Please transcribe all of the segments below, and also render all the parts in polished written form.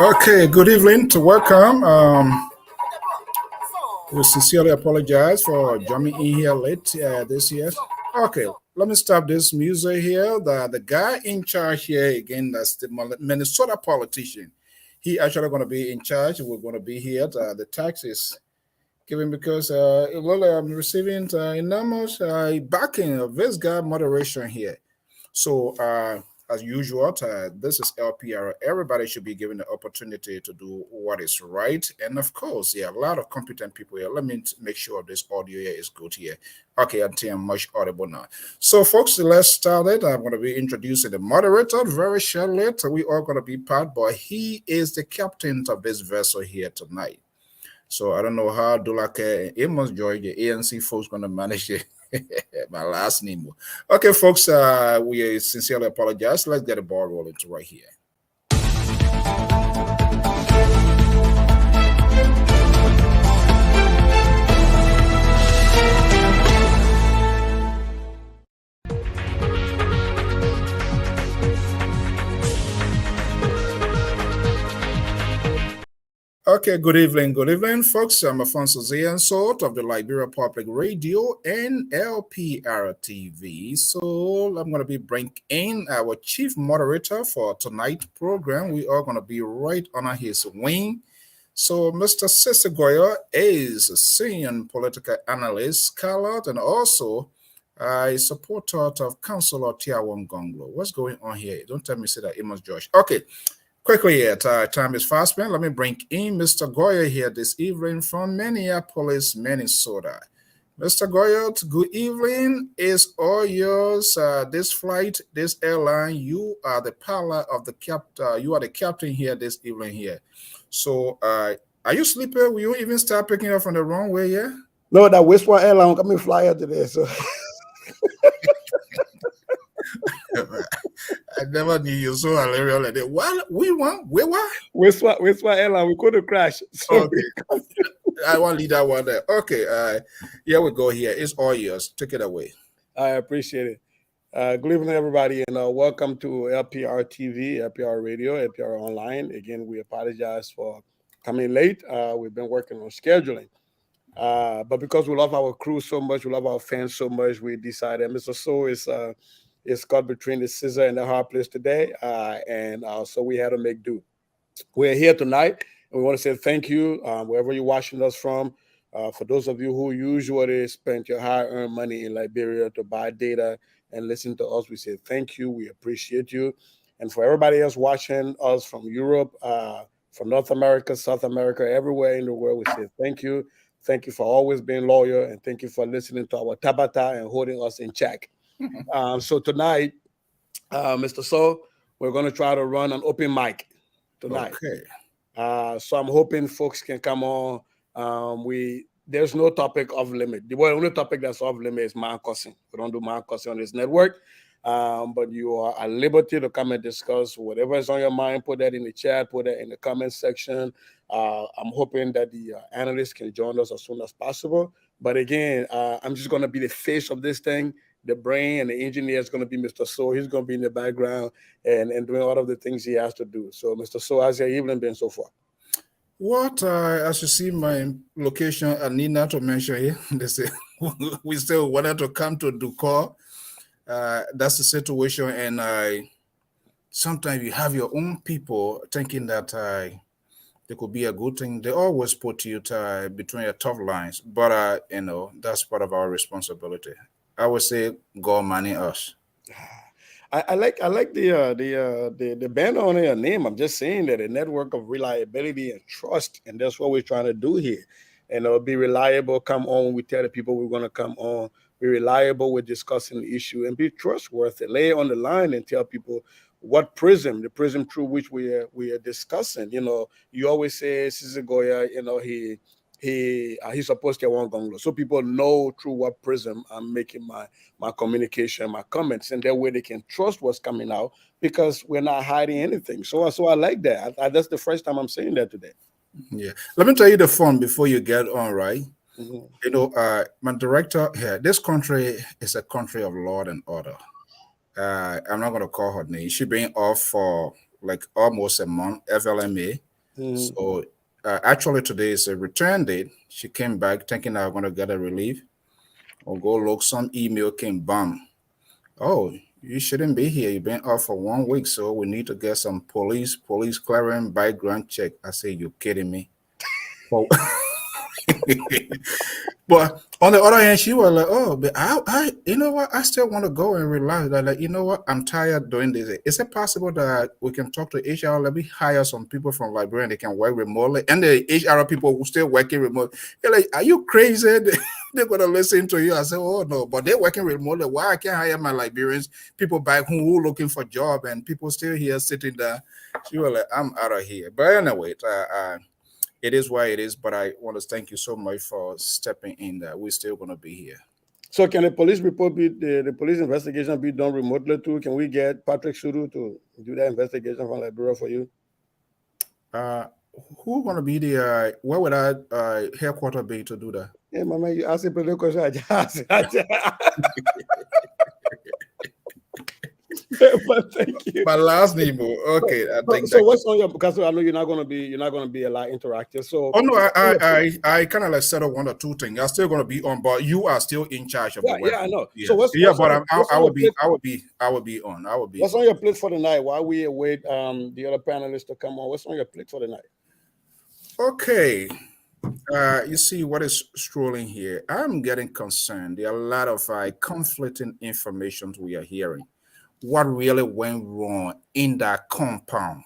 Okay, good evening to welcome. We sincerely apologize for jumping in here late this year. Okay, let me stop this music here. The guy in charge here, again, that's the Minnesota politician. He actually going to be in charge. We're going to be here. The tax is given because I'm receiving enormous backing of this guy moderation here. So as usual, this is LPR. Everybody should be given the opportunity to do what is right. And of course, a lot of competent people here. Let me make sure this audio here is good here. Okay, I think I'm much audible now. So folks, let's start it. I'm going to be introducing the moderator very shortly. We are going to be part, but he is the captain of this vessel here tonight. So I don't know how Dulake Amos George, the ANC folks, going to manage it. My last name. Okay, folks, we sincerely apologize. Let's get the ball rolling to right here. Okay, good evening, folks. I'm ALPHONSO ZEAN SOE of the Liberia Public Radio and LPR-TV. So I'm going to be bringing in our chief moderator for tonight's program. We are going to be right under his wing. So Mr. Goyo is a senior political analyst, scholar, and also a supporter of Councillor Tiawon Gonglo. What's going on here? Don't tell me say that Amos Josh. Okay. Quickly yet, time is fast spent. Let me bring in Mr. Goyo here this evening from Minneapolis, Minnesota. Mr. Goyo, good evening. It's all yours. This flight, this airline, you are the pilot of the captain. You are the captain here this evening here. So, are you sleeping? Will you even start picking up from the wrong way here? No, that Westward airline got me fly out today. So. I never knew you so hilarious like that. Well, we won. We won. Where's what airline? We could have crashed. So Okay. I want to leave that one there. Okay. Here we go here. It's all yours. Take it away. I appreciate it. Good evening, everybody, and welcome to LPR TV, LPR Radio, LPR Online. Again, we apologize for coming late. We've been working on scheduling. But because we love our crew so much, we love our fans so much, we decided Mr. So is caught between the scissor and the hard place today, and so we had to make do. We're here tonight, and we want to say thank you wherever you're watching us from. For those of you who usually spend your hard-earned money in Liberia to buy data and listen to us, we say thank you. We appreciate you. And for everybody else watching us from Europe, from North America, South America, everywhere in the world, we say thank you. Thank you for always being loyal, and thank you for listening to our tabata and holding us in check. So tonight, Mr. So, we're going to try to run an open mic tonight. Okay. So I'm hoping folks can come on. There's no topic off limit. The only topic that's off limit is man cussing. We don't do man cussing on this network. But you are at liberty to come and discuss whatever is on your mind. Put that in the chat, put that in the comment section. I'm hoping that the analysts can join us as soon as possible. But again, I'm just going to be the face of this thing. The brain and the engineer is going to be Mr. So. He's going to be in the background and doing all of the things he has to do. So, Mr. So, how's your evening been so far? What, as you see my location, I need not to mention here. They say we still wanted to come to Ducor. That's the situation. And sometimes you have your own people thinking that it could be a good thing. They always put you between your tough lines. But, that's part of our responsibility. I would say God money us. I like the banner on your name. I'm just saying that a network of reliability and trust, and that's what we're trying to do here. And it'll be reliable. Come on, we tell the people we're going to come on. Be reliable with discussing the issue, and be trustworthy. Lay it on the line and tell people what the prism through which we are discussing. You always say Cesar Goya. He's supposed to get one gonglo, so people know through what prism I'm making my communication, my comments, and that way they can trust what's coming out because we're not hiding anything. So I like that. That's the first time I'm saying that today. Yeah, let me tell you the fun before you get on, right? Mm-hmm. My director here. This country is a country of law and order. I'm not going to call her name. She's been off for like almost a month, FLMA. Mm-hmm. So. Actually, today is a return date. She came back thinking I'm going to get a relief. Or go look, some email came, bam. Oh, you shouldn't be here. You've been off for 1 week, so we need to get some police clearance background check. I say, you kidding me? Oh. But on the other hand, she was like, oh, but I you know what? I still want to go and relax. Like, you know what? I'm tired doing this. Is it possible that we can talk to HR? Let me hire some people from Liberia and they can work remotely. And the HR people who still working remotely. They're like, are you crazy? They're going to listen to you. I said, oh, no, but they're working remotely. Why I can't hire my Liberians, people back home who looking for job and people still here sitting there? She was like, I'm out of here. But anyway, it is why it is, but I want to thank you so much for stepping in that we're still going to be here. So can the police report the police investigation be done remotely too? Can we get Patrick Suru to do that investigation from Liberia for you? Who's going to be the, where would our headquarters be to do that? Yeah, my man, you asked a political question. But thank you. My last name, okay. So what's on your? Because I know you're not going to be a lot interactive. So no, I kind of like set up 1 or 2 things. I'm still going to be on, but you are still in charge of the web. Yeah, I know. Yeah. So I will be on. What's on your plate for the night? While we await the other panelists to come on, what's on your plate for the night? Okay. You see what is strolling here. I'm getting concerned. There are a lot of conflicting information we are hearing. What really went wrong in that compound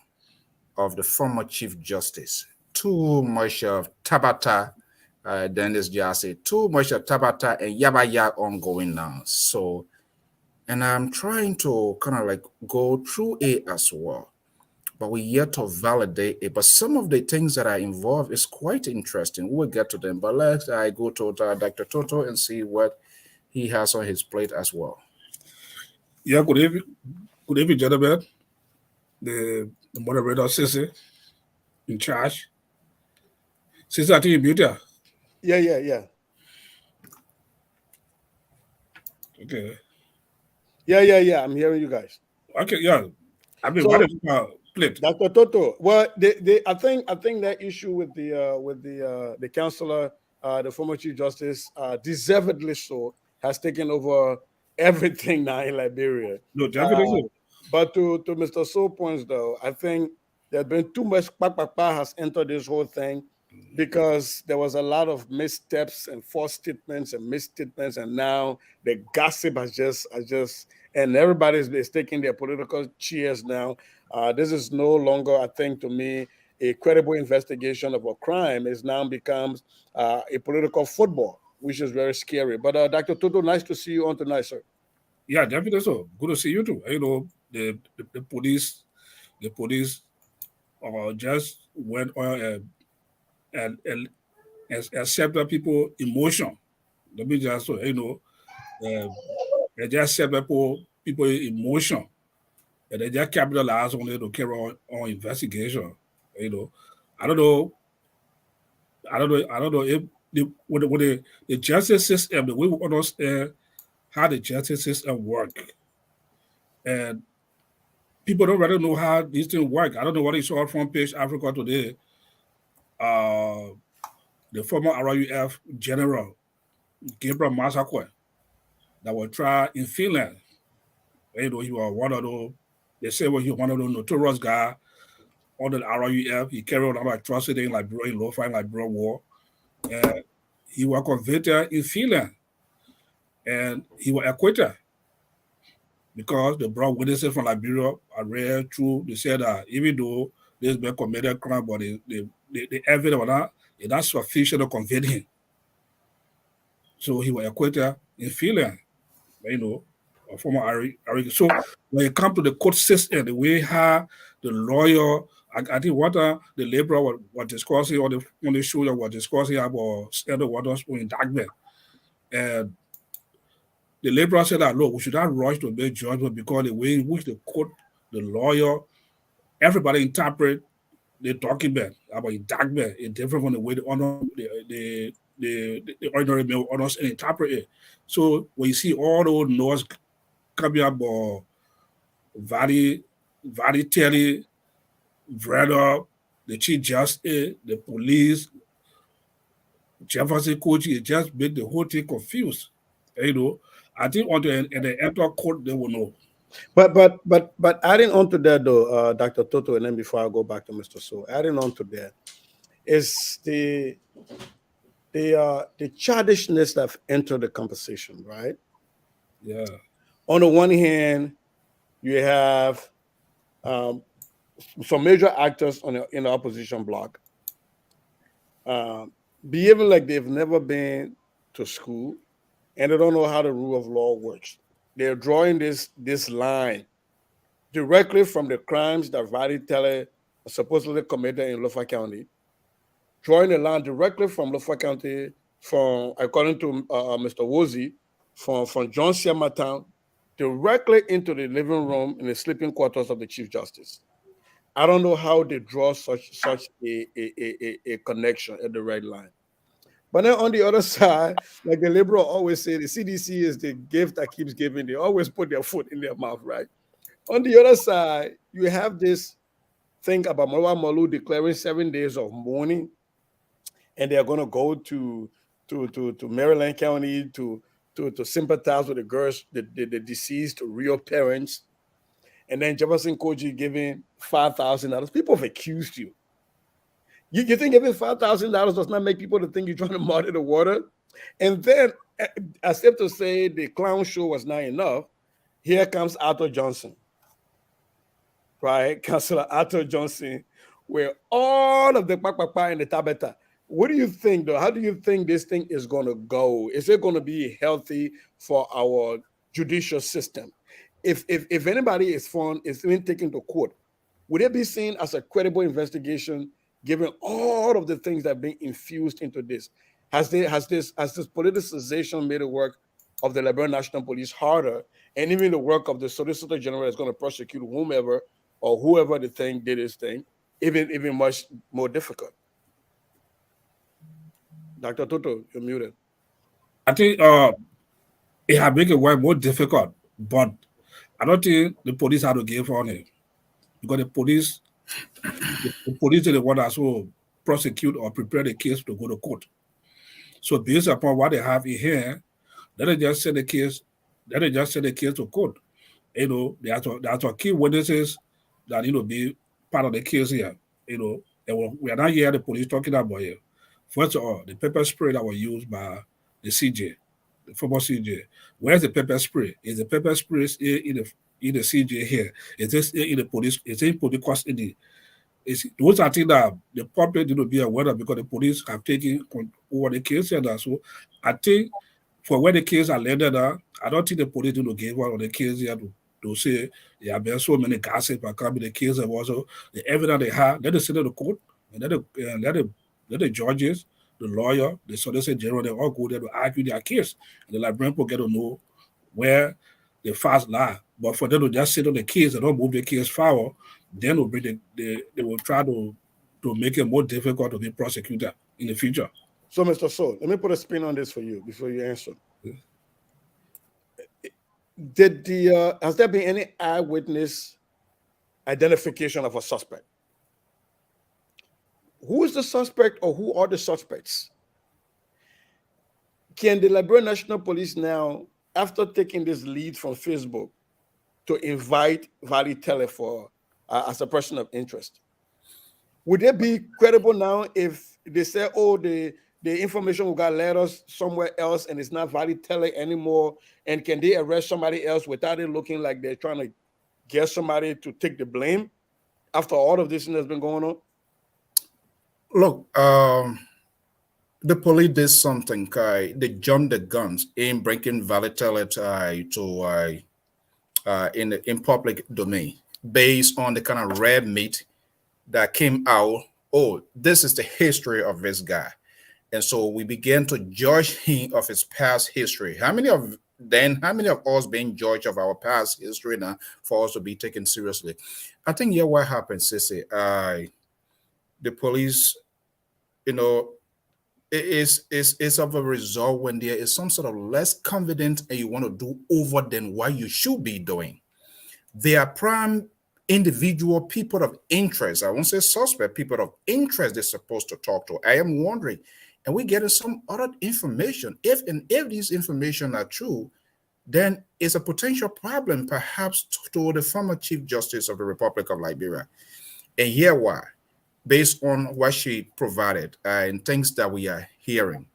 of the former Chief Justice? Too much of Tabata, Dennis Jassy, too much of Tabata and Yabaya ongoing now. So, and I'm trying to kind of like go through it as well, but we yet to validate it. But some of the things that are involved is quite interesting. We'll get to them, but let's go to Dr. Toto and see what he has on his plate as well. Yeah, good evening, gentlemen. The moderator, Sissy, in charge. Sissy, I think you mute her. Yeah. Okay. Yeah. I'm hearing you guys. Okay, yeah. I mean, what So, is plate? Dr. Toto, well, I think that issue with the counselor, the former Chief Justice, deservedly so, has taken over everything now in Liberia. No, Uh, definitely. but to Mr. So points though, I think there's been too much kpakpakpa has entered this whole thing because there was a lot of missteps and false statements and misstatements, and now the gossip has just and everybody's is taking their political cheers now. This is no longer, I think, to me, a credible investigation of a crime. It now becomes a political football, which is very scary. But Dr. Toto, nice to see you on tonight, sir. Yeah, definitely so. Good to see you too. You know, the police just went on and accepted people emotion. Let me just so uh, they just accept people emotion, and they just capitalize on it to carry on investigation. You know, I don't know I don't know if the justice system, the way we understand how the justice system work, and people don't really know how these things work. I don't know what you saw from Page Africa today. Uh, the former RUF general Gabriel Massacre that was tried in Finland. You know, he was one of those. They say well, he was one of those notorious guys under the RUF. He carried on about atrocity in Liberia, in low-fighting Liberia war. And he was convicted in Finland, and he was acquitted because the brought witnesses from Liberia are read through. They said that even though this man committed crime, but the evidence was not, is not sufficient to convict him. So he was acquitted in Finland, you know, a former Ari. So when it comes to the court system, the way how the lawyer, I think what the laborer was discussing on the show that was discussing about Standard Waters indictment. And the laborer said that, look, we should not rush to make judgment because the way in which the court, the lawyer, everybody interpret the document about indictment is different from the way the ordinary male honors and interpret it. So when you see all those noise coming up about Valley Telly, Vreda, the Chief Justice, the police, Jefferson Koji, it just made the whole thing confused. You know, I think on the enter court, they will know. But adding on to that though, Dr. Toto, and then before I go back to Mr. So, adding on to that is the childishness that have entered the conversation, right? Yeah. On the one hand, you have some major actors in the opposition bloc behaving like they've never been to school and they don't know how the rule of law works. They're drawing this line directly from the crimes that Vadi Tele supposedly committed in Lofa County, drawing a line directly from Lofa County, from according to Mr. Wozy, from John Siama Town, directly into the living room in the sleeping quarters of the Chief Justice. I don't know how they draw such a connection at the right line. But then on the other side, like the liberal always say, the CDC is the gift that keeps giving. They always put their foot in their mouth, right? On the other side, you have this thing about Marwa Malu declaring 7 days of mourning, and they're going to go to Maryland County to sympathize with the girls, the deceased real parents. And then Jefferson Koji giving $5,000. People have accused you. You think giving $5,000 does not make people to think you're trying to muddy the water? And then, as if to say the clown show was not enough, here comes Arthur Johnson, right? Councillor Arthur Johnson, where all of the Pakpakpa and the Tabata. What do you think, though? How do you think this thing is going to go? Is it going to be healthy for our judicial system? If anybody is being taken to court, would it be seen as a credible investigation given all of the things that are being infused into this? Has this politicization made the work of the Liberian National Police harder? and even the work of the Solicitor General is going to prosecute whomever or whoever the thing did his thing, even much more difficult. Dr. Toto, you're muted. I think it has made it work more difficult, but I don't think the police had to give on it because the police is the one that will prosecute or prepare the case to go to court. So based upon what they have in here, then they just send the case. Then they just send the case to court. You know, they have to key witnesses that be part of the case here. You know, and we are not here the police talking about here. First of all, the pepper spray that was used by the CJ, the former CJ. Where's the pepper spray? Is the pepper spray in the CJ here? Is this in the police? Is it in police custody? Those are things that the public need to be aware of because the police have taken over the case and that. So I think for where the case are landed at, I don't think the police need to give out on the case here to say there have been so many gossip about the case and also the evidence they have. Let it send it to court and let the judges, the lawyer, the solicitor general, they all go there to argue their case. And the librarian will get to know where the facts lie. But for them to just sit on the case and don't move the case forward, then they will try to make it more difficult to be prosecuted in the future. So, Mr. Soe, let me put a spin on this for you before you answer. Has there been any eyewitness identification of a suspect? Who is the suspect or who are the suspects? Can the Liberian National Police now, after taking this lead from Facebook, to invite Vali Tele for as a person of interest, would they be credible now if they say, oh, the information we got led us somewhere else and it's not Vali Tele anymore? And can they arrest somebody else without it looking like they're trying to get somebody to take the blame after all of this has been going on? Look, the police did something. They jumped the guns in bringing Vali Tele to in public domain based on the kind of red meat that came out. Oh, this is the history of this guy. And so we began to judge him of his past history. How many of us being judged of our past history now for us to be taken seriously? I think what happened, Sissy, the police, it's of a result when there is some sort of less confidence and you want to do over than what you should be doing. They are prime individual people of interest. I won't say suspect, people of interest they're supposed to talk to. I am wondering, and we getting some other information. If these information are true, then it's a potential problem, perhaps to the former Chief Justice of the Republic of Liberia. And here why, based on what she provided and things that we are hearing,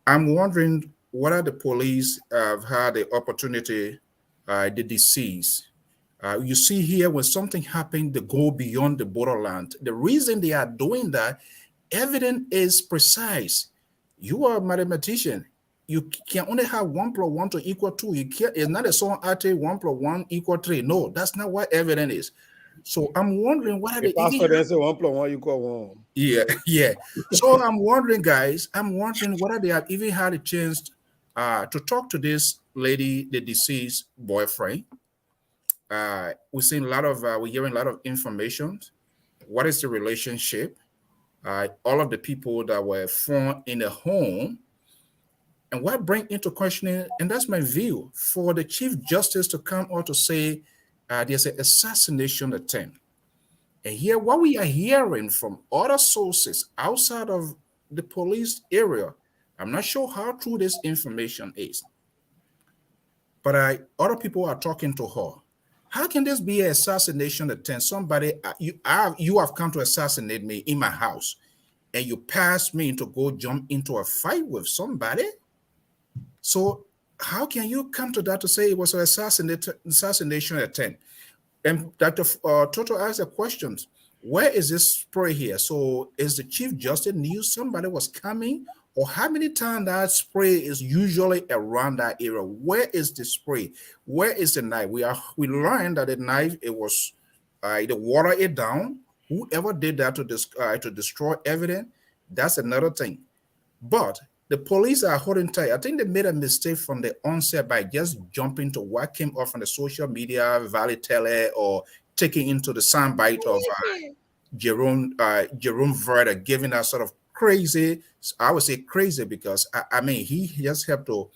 I'm wondering whether the police have had the opportunity, the deceased. You see here, when something happened, they go beyond the borderland. The reason they are doing that, evidence is precise. You are a mathematician. You can only have 1 + 1 to equal 2. You can't. It's not a song at 1 + 1 = 3. No, that's not what evidence is. So I'm wondering what are they even say 1 + 1 = 1. Yeah. So I'm wondering, guys. Whether they have even had a chance to talk to this lady, the deceased boyfriend. We're hearing a lot of information. What is the relationship? All of the people that were found in the home, and what bring into questioning, and that's my view, for the Chief Justice to come out to say there's an assassination attempt. And here, what we are hearing from other sources outside of the police area, I'm not sure how true this information is, but other people are talking to her. How can this be an assassination attempt? Somebody, you have come to assassinate me in my house, and you pass me to go jump into a fight with somebody? So how can you come to that to say it was an assassination attempt? And Dr. Toto asked the questions. Where is this spray here? So is the Chief Justice knew somebody was coming? Or how many times that spray is usually around that area? Where is the spray? Where is the knife? We learned that the knife, it was they water it down. Whoever did that to destroy evidence, that's another thing. But The police are holding tight. I think they made a mistake from the onset by just jumping to what came off on the social media, Valley Tele, or taking into the soundbite of Jerome Verda, giving us sort of crazy. I would say crazy because I mean he just have to.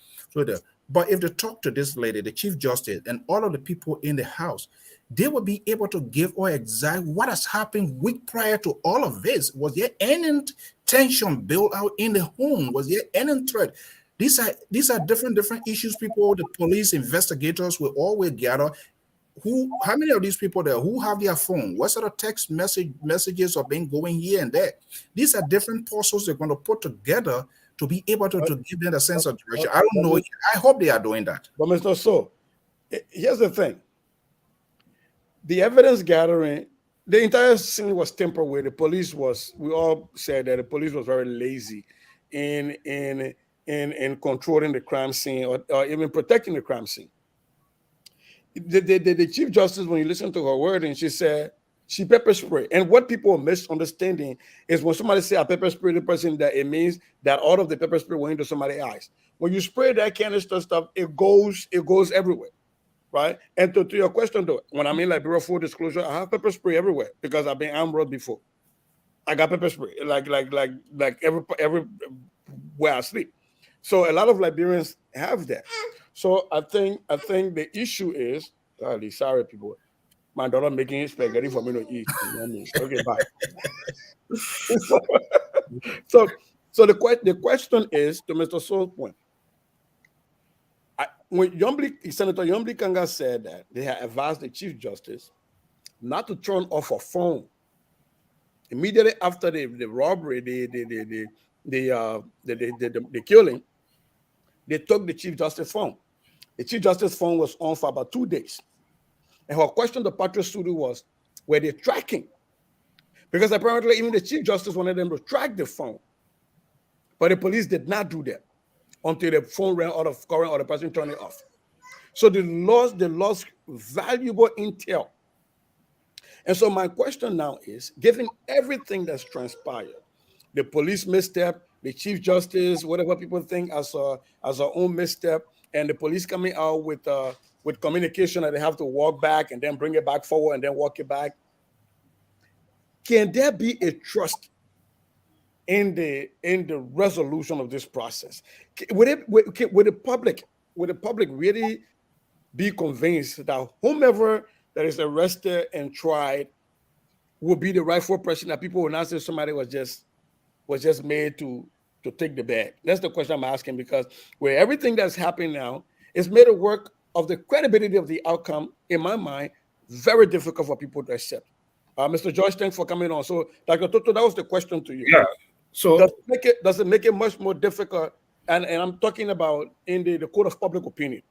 But if they talk to this lady, the Chief Justice, and all of the people in the House, they will be able to give us exact what has happened week prior to all of this. Was there any tension built out in the home? Was there any threat? These are different issues. People, the police investigators will always gather. How many of these people there who have their phone? What sort of messages are being going here and there? These are different puzzles they're going to put together to be able to give them a sense of direction. I don't know. I hope they are doing that. But Mr. So, here's the thing. The evidence gathering, the entire scene was tempered with. The police was, we all said that the police was very lazy in controlling the crime scene or even protecting the crime scene. The Chief Justice, when you listen to her wording, she said she pepper spray. And what people are misunderstanding is when somebody say a pepper spray the person, that it means that all of the pepper spray went into somebody's eyes. When you spray that canister stuff, it goes everywhere, right? And to your question though, when I'm in like Bureau full disclosure, I have pepper spray everywhere because I've been armed before. I got pepper spray like everywhere I sleep. So a lot of Liberians have that. So I think the issue is, sorry people, my daughter making spaghetti for me to eat. Okay, bye. so the question is, to Mr. Soul's point, when Senator Yombli Kanga said that they had advised the Chief Justice not to turn off a phone immediately after the robbery, the killing, they took the Chief Justice phone. The Chief Justice phone was on for about 2 days. And her question to Patrick Studio was, were they tracking? Because apparently even the Chief Justice wanted them to track the phone. But the police did not do that until the phone ran out of current or the person turned it off. So they lost valuable intel. And so my question now is, given everything that's transpired, the police misstep, the Chief Justice, whatever people think as our own misstep, and the police coming out with communication that they have to walk back and then bring it back forward and then walk it back. Can there be a trust in the resolution of this process? Would the public really be convinced that whomever that is arrested and tried will be the rightful person, that people will not say somebody was just made to take the bag? That's the question I'm asking, because with everything that's happening now, it's made a work of the credibility of the outcome, in my mind, very difficult for people to accept. Mr. George, thanks for coming on. So, Dr. Toto, that was the question to you. Yeah. So does it make it much more difficult? And I'm talking about in the court of public opinion,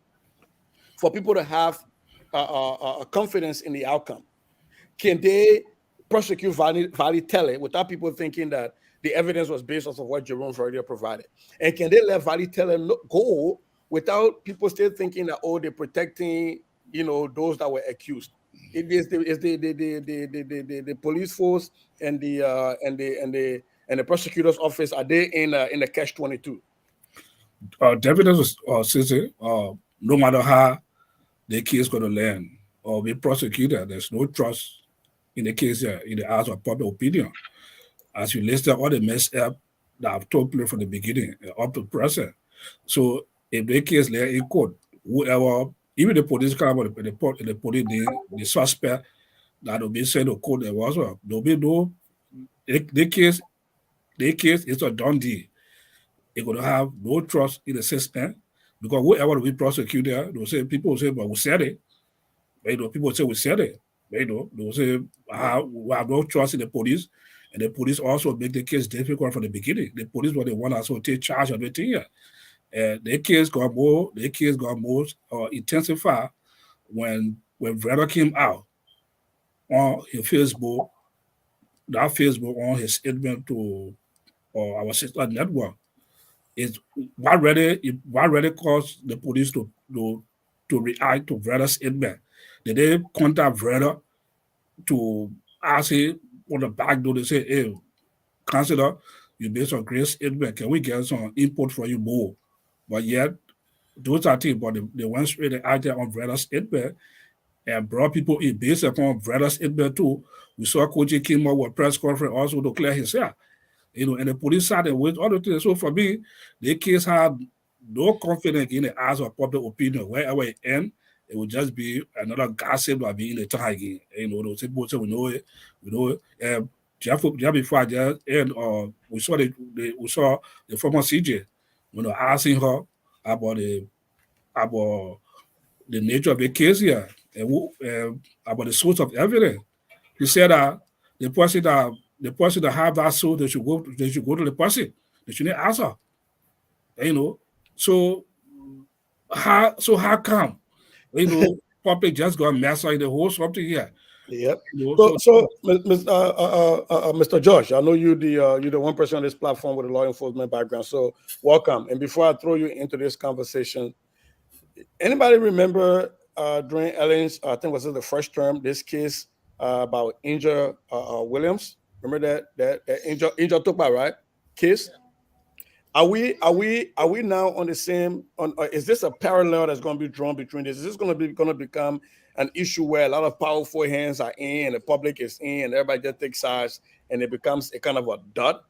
for people to have a confidence in the outcome. Can they prosecute Valley Tele without people thinking that the evidence was based off of what Jerome Verdier provided? And can they let Valley Tele go without people still thinking that, oh, they're protecting, those that were accused? It is the police force and the prosecutor's office, are they in the catch-22? The evidence says no matter how the case is going to land or be prosecuted, there's no trust in the case in the eyes of public opinion. As you listed all the mess up that have took place from the beginning up to present. So if the case lay in court, whoever, even the police come out, the police, the suspect that will be sent to court, there will be no, the case is a done deal. They're going to have no trust in the system, because whoever will be prosecuted, people will say, but we said it. People say we said it. They will say, we have no trust in the police. And the police also make the case difficult from the beginning. The police were the one also take charge of everything here. And the case got more intensified when Verda came out on his Facebook, on his statement to our sister network. Is what really caused the police to react to Verda's statement. Did they contact Verda to ask him on the back door to say, hey, Counselor, you based on grace statement. Can we get some input from you more? But yet, those are things, but they went straight out there on Brother statement and brought people in based upon Brother statement too. We saw Coach came up with press conference also to clear himself. And the police side and with other things. So for me, the case had no confidence in the eyes of public opinion. Wherever it ends, it will just be another gossip that be in the tie again. Those people say we know it. Just before I just end, we saw the former CJ, asking her about the nature of the case here and about the source of evidence. He said that the person that have that soul, they should go to the person. They shouldn't ask her. So how come? Public just got messed up in the whole something here. Yep. Mr. Josh, I know you're the one person on this platform with a law enforcement background. So welcome. And before I throw you into this conversation, anybody remember during Ellen's, I think was it the first term, this case about Angel Williams? Remember that Angel took by, right? Case. Yeah. Are we now on the same? Is this a parallel that's going to be drawn between this? Is this going to become an issue where a lot of powerful hands are in, and the public is in, and everybody just takes sides, and it becomes a kind of a dot?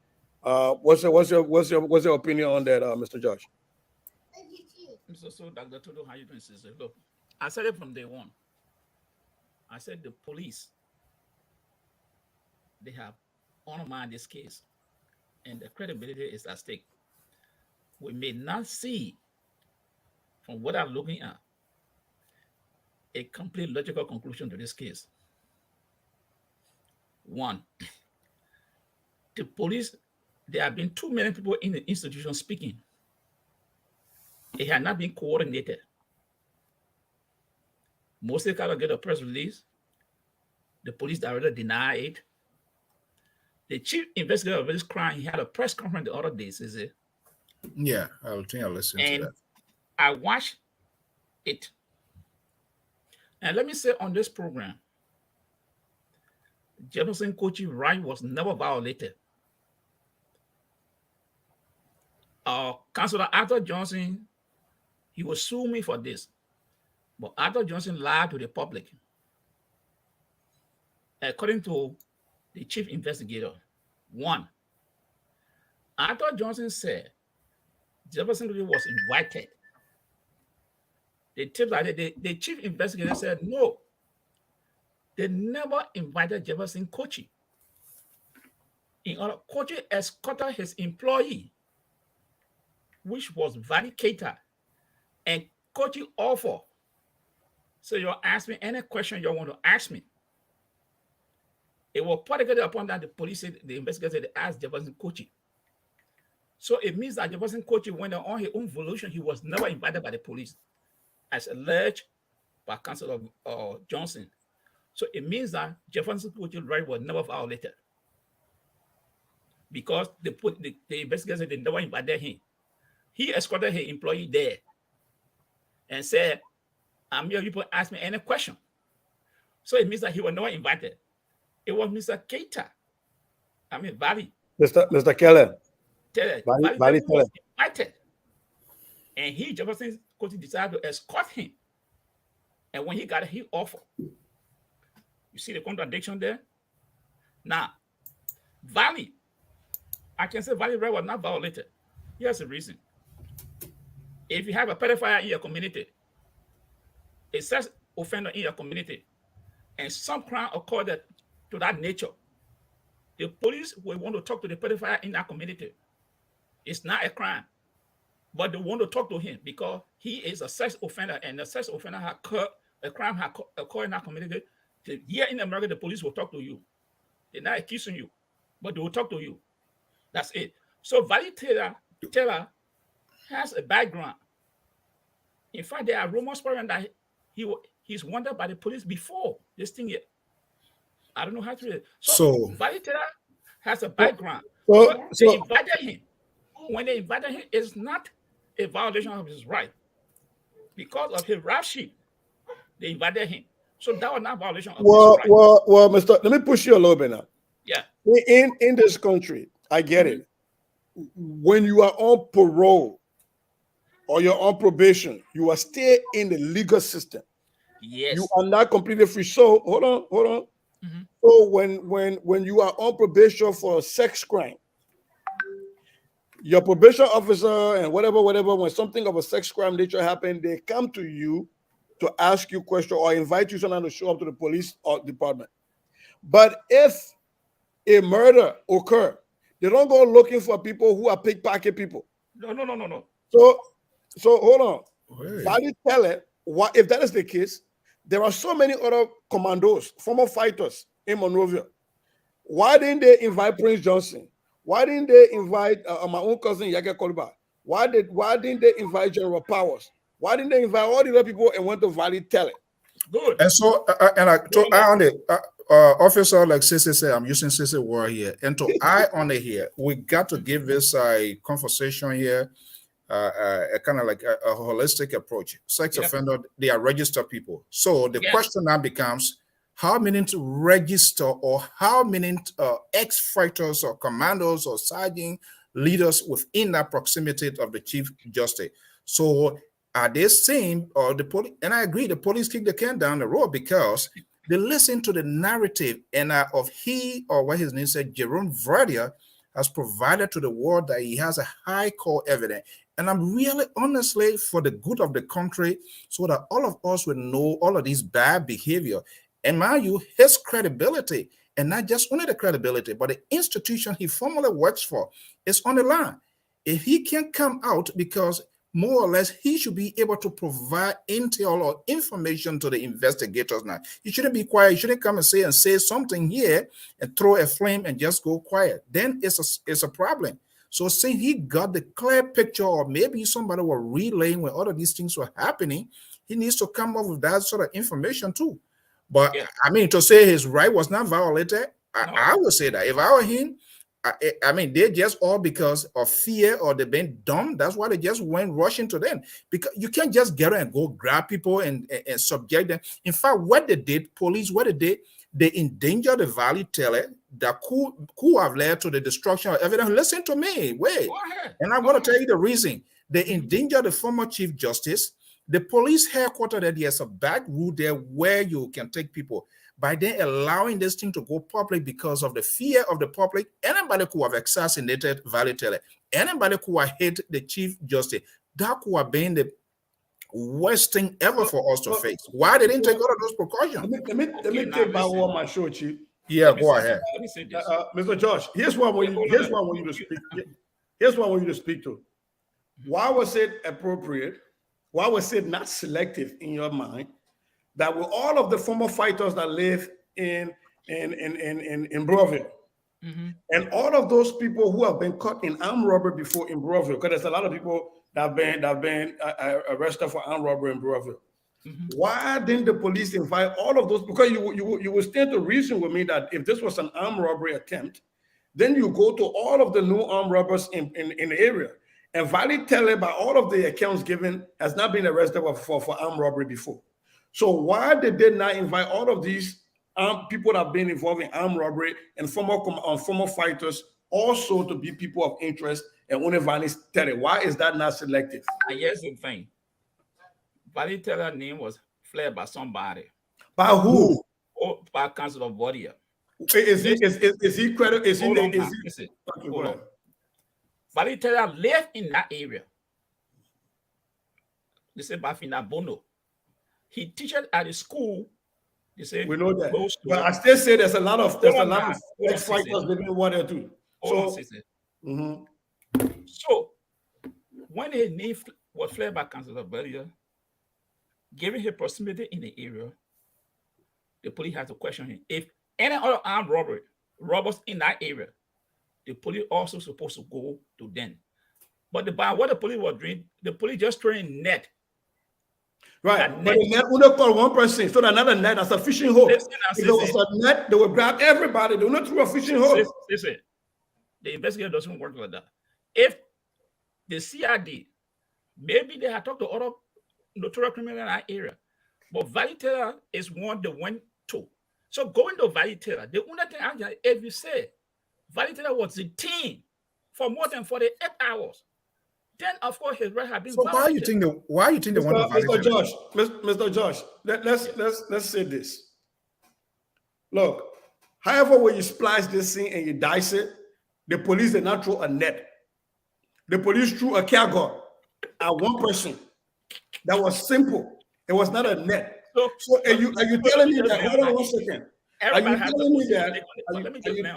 What's your opinion on that, Mr. Josh? So Dr. Todo, how you doing, sister? Look, I said it from day one. I said the police, they have undermined this case, and the credibility is at stake. We may not see, from what I'm looking at, a complete logical conclusion to this case. One, the police, there have been too many people in the institution speaking. It had not been coordinated. Mostly kind of get a press release. The police director denied it. The chief investigator of this crime, he had a press conference the other day, is it? Yeah, I think I listened to that. I watched it. And let me say on this program, Jefferson Kochi's right was never violated. Councilor Arthur Johnson, he will sue me for this. But Arthur Johnson lied to the public. According to the chief investigator, one, Arthur Johnson said Jefferson was invited. The chief investigator said, no, they never invited Jefferson Kochi. In order, Kochi escorted his employee, which was vindicated, and Kochi offered. So you ask me any question you want to ask me. It was particularly upon that the police said, the investigator said, they asked Jefferson Kochi. So it means that Jefferson Kochi went on his own volition. He was never invited by the police, as alleged by Councilor Johnson. So it means that Jefferson Kochi's right was never violated, because the investigator said they never invited him. He escorted his employee there and said, I'm here, you can ask me any question. So it means that he was never invited. It was Mr. Keita. Valley. Mr. Keller. Valley was invited. And Jefferson Kochi decided to escort him. And when he got it, he offered. You see the contradiction there? Now, Valley, I can say Valley right was not violated. Here's the reason. If you have a pedophile in your community, a sex offender in your community, and some crime occurred to that nature, the police will want to talk to the pedophile in that community. It's not a crime, but they want to talk to him because he is a sex offender, and the sex offender a crime has occurred in that community. Here in America, the police will talk to you. They're not accusing you, but they will talk to you. That's it. So Valley Taylor has a background. In fact, there are rumors spreading that he's wanted by the police before this thing yet. I don't know how to read it. So Valley Taylor has a background. So they invited him. When they invited him, it's not a violation of his right. Because of his rap sheet, they invited him. So that was not a violation of his right. Well, let me push you a little bit now. Yeah. In this country, I get it. when you are on parole or you're on probation, you are still in the legal system. Yes. You are not completely free. So hold on. Mhm. So when you are on probation for a sex crime, your probation officer and whatever, when something of a sex crime nature happen, they come to you to ask you question or invite you sometimes to show up to the police or department. But if a murder occur, they don't go looking for people who are pickpocket people. No. So hold on. Wait. Valley tell it, what if that is the case? There are so many other commandos, former fighters in Monrovia. Why didn't they invite Prince Johnson? Why didn't they invite my own cousin Yage Koliba? Why didn't they invite General Powers? Why didn't they invite all the other people and went to Valley tell it? Good. And so, on it, officer, like Sissy said, I'm using Sissy word here. And to eye on it here, we got to give this a conversation here, a kind of like a holistic approach. Sex offender, they are registered people. So the question now becomes, how many to register, or how many ex-fighters or commandos or sergeant leaders within that proximity of the Chief Justice? So are they saying, or the police, and I agree, the police kick the can down the road because they listen to the narrative and of he, or what his name said, Jerome Verdier, has provided to the world that he has a high core evidence. And I'm really, honestly, for the good of the country, so that all of us will know all of these bad behavior. And mind you, his credibility, and not just only the credibility, but the institution he formerly works for, is on the line. If he can't come out, because more or less he should be able to provide intel or information to the investigators now. He shouldn't be quiet. He shouldn't come and say something here and throw a flame and just go quiet. Then it's a problem. So since he got the clear picture, or maybe somebody were relaying when all of these things were happening, he needs to come up with that sort of information too. But I mean, to say his right was not violated, I would say that if I were him, I mean, they just all because of fear or they've been dumb. That's why they just went rushing to them. Because you can't just get and go grab people and subject them. In fact, what they did, police, what they did, they endangered the Valley teller that could have led to the destruction of evidence. Listen to me, wait. And I'm going to tell you the reason. They endangered the former Chief Justice. The police headquarters, that there's a back route there where you can take people. By then allowing this thing to go public because of the fear of the public, anybody could have assassinated Valley Teller, anybody could have hit the Chief Justice. That could have been the worst thing ever for us to face. Why they didn't take all of those precautions? Let me take my one, my show, Chief. Yeah, go ahead. Let me say this. Mr. Josh, here's what I want you to speak. Here's what I want you to speak to. Why was it appropriate? Why was it not selective in your mind that with all of the former fighters that live in Broadville, and all of those people who have been caught in armed robbery before in Broadville, because there's a lot of people that have been arrested for armed robbery in Broadville. Why didn't the police invite all of those? Because you will stand to reason with me that if this was an armed robbery attempt, then you go to all of the new armed robbers in the area. And Valley Teller, by all of the accounts given, has not been arrested for armed robbery before. So why did they not invite all of these people that have been involved in armed robbery and former fighters also to be people of interest and only Valley Teller? Why is that not selective? And here's the thing. Valley Teller's name was flared by somebody. By who? Oh, by Council of Bordia. Is he credible? Is he? Listen. Hold on. Valley Teller lived in that area. They say Bafina Bono. He teaches at the school. They say we know that. But I still say there's a lot of ex-fighters living in water too. So when his name was flared by Council of Bordia, given his proximity in the area, the police had to question him. If any other armed robbers in that area, the police also supposed to go to them. But by what the police were doing, the police just throwing net. Right. But the net would not call one person, so another net as a fishing hook. If there was a net, they would grab everybody. They would not throw a fishing hook. Listen, the investigator doesn't work like that. If the CID, maybe they had talked to other notorious criminals in that area, but Valley Teller is one they went to. So going to Valley Teller, the only thing if you say Valley Teller was the team for more than 48 hours, then of course his right has been So violated. why you think they want to violate Mr. it? Josh, Mr. Josh, let's say this. Look, however way you splice this thing and you dice it, the police did not throw a net. The police threw a cargo at one person. That was simple. It was not a net. So are you telling me that? Hold on 1 second. Are you telling me that?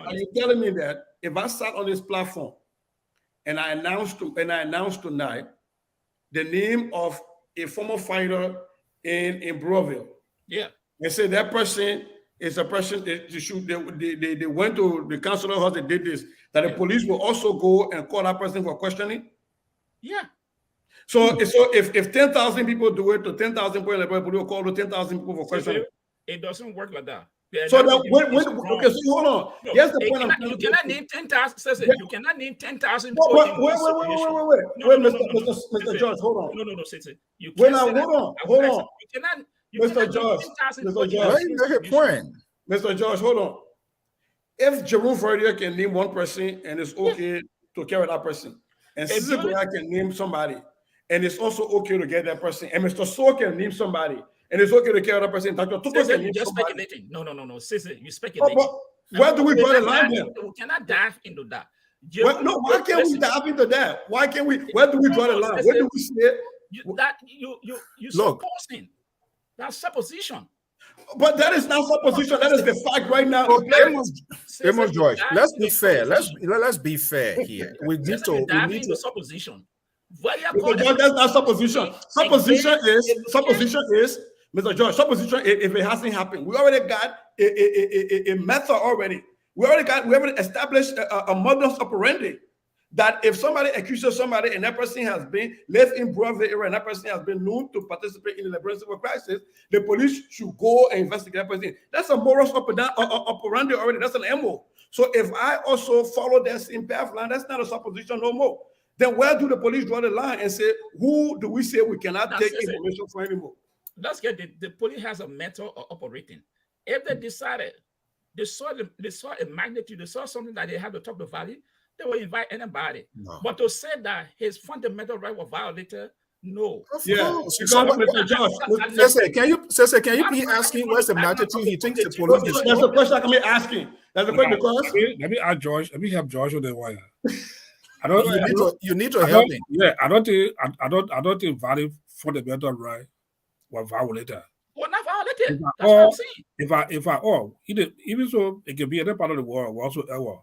Are you telling me that if I sat on this platform and I announced tonight the name of a former fighter in Broville, yeah, and say that person is a person they went to the councilor house, they did this, that the police will also go and call that person for questioning? Yeah. So if 10,000 people do it to 10,000 people, the police will call to 10,000 people for questioning. It doesn't work like that. So that okay, so hold on. No, Here's the point. You cannot name 10,000. You cannot name 10,000 people. Wait, Mr. George, hold on. No, you can't. Hold on. You cannot. Mr. George, Mr. George, hold on. If Jerome Ferrier can name one person and it's okay to carry that person, and Cesar can name somebody and it's also okay to get that person, and Mr. So can name somebody and it's okay to carry that person, Dr. Tuko can name just somebody. speculating. No, Cesar, you speculating. Where do we draw the line then? We cannot dive into that. Why can't we dive into that? Why can't we? Where do we draw the line? Where do we see it? You supposing. That's supposition. But that is not supposition. That is the fact right now. Amos George, let's be fair. Let's be fair here. We need to supposition. That's not supposition. Supposition is Mr. George. Supposition, if it hasn't happened, we already got a method already. We already established a modus operandi. That if somebody accuses somebody and that person has been left in Broville area and that person has been known to participate in the emergency crisis, the police should go and investigate that person. That's a modus operandi already. That's an MO. So if I also follow that same path line, that's not a supposition no more. Then where do the police draw the line and say, who do we say we cannot take information from anymore? Let's get the police has a method of operating. If they decided they saw a magnitude, they saw something that they had to top the value, they will invite anybody. No. But to say that his fundamental right was violated, no. Mr. Josh, can you be asking what's the magnitude he thinks the police? That's the question I can be asking. That's the question because let me ask George. Let me help George on the wire. You need to help him. Yeah, I don't think valid fundamental right was violated. Well, not violated. That's what I'm saying. Even so, it can be any part of the world whatsoever.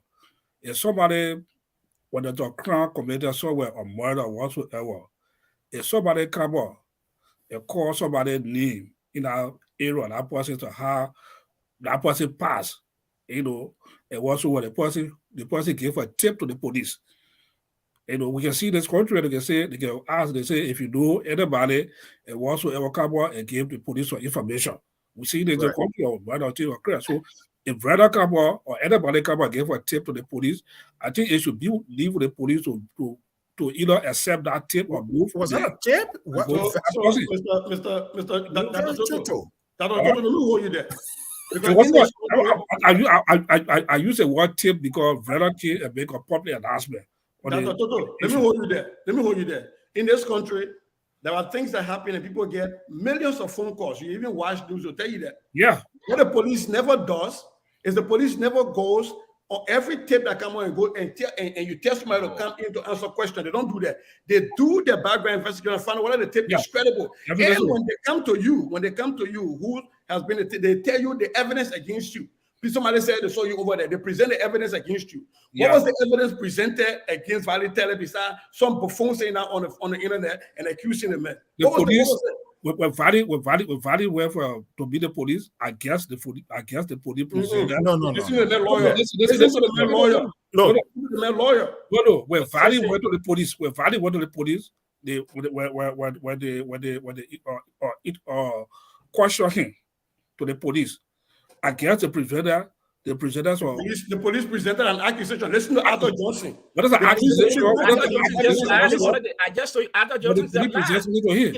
If somebody, when there's a crime committed somewhere or murder or whatsoever, if somebody come up and call somebody's name in our area, that person to have that person pass, and also what the person gave a tip to the police. We can see this country, they can ask, they say, if you know anybody and whatsoever come up and give the police some information. We see this in the country of murder or crime. So if brother come up or anybody come up and give a tip to the police, I think it should leave the police to either accept that tip or move. Was that a tip? Mr. Toto, let me hold you there. I use the word tip because brother came and make a public announcement. Let me hold you there. In this country, there are things that happen and people get millions of phone calls. You even watch news will tell you that. Yeah. What the police never does is the police never goes on every tape that come on and go and you tell somebody to come in to answer questions. They don't do that. They do their background investigation and find out whether the tape is credible. And when they come to you, who has been, they tell you the evidence against you. Somebody said they saw you over there. They present the evidence against you. What was the evidence presented against Valitele besides some buffoon saying that on the internet and accusing the man? The police, when Vali went to be the police, I guess the police presented. No. Listen to the lawyer. No. When Vali went to the police, they question him to the police. I guess the presenter The presented for The police presented an accusation. Listen to Arthur Johnson. what is the accusation? I just saw Arthur But the Johnson. police presented it to him.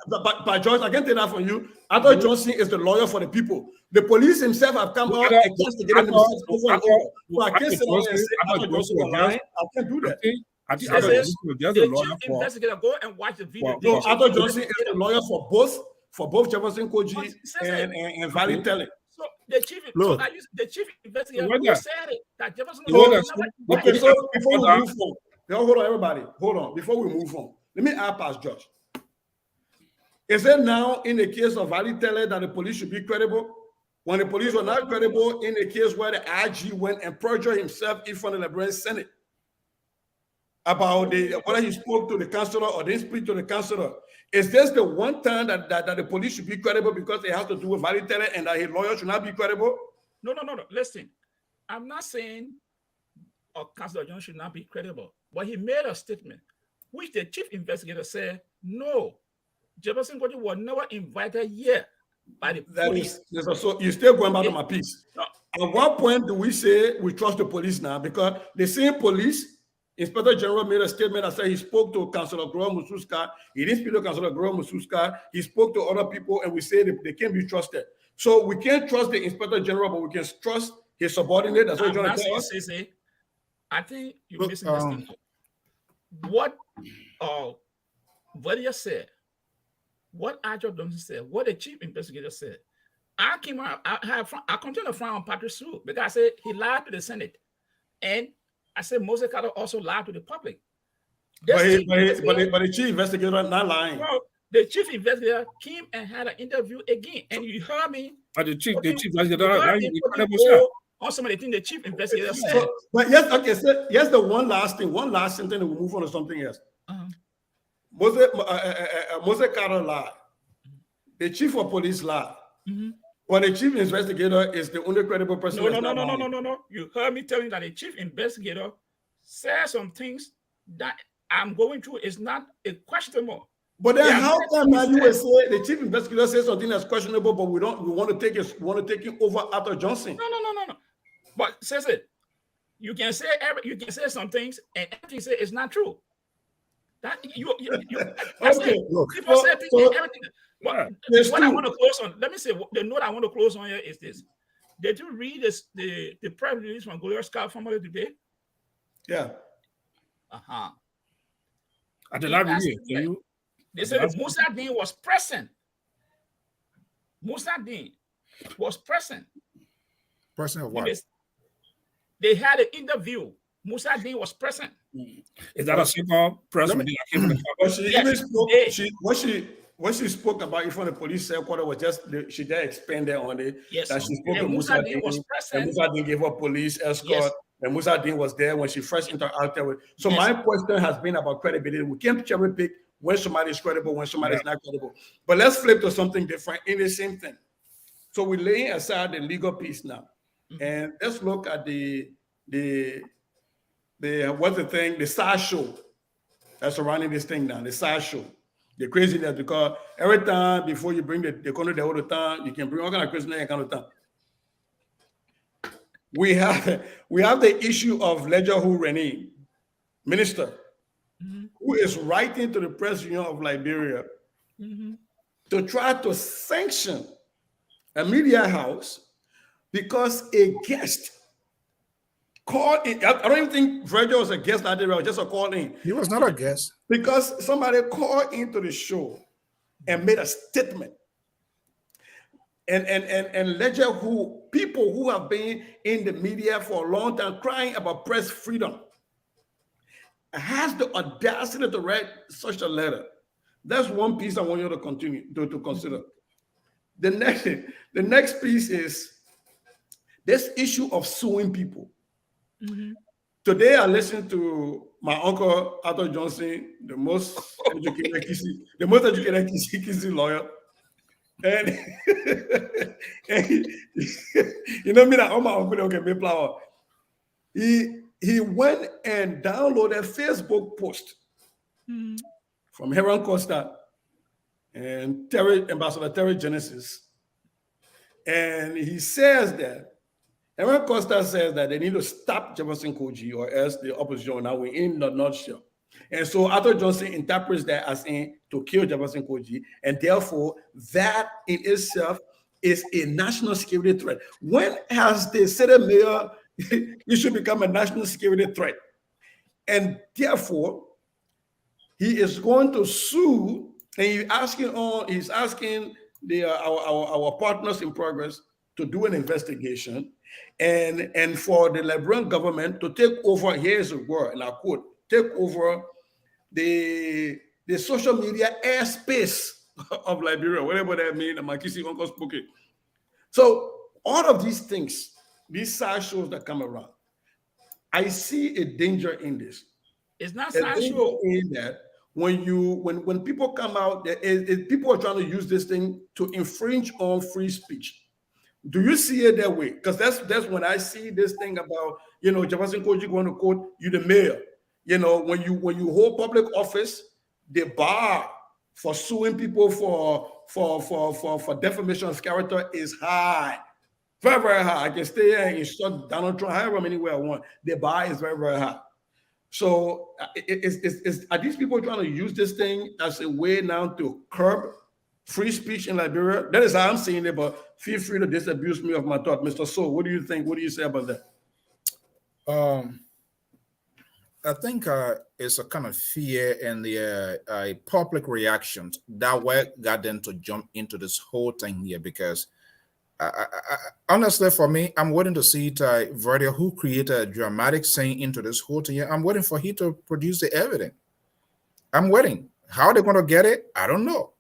But George, I can take that from you. Arthur Johnson is the lawyer for the people. The police himself have come out against the themselves over and over. So I can't sit down and say Arthur Johnson was lying. I can't do that. I think Arthur Johnson was just a lawyer for. Investigator, go and watch the video. No, Arthur Johnson is the lawyer for both Jefferson Koji and Valley Telling. So the chief investigator said it that Jefferson. Okay, so before we move on, hold on, everybody, hold on. Before we move on, let me ask Pastor George. Is it now in the case of Valley Telling that the police should be credible? When the police were not credible in the case where the IG went and perjured himself in front of the Liberian Senate about whether he spoke to the councilor or didn't speak to the councilor. Is this the one time that the police should be credible because it has to do with Valley Telling and that his lawyer should not be credible? No. Listen, I'm not saying Councilor John should not be credible, but he made a statement which the chief investigator said, no, Jefferson Koji was never invited here by the police. So you're still going back to my piece. No. At what point do we say we trust the police now? Because the same police, Inspector General made a statement that said he spoke to Councilor Grover Mususka. He didn't speak to Councilor Grover Mususka. He spoke to other people, and we say they can't be trusted. So we can't trust the Inspector General, but we can trust his subordinate. That's what you're trying to tell us. I think you're missing this thing. What Vadia said, what Arthur Johnson said, what the chief investigator said. I came out. I continue to frown on Patrick Sue because I said he lied to the Senate, and I said Moses Carter also lied to the public. But the chief investigator not lying. Well, the chief investigator came and had an interview again, and you heard me. But the chief investigator on some of the things the chief investigator said. But yes, okay, so yes, the one last sentence, and we'll move on to something else. Moses Carter lied. The chief of police lied. But the chief investigator is the only credible person. No. You heard me telling you that the chief investigator said some things that I'm going through is not a questionable. But then how come now you will say the chief investigator says something that's questionable, but we want to take it over Arthur Johnson? No. But says it. You can say some things and everything say it's not true. That okay. People say everything. What I want to close on, let me say the note I want to close on here is this. Did you read this the press release from Glorious Scout family today? Yeah. At the library, they said Musa Dean was present. Present of what? They had an interview. Musa Dean was present. Is that a simple press release? What she spoke about in front of the police headquarters was just she did expanded on it. Yes. That she spoke to Musa Dean was present. And Musa Dean gave her police escort. Yes. And Musa Dean was there when she first interacted with. So my question has been about credibility. We can't cherry pick when somebody is credible, when somebody is not credible. But let's flip to something different in the same thing. So we're laying aside the legal piece now, and let's look at the side show that's surrounding this thing now. The side show. The craziness, because every time before you bring the corner the whole time, you can bring all kind of craziness and kind of time. We have the issue of Ledger Rennie, minister, who is writing to the Press Union of Liberia to try to sanction a media house because a guest called in. I don't even think Virgil was a guest that day, it was just a call in. He was not a guest. Because somebody called into the show and made a statement. And Ledger, people who have been in the media for a long time crying about press freedom, has the audacity to write such a letter. That's one piece I want you to continue to consider. The next piece is this issue of suing people. Today, I listened to my uncle Arthur Johnson, the most educated Kisi lawyer, and you know me that all my uncle don't get me flower. He went and downloaded a Facebook post from Heron Costa and Ambassador Terry Genesis, and he says that Aaron Costa says that they need to stop Jefferson Koji, or else the opposition now we're in the nutshell. And so Arthur Johnson interprets that as in to kill Jefferson Koji, and therefore that in itself is a national security threat. When has the city mayor it should become a national security threat? And therefore, he is going to sue, and he's asking our partners in progress to do an investigation, and for the Liberian government to take over. Here's a word, and I quote: take over the social media airspace of Liberia, whatever that means. Makisi Uncle spoke it. So all of these things, these side shows that come around, I see a danger in this. It's not side show. In that when people come out, people are trying to use this thing to infringe on free speech. Do you see it that way? Because that's when I see this thing about, Jefferson Koji going to quote, you the mayor. When you hold public office, the bar for suing people for defamation of character is high. Very, very high. I can stay here and instruct Donald Trump however many way I want. The bar is very, very high. So are these people trying to use this thing as a way now to curb free speech in Liberia? That is how I'm seeing it, but feel free to disabuse me of my thought. Mr. So, what do you think? What do you say about that? I think it's a kind of fear and the public reactions that got them to jump into this whole thing here, because honestly, for me, I'm waiting to see Verdi, who created a dramatic scene into this whole thing. I'm waiting for him to produce the evidence. I'm waiting. How they're going to get it, I don't know.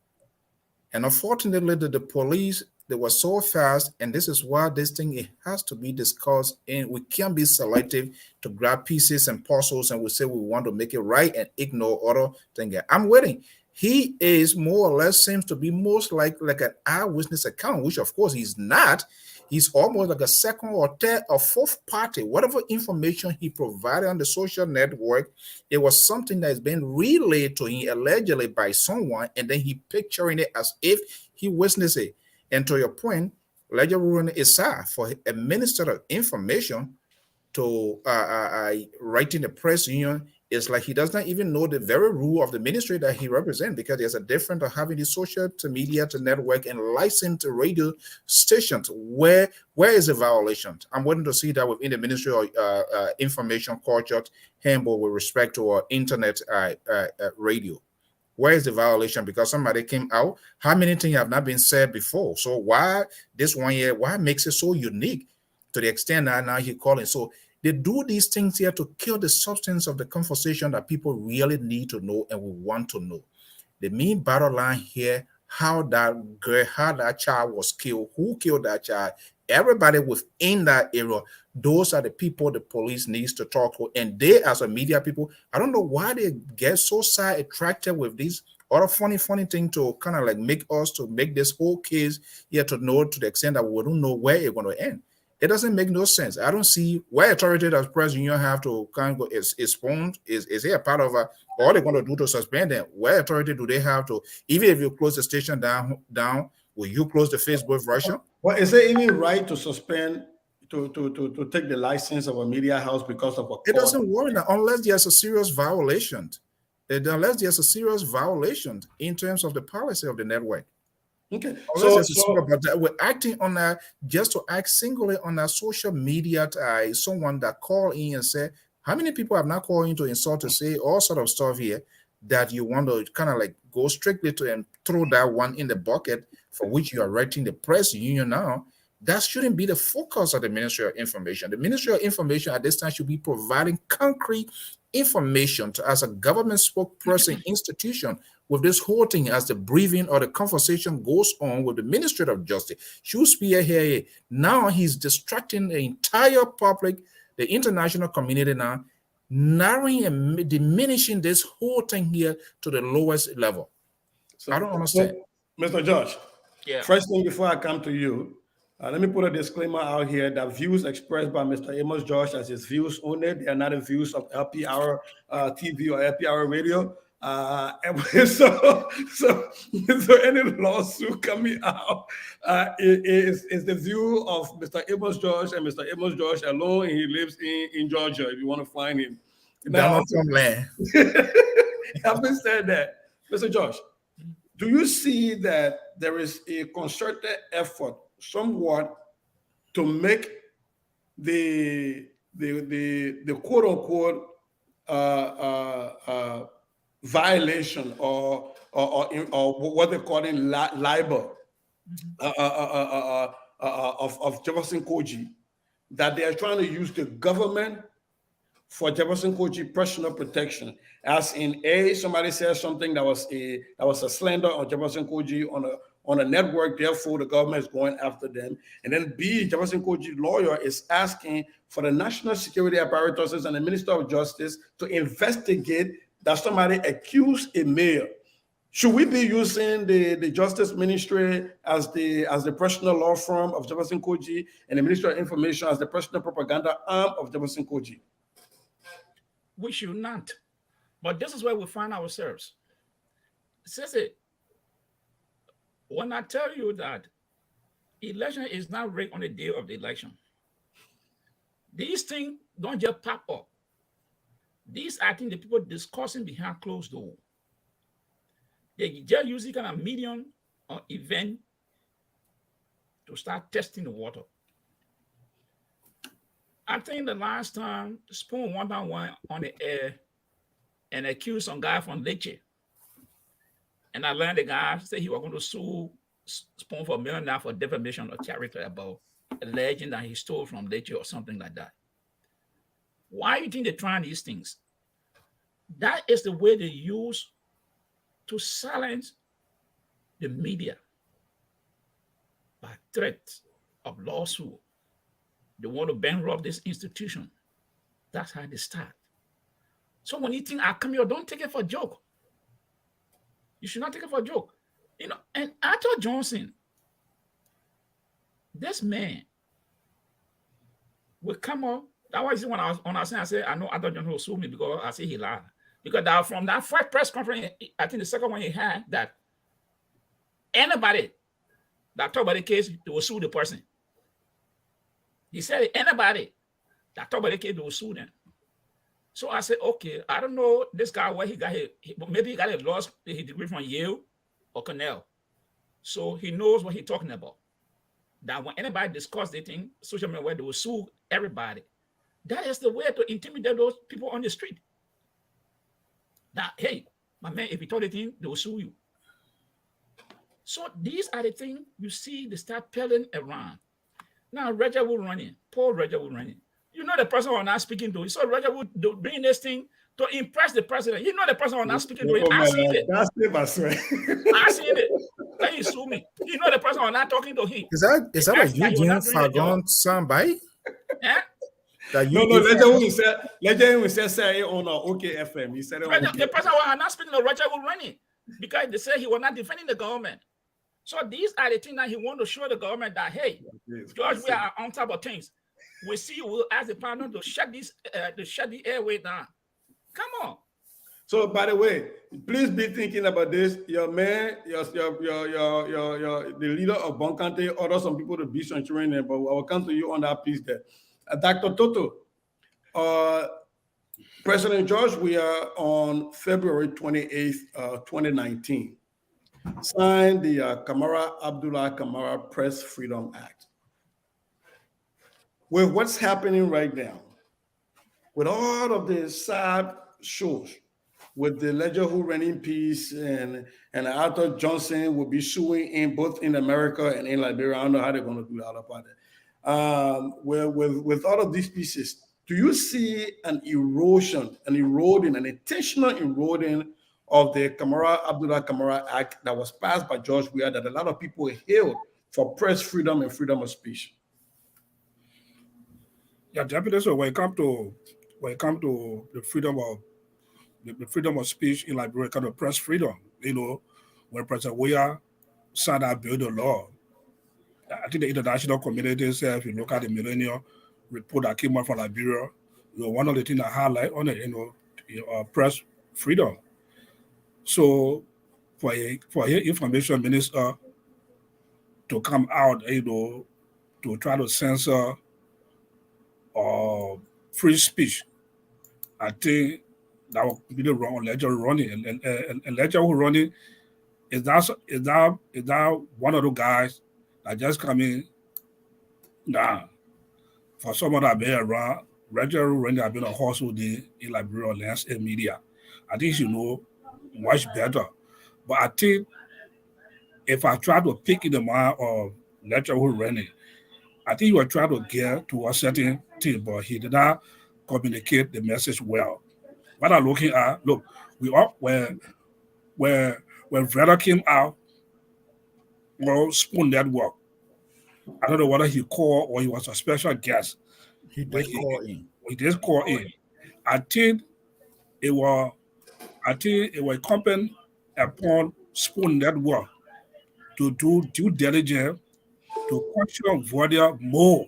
And unfortunately, the police, they were so fast, and this is why this thing, it has to be discussed, and we can't be selective to grab pieces and puzzles and we say we want to make it right and ignore other things. I'm waiting. He is more or less seems to be most like an eyewitness account, which of course he's not. He's almost like a second or third or fourth party. Whatever information he provided on the social network, it was something that has been relayed to him allegedly by someone, and then he picturing it as if he witnessed it. And to your point, ledger ruling is sad for a minister of information to writing the press union. It's like he does not even know the very rule of the ministry that he represents, because there's a difference of having the social media to network and licensed radio stations. Where is the violation? I'm waiting to see that within the Ministry of Information Culture handbook with respect to our internet radio. Where is the violation? Because somebody came out. How many things have not been said before? So why this one year? Why makes it so unique to the extent that now he calling? So they do these things here to kill the substance of the conversation that people really need to know and we want to know. The main bottom line here, how that girl, how that child was killed, who killed that child, everybody within that area, those are the people the police needs to talk to. And they, as a media people, I don't know why they get so side attracted with these other funny thing to kind of like make us to make this whole case here to know to the extent that we don't know where it's going to end. It doesn't make no sense. I don't see why authority as press union have to kind of go expunge. Is it a part of all they're going to do to suspend them? Where authority do they have to, even if you close the station down, will you close the Facebook version? Well, is it even right to suspend, to take the license of a media house because of a court? It doesn't work unless there's a serious violation. Unless there's a serious violation in terms of the policy of the network. Okay, but we're acting on that just to act singly on that social media. Someone that called in and said, how many people have not called in to insult, to say all sort of stuff here that you want to kind of like go strictly to and throw that one in the bucket for which you are writing the press union now? That shouldn't be the focus of the Ministry of Information. The Ministry of Information at this time should be providing concrete information to, as a government spokesperson institution, with this whole thing as the briefing or the conversation goes on with the Ministry of Justice. Should be here. Now he's distracting the entire public, the international community now, narrowing and diminishing this whole thing here to the lowest level. So I don't understand. Mr. George, yeah. First thing before I come to you, let me put a disclaimer out here that views expressed by Mr. Amos George as his views only. They are not the views of LPR TV or LPR Radio. So any lawsuit coming out is the view of Mr. Amos George and Mr. Amos George alone, and he lives in Georgia. If you want to find him, now, having said that, Mr. George, do you see that there is a concerted effort, somewhat, to make the quote unquote violation or what they call in libel of Jefferson Koji, that they are trying to use the government for Jefferson Koji personal protection, as in somebody says something that was a slander on Jefferson Koji on a network, therefore the government is going after them, and then B, Jefferson Koji lawyer is asking for the national security apparatuses and the Minister of Justice to investigate that somebody accused a mayor. Should we be using the Justice Ministry as the personal law firm of Jefferson Koji and the Ministry of Information as the personal propaganda arm of Jefferson Koji? We should not. But this is where we find ourselves. Sissy, when I tell you that election is not rigged on the day of the election, these things don't just pop up. These are things the people discussing behind closed doors. They just use it kind of medium or event to start testing the water. I think the last time Spoon went on the air and accused some guy from Leche. And I learned the guy said he was going to sue Spoon for $1 million for defamation of character about alleging that he stole from Leche or something like that. Why do you think they're trying these things? That is the way they use to silence the media by threats of lawsuit. They want to bankrupt this institution. That's how they start. So when you think I come here, don't take it for a joke. You should not take it for a joke. You know, and Arthur Johnson, this man will come up. That was when I was saying, I said, I know Arthur Johnson will sue me because I say he lied. Because from that first press conference, I think the second one he had, that anybody that talk about the case, they will sue the person. He said anybody that talk about the case, they will sue them. So I said, okay, I don't know this guy where he got maybe he got his degree from Yale or Cornell. So he knows what he's talking about. That when anybody discuss the thing, social media, where they will sue everybody. That is the way to intimidate those people on the street. That, hey, my man, if you told the thing, they will sue you. So these are the things you see, they start peddling around. Now, Roger Wood running, Paul Roger Wood running. You know the person who are not speaking to you. So Roger Wood doing this thing to impress the president. You know the person who are not speaking to you. I seen it. I seen it. Then he sue me. You know the person who are not talking to him. Is that a Eugene Fagon soundbite? Yeah? No, Legend will say on OKFM. He said it on the person who are not speaking to Roger Wood running because they say he was not defending the government. So these are the things that he wants to show the government that, hey, George, we are on top of things. We see you will ask the partner to shut the airway down. Come on. So by the way, please be thinking about this. Your man, the leader of Bonkante ordered some people to be censuring them, but I will come to you on that piece there. Dr. Toto, President George, we are on February 28th, 2019. Signed the Abdullah Kamara Press Freedom Act. With what's happening right now, with all of the sad shows, with the Ledger Who running piece and Arthur Johnson will be suing in both in America and in Liberia. I don't know how they're going to do that about it. With all of these pieces, do you see an intentional eroding of the Abdullah Kamara Act that was passed by George Weah that a lot of people hailed for press freedom and freedom of speech? Yeah, definitely. So when it comes to the freedom of speech in Liberia, kind of press freedom, you know, when President Weah signed that bill, the law, I think the international community itself, if you look at the Millennium Report that came out from Liberia, you know, one of the things that highlight on it, you know, press freedom. So for your information minister to come out, to try to censor free speech, I think that would be the wrong lecture running. And lecture who running is that one of the guys that just come in now for someone that been around regular running have been a horse with the in Liberia or less in media. I think you know much better. But I think if I try to pick in the mind of lecturer who running, I think he was trying to get to a certain thing, but he did not communicate the message well. What I'm looking at, look, we all when Vreda came out, well, Spoon Network. I don't know whether he called or he was a special guest. He did call in. He did call in. I think it was incumbent upon Spoon Network to do due diligence to question Vodia more,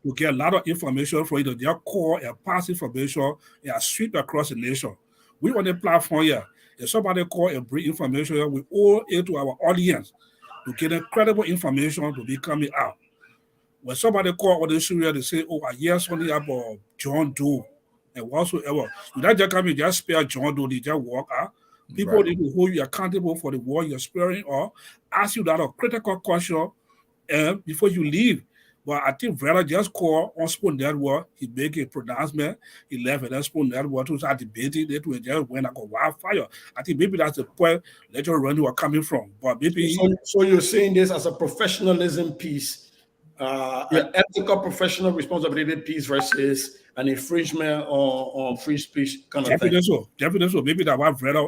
to get a lot of information for either their core and pass information and sweep across the nation. We on the platform here. If somebody call and bring information, we owe it to our audience to get incredible information to be coming out. When somebody call on the issue, they say, oh, I hear something about John Doe and whatsoever. You don't just come and just spare John Doe, they just walk out. People need to hold you accountable for the war you're sparing or ask you that a critical question before you leave. But I think Vera just called on Spoon Network. He made a pronouncement. He left and then Spoon Network to start debating. It will just went like a wildfire. I think maybe that's the point later on you are coming from. But maybe so you're saying this as a professionalism piece, an ethical professional responsibility piece versus an infringement on free speech kind of definitely thing. Definitely so. Maybe that what Vera,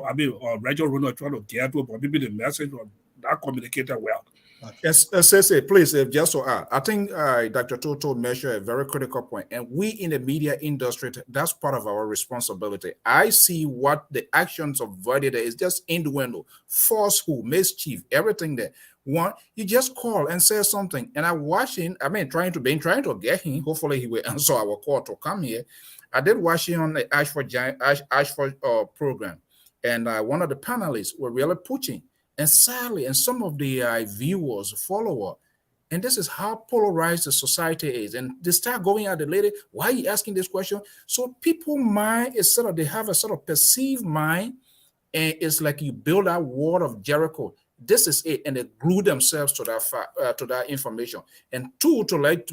Rachel Ronald trying to get to, but maybe the message was not communicated well. Yes, please, just to add, I think Dr. Toto mentioned a very critical point, and we in the media industry, that's part of our responsibility. I see what the actions of Vodia is just innuendo, falsehood, mischief, everything there. One, you just call and say something, and I watch him. I mean, trying to get him. Hopefully, he will answer our call to come here. I did watch him on the Ashford program, and one of the panelists were really pushing. And sadly, and some of the viewers, followers, and this is how polarized the society is. And they start going at the lady, why are you asking this question? So people mind is sort of, they have a sort of perceived mind, and it's like you build that wall of Jericho. This is it, and they glue themselves to that information. And two,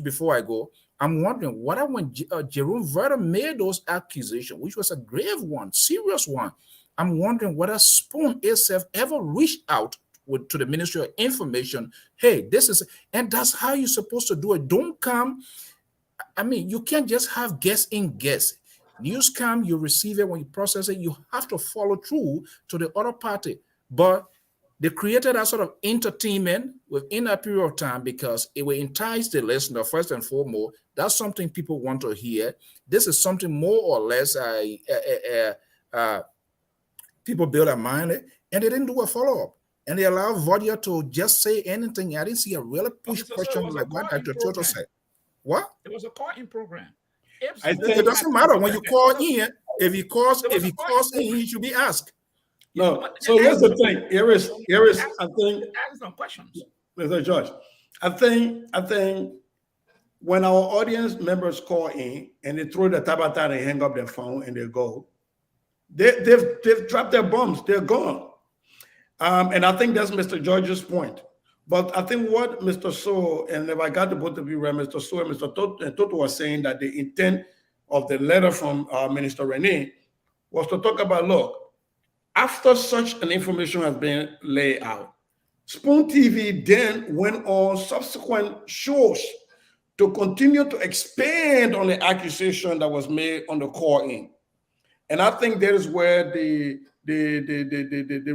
before I go, I'm wondering what when Jerome Verda made those accusations, which was a grave one, serious one. I'm wondering whether Spoon itself ever reached out to the Ministry of Information. Hey, this is, and that's how you're supposed to do it. Don't come. I mean, you can't just have guess. News come, you receive it, when you process it, you have to follow through to the other party. But they created that sort of entertainment within a period of time because it will entice the listener first and foremost. That's something people want to hear. This is something more or less people build a mind, and they didn't do a follow-up. And they allow Vodia to just say anything. I didn't see a really push question like what Dr. Toto said. What? It was a call-in program. It doesn't matter when you call in. If he calls in, he should be asked. No. So here's the thing. Here is. I think. Ask some questions, Mr. George. I think when our audience members call in and they throw the tabata and they hang up their phone and they go, they've dropped their bombs. They're gone. And I think that's Mr. George's point. But I think what Mr. So, and if I got the both of you right, Mr. So and Mr. Toto was saying that the intent of the letter from Minister Rene was to talk about, look, after such an information has been laid out, Spoon TV then went on subsequent shows to continue to expand on the accusation that was made on the call-in. And I think that is where the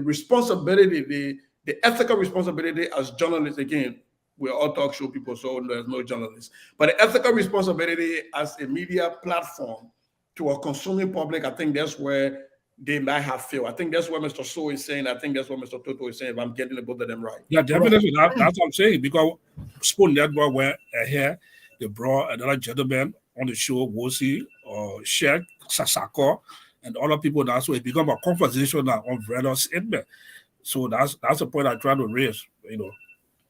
responsibility, the ethical responsibility as journalists, again, we're all talk show people, so there's no journalists, but the ethical responsibility as a media platform to a consuming public, I think that's where they might have failed. I think that's what Mr. So is saying. I think that's what Mr. Toto is saying, if I'm getting both of them right. Yeah, definitely. That's what I'm saying, because Spoon Network were here, they brought another gentleman on the show, Wosi or Sheikh Sasako. and other people now. So it become a conversation now on various statement. So that's the point I try to raise,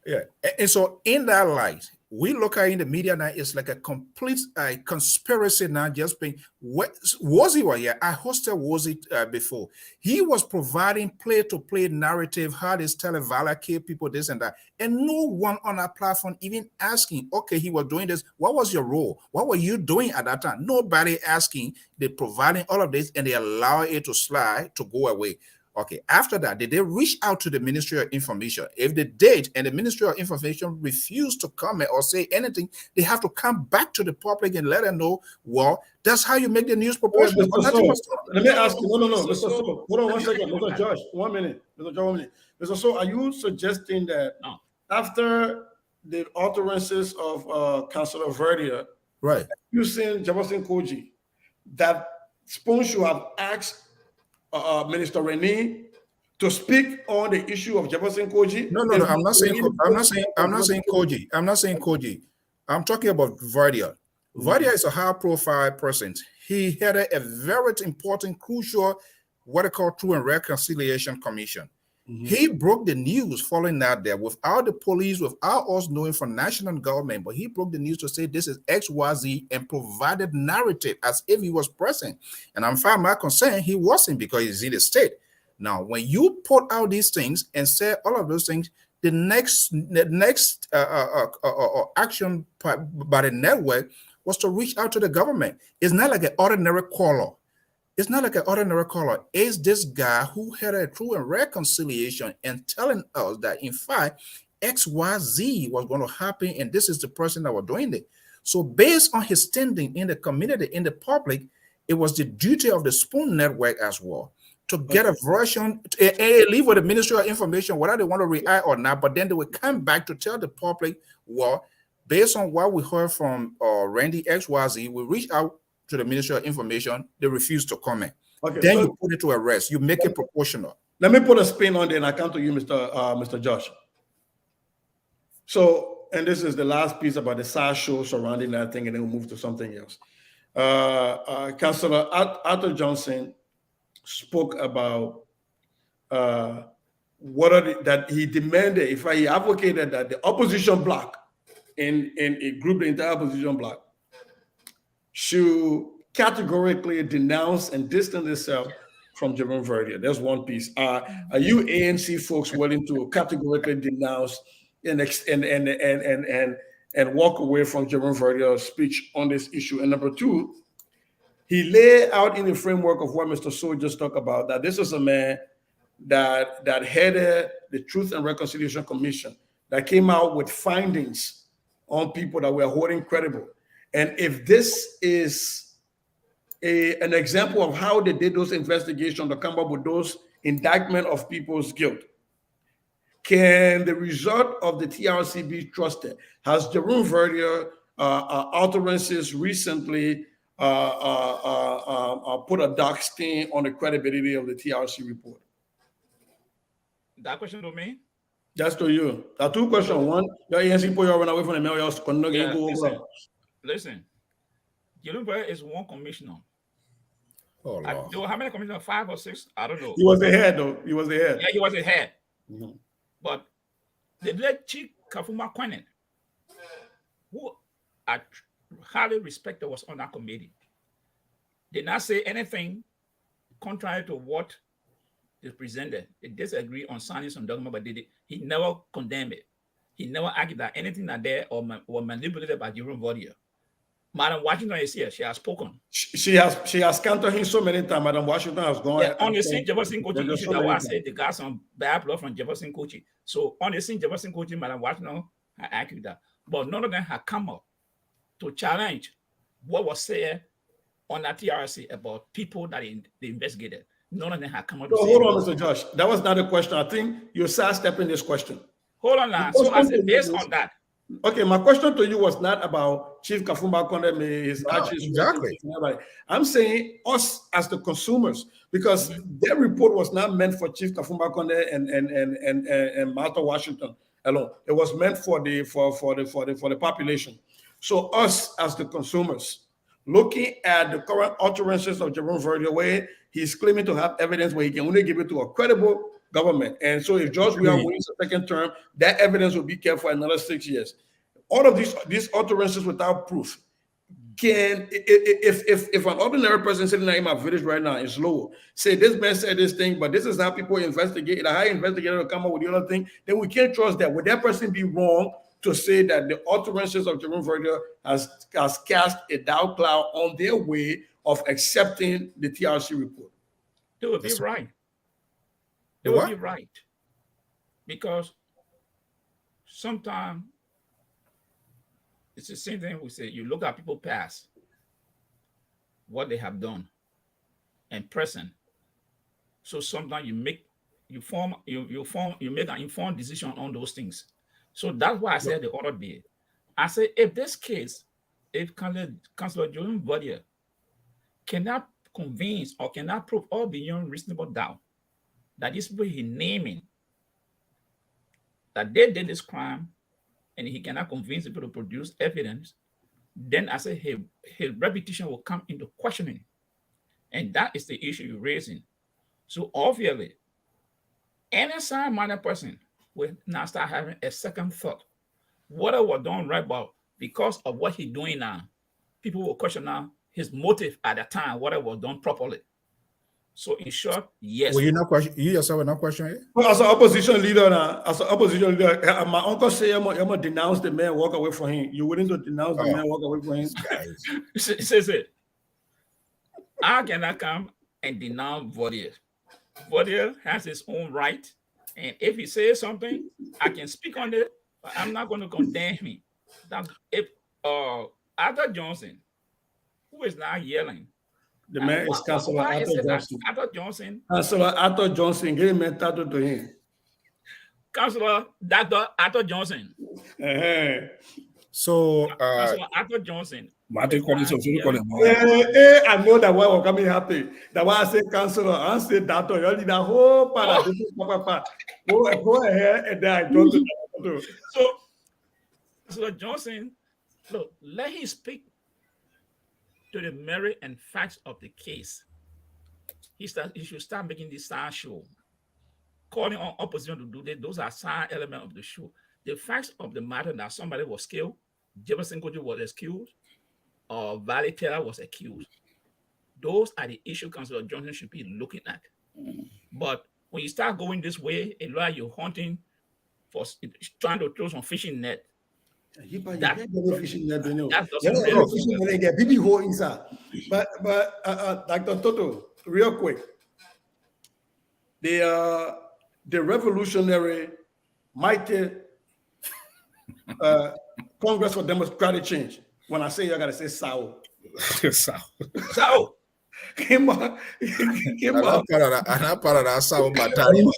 Yeah. And so in that light, we look at in the media now, it's like a complete conspiracy now, just being, was he? Well, yeah, I hosted was it before. He was providing play-to-play narrative, how this televala kill people, this and that. And no one on our platform even asking, okay, he was doing this. What was your role? What were you doing at that time? Nobody asking. They're providing all of this and they allow it to slide, to go away. Okay, after that, did they reach out to the Ministry of Information? If they did, and the Ministry of Information refused to comment or say anything, they have to come back to the public and let them know, well, that's how you make the news proportional. Let me ask you, no, Mr. So, hold on 1 second, Mr. Josh, 1 minute, Mr. Josh, 1 minute. Mr. So, are you suggesting that after the utterances of Councillor Verdier, right, using Jefferson Koji, that Spoon should have asked Minister Renee to speak on the issue of Jefferson Koji? No, I'm not saying Koji. I'm not saying Koji. I'm talking about Verdier. Verdier is a high-profile person. He headed a very important, crucial, what they call Truth and Reconciliation Commission. He broke the news following that there without the police, without us knowing from national government, but he broke the news to say this is XYZ and provided narrative as if he was present. And I'm far my concern he wasn't, because he's in the state. Now, when you put out these things and say all of those things, the next action by the network was to reach out to the government. It's not like an ordinary caller. It's not like an ordinary caller. It's this guy who had a Truth and Reconciliation and telling us that, in fact, XYZ was going to happen, and this is the person that was doing it. So based on his standing in the community, in the public, it was the duty of the Spoon Network as well to get a version, and leave with the Ministry of Information, whether they want to react or not, but then they would come back to tell the public, well, based on what we heard from Randy XYZ, we reached out to the Ministry of Information, they refuse to comment. Okay, then you put it to a rest. You make it proportional. Let me put a spin on it and I come to you, Mr. Josh. So, and this is the last piece about the SARS show surrounding that thing, and then we'll move to something else. Councillor Arthur Johnson spoke about that he demanded, if he advocated that the opposition bloc in a group, the entire opposition bloc, should categorically denounce and distance itself from Jerome Verdier. There's one piece. Are you ANC folks willing to categorically denounce and walk away from Jerome Verdier's speech on this issue? And number two, he laid out in the framework of what Mr. So just talked about, that this is a man that headed the Truth and Reconciliation Commission that came out with findings on people that were holding credible. And if this is an example of how they did those investigations to come up with those indictment of people's guilt, can the result of the TRC be trusted? Has Jerome Verdier utterances recently put a dark stain on the credibility of the TRC report? That question to me? Just to you. There are two questions. One, the ANC put you run away from the mayor. Listen, Jerome Verdier is one commissioner. Oh, Lord. How many commissioners? 5 or 6? I don't know. He was the head, though. He was the head. Yeah, he was the head. But the late Chief Kafuma Kwenen, who I highly respected, was on that committee, did not say anything contrary to what is presented. They disagree on signing some document, but he never condemned it. He never argued that anything that there or manipulated by Jerome Verdier. Madam Washington is here. She has spoken. She has countered him so many times. Madam Washington has gone. Yeah, on the scene, Jefferson Kochi issue that I said they got some bad blood from Jefferson Kochi. So on the scene, Jefferson Kochi, Madam Washington had argued that. But none of them had come up to challenge what was said on that TRC about people that they investigated. None of them had come up to say. Hold on, Mr. Josh. That was not a question. I think you're sidestepping this question. Hold on now. So I said based on that. Okay, my question to you was not about Chief Kafumba Konde, his actions. Exactly. I'm saying us as the consumers, because their report was not meant for Chief Kafumba Konde and Martha Washington alone. It was meant for the population. So us as the consumers, looking at the current utterances of Jerome Verdier, where he's claiming to have evidence where he can only give it to a credible government. And so if George Weah wins a second term, that evidence will be kept for another 6 years. All of these utterances without proof can, if an ordinary person sitting there in my village right now is low, say this man said this thing, but this is how people investigate, a high investigator will come up with the other thing, then we can't trust that. Would that person be wrong to say that the utterances of Jerome Verdier has cast a doubt cloud on their way of accepting the TRC report? They would be right. They would be right. Because sometimes it's the same thing we say. You look at people past, what they have done, and present. So sometimes you make an informed decision on those things. So that's why I said the other day. I said, if this case, if Councillor Jerome Verdier cannot convince or cannot prove all beyond reasonable doubt that these people he's naming, that they did this crime, and he cannot convince people to produce evidence, then I say his reputation will come into questioning. And that is the issue you're raising. So obviously, any sound-minded person will now start having a second thought. Whatever was done right, but because of what he's doing now, people will question now his motive at the time, whatever was done properly. So in short, yes. Well, you yourself are not questioning it? Well, as an opposition leader now, my uncle say I'm gonna denounce the man, walk away from him. You willing to denounce the man, walk away from him? Says it. I cannot come and denounce Verdier. Verdier has his own right, and if he says something, I can speak on it, but I'm not going to condemn him. That if Arthur Johnson, who is now yelling, the man is Councillor Arthur Johnson. Arthur Johnson. Councillor Arthur Johnson, give him a title to him. Councillor Dr. Arthur Johnson. So, Councillor Arthur Johnson. I know that why we're coming happy. That's why I say Councillor, I say Doctor. You need that whole part. Go ahead and then I go to. So Johnson, look, let him speak to the merit and facts of the case. He should start making this side show. Calling on opposition to do that, those are side elements of the show. The facts of the matter that somebody was killed, Jefferson Kojo was accused, or Valley Taylor was accused. Those are the issues Councillor Johnson should be looking at. But when you start going this way, a lot you're hunting for, trying to throw some fishing net. But Dr. Toto, real quick, the revolutionary mighty Congress for Democratic Change. When I say you, I gotta say SAO. SAO. Came up. I'm part of that SAO battalion.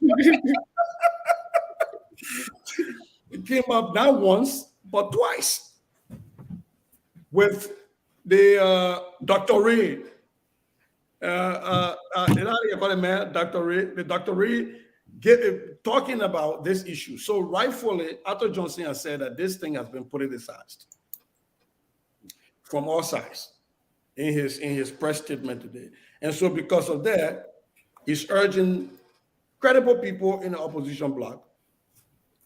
It came up not once, but twice with the Dr. Ray. Dr. Ray. The Dr. Ray talking about this issue. So rightfully, Arthur Johnson has said that this thing has been politicized from all sides in his press statement today. And so because of that, he's urging credible people in the opposition bloc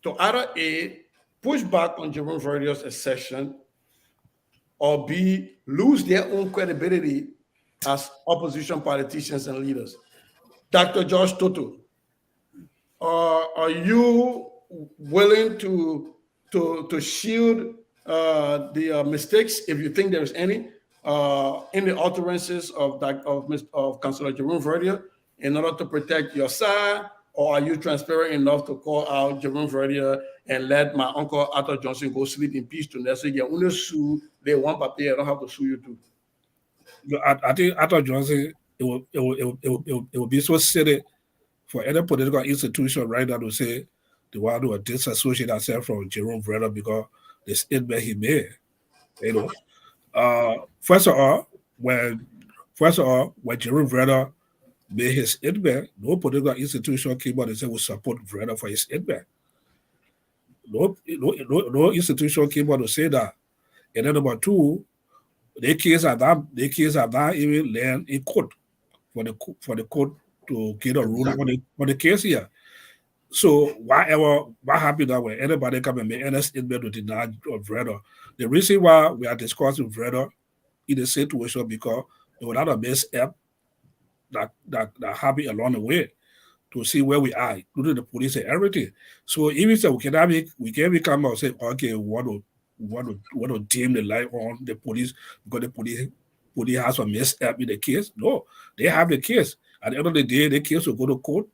to either A, push back on Jerome Verdier's accession, or B, lose their own credibility as opposition politicians and leaders. Dr. George Toto, are you willing to shield the mistakes, if you think there's any, in the utterances of Councillor Jerome Verdier in order to protect your side, or are you transparent enough to call out Jerome Verdier and let my uncle Arthur Johnson go sleep in peace tonight? So you can only sue they one papier, I don't have to sue you too. I think Arthur Johnson, it will be so silly for any political institution right now to say they want to disassociate themselves from Jerome Verdier because the statement he made. You know, first of all, when Jerome Verdier made his statement, no political institution came out and said we support Verdier for his statement. No institution came out to say that. And then number two, the case have not even land in court. for the court to get a ruling on the case here. So what happened that way? Anybody come and make any statement to deny of Vreda. The reason why we are discussing Vreda in the situation because there was a lot of mishap that happened along the way to see where we are, including the police and everything. So even so we can come out and say, okay, we want to dim the light on the police because the police has some mishap in the case. No, they have the case. At the end of the day, the case will go to court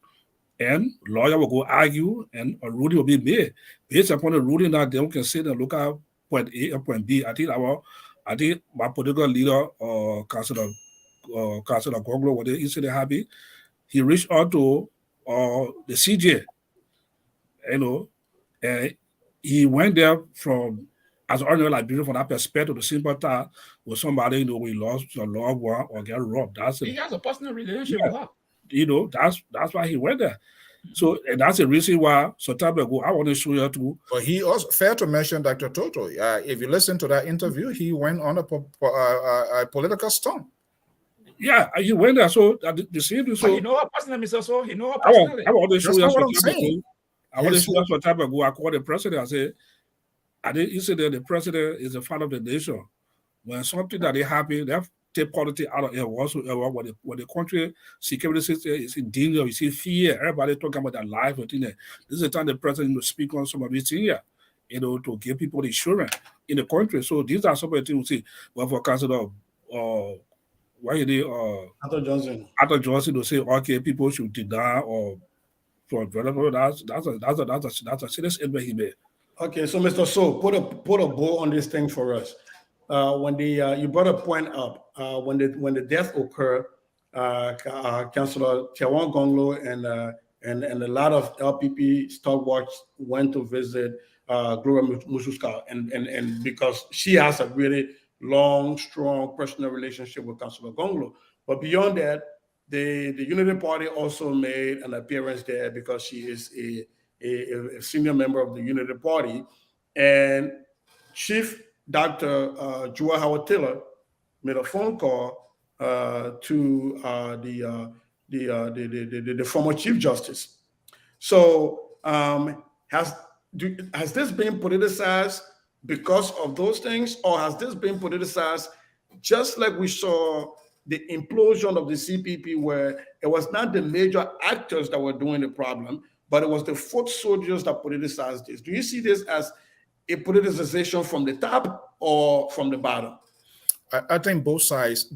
and lawyer will go argue and a ruling will be made. Based upon the ruling that they can sit and look at point A and point B. I think my political leader, Councilor Gonglo, what the incident happened, he reached out to the CJ, and he went there from as an ordinary Liberian from that perspective to sympathize with somebody we lost a loved one or get robbed. He has a personal relationship with her. That's why he went there. So and that's the reason why some time ago I want to show you too. But he also fair to mention Dr. Toto. If you listen to that interview, he went on a political stunt. Yeah, he went there. So the same. So you know her personally, Mr. So he know her personally. I want to show you some time ago. I want to show you some time ago. I called the president. I said, he said that the president is the father of the nation. When something that they happen, they have to take politics out of it whatsoever. When the country security system is in danger, you see fear. Everybody talking about their life and things. This is the time the president will speak on some of these things here, to give people the insurance in the country. So these are some of the things we see. Well, for Councilor, Arthur Johnson to say, okay, people should deny or for that's a serious statement he made. Okay, so Mr. So put a bow on this thing for us. When you brought a point up, when the death occurred, Councilor Tiawan Gonglo and a lot of LPP stalwarts went to visit Gloria Mususka, and because she has a really long, strong personal relationship with Councilor Gonglo. But beyond that, the Unity Party also made an appearance there because she is a senior member of the Unity Party, and Chief Dr. Joel Howard Taylor made a phone call to the former Chief Justice. So has this been politicized because of those things, or has this been politicized just like we saw the implosion of the CPP, where it was not the major actors that were doing the problem, but it was the foot soldiers that politicized this? Do you see this as a politicization from the top or from the bottom? I think both sides,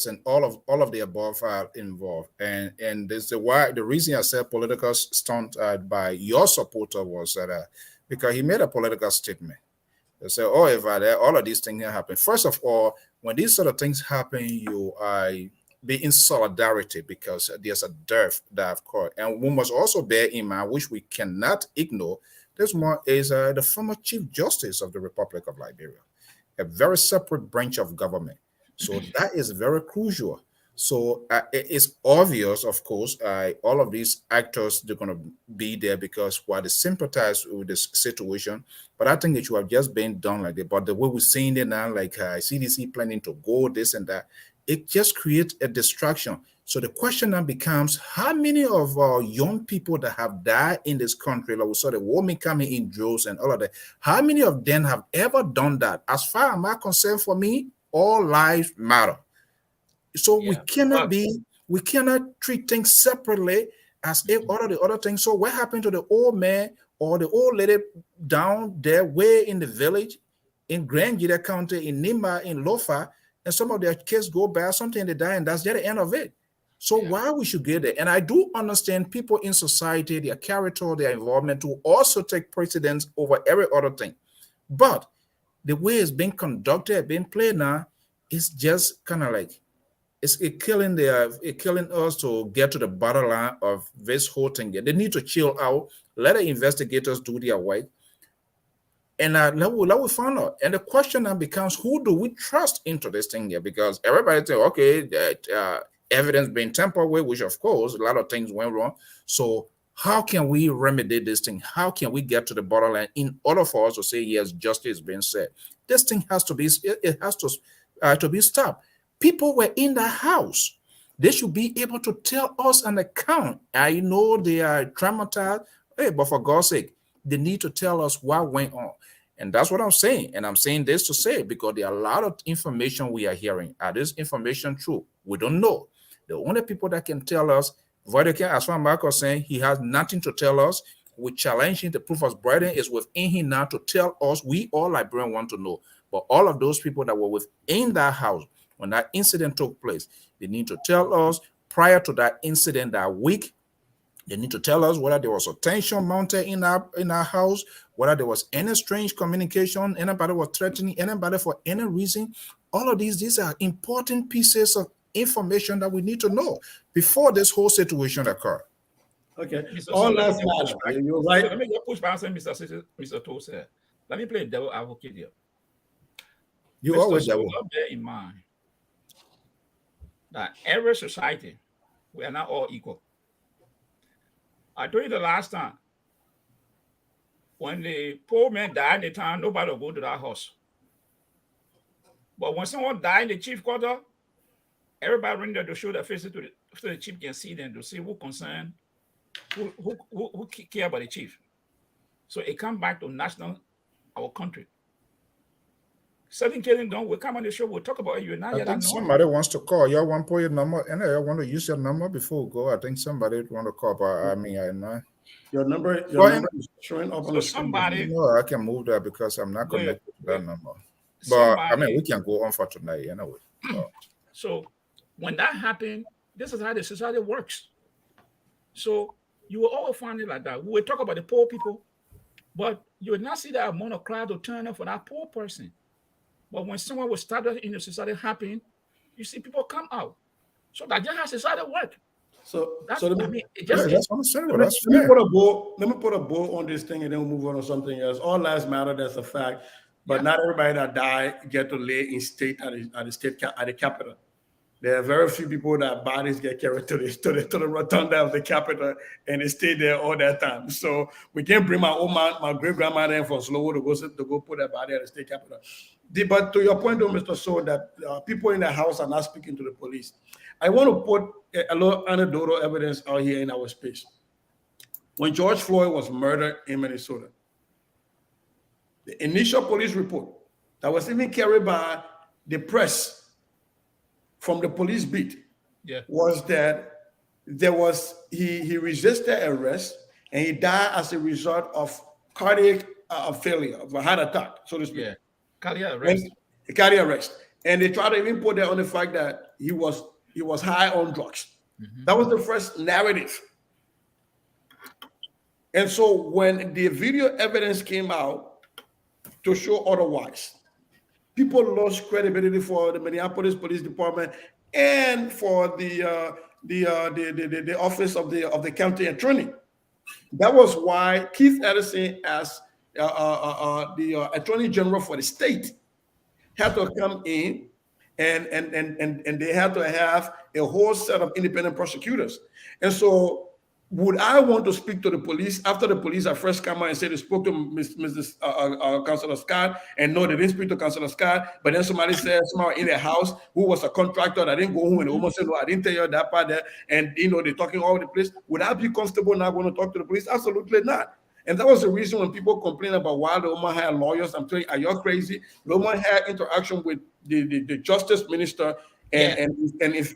and all of the above are involved. And this the reason I said political stunt by your supporter was that because he made a political statement. They say, oh, if all of these things happen. First of all, when these sort of things happen, you be in solidarity because there's a death that have occurred. And we must also bear in mind, which we cannot ignore, this one is the former Chief Justice of the Republic of Liberia, a very separate branch of government. So that is very crucial. So it's obvious, of course, all of these actors, they're going to be there because while they sympathize with this situation, but I think it should have just been done like that. But the way we're seeing it now, like CDC planning to go, this and that, it just creates a distraction. So the question now becomes, how many of our young people that have died in this country, like we saw the women coming in droves and all of that, how many of them have ever done that? As far as I'm concerned, for me, all lives matter. So we cannot treat things separately as if all of the other things. So what happened to the old man or the old lady down there way in the village in Grand Gita County, in Nimba, in Lofa, and some of their kids go bad, something they die, and that's the end of it. So why we should get there? And I do understand people in society, their character, their involvement to also take precedence over every other thing. But the way it's being conducted, being played now, is just kind of like, it's killing us to get to the bottom line of this whole thing. They need to chill out, let the investigators do their work, and let we find out. And the question now becomes, who do we trust into this thing here? Because everybody say, okay, that evidence being tampered with, which of course a lot of things went wrong. So how can we remedy this thing? How can we get to the bottom line in order for us to say yes, justice is being said? This thing has to be, it has to be stopped. People were in the house. They should be able to tell us an account. I know they are traumatized, hey, but for God's sake, they need to tell us what went on. And that's what I'm saying. And I'm saying this to say, because there are a lot of information we are hearing. Are this information true? We don't know. The only people that can tell us, Vatican, as far as Mark was saying, he has nothing to tell us. We challenge him. The proof of brethren is within him now to tell us. We all Liberians want to know. But all of those people that were within that house when that incident took place, they need to tell us prior to that incident that week. They need to tell us whether there was a tension mounted in our house, whether there was any strange communication, anybody was threatening anybody for any reason. All of these are important pieces of information that we need to know before this whole situation occurred. Okay. All that's matter. You're right. Let me just push back and Mr. Toll said. Let me play devil advocate here. You always bear in mind that every society, we are not all equal. I told you the last time, when the poor man died in the town, nobody will go to that house. But when someone died in the chief quarter, everybody ring there to show their faces so the chief can see them, to see who concerned, who care about the chief. So it comes back to our country. Certain killing done, we'll come on the show, we'll talk about it. You're not I think somebody wants to call. Y'all want to put your number, and I want to use your number before we go. I think somebody want to call, but I mean, I know. Your number is showing up on the screen. No, I can move that because I'm not connected to that number. But I mean, we can go on for tonight anyway. So when that happened, this is how the society works. So you will always find it like that. We will talk about the poor people, but you will not see that amount of crowd to turn up for that poor person. But when someone was started in the society happening, you see people come out. So that's just how society works. Let me put a bow on this thing and then we'll move on to something else. All lives matter, that's a fact. But not everybody that die get to lay in state at the capital. There are very few people that bodies get carried to the rotunda of the Capitol and they stay there all that time. So we can't bring my great grandmother in from Slowo to go put their body at the state capitol. But to your point, though, Mr. So, that people in the house are not speaking to the police. I want to put a little anecdotal evidence out here in our space. When George Floyd was murdered in Minnesota, the initial police report that was even carried by the press from the police beat was that he resisted arrest and he died as a result of cardiac failure, of a heart attack, so to speak. Yeah, cardiac arrest. Cardiac arrest. And they tried to even put that on the fact that he was high on drugs. Mm-hmm. That was the first narrative. And so when the video evidence came out to show otherwise, people lost credibility for the Minneapolis Police Department and for the office of the county attorney. That was why Keith Edison, as the attorney general for the state, had to come in and they had to have a whole set of independent prosecutors. And so, would I want to speak to the police after the police at first come out and say they spoke to Mrs. Councilor Scott, and no, they didn't speak to Councilor Scott, but then somebody said someone in the house who was a contractor that didn't go home and the woman said, no, I didn't tell you that part there, and they're talking all over the place. Would I be comfortable now going to talk to the police? Absolutely not. And that was the reason when people complain about why the woman had lawyers. I'm telling you, are you crazy? The woman had interaction with the justice minister and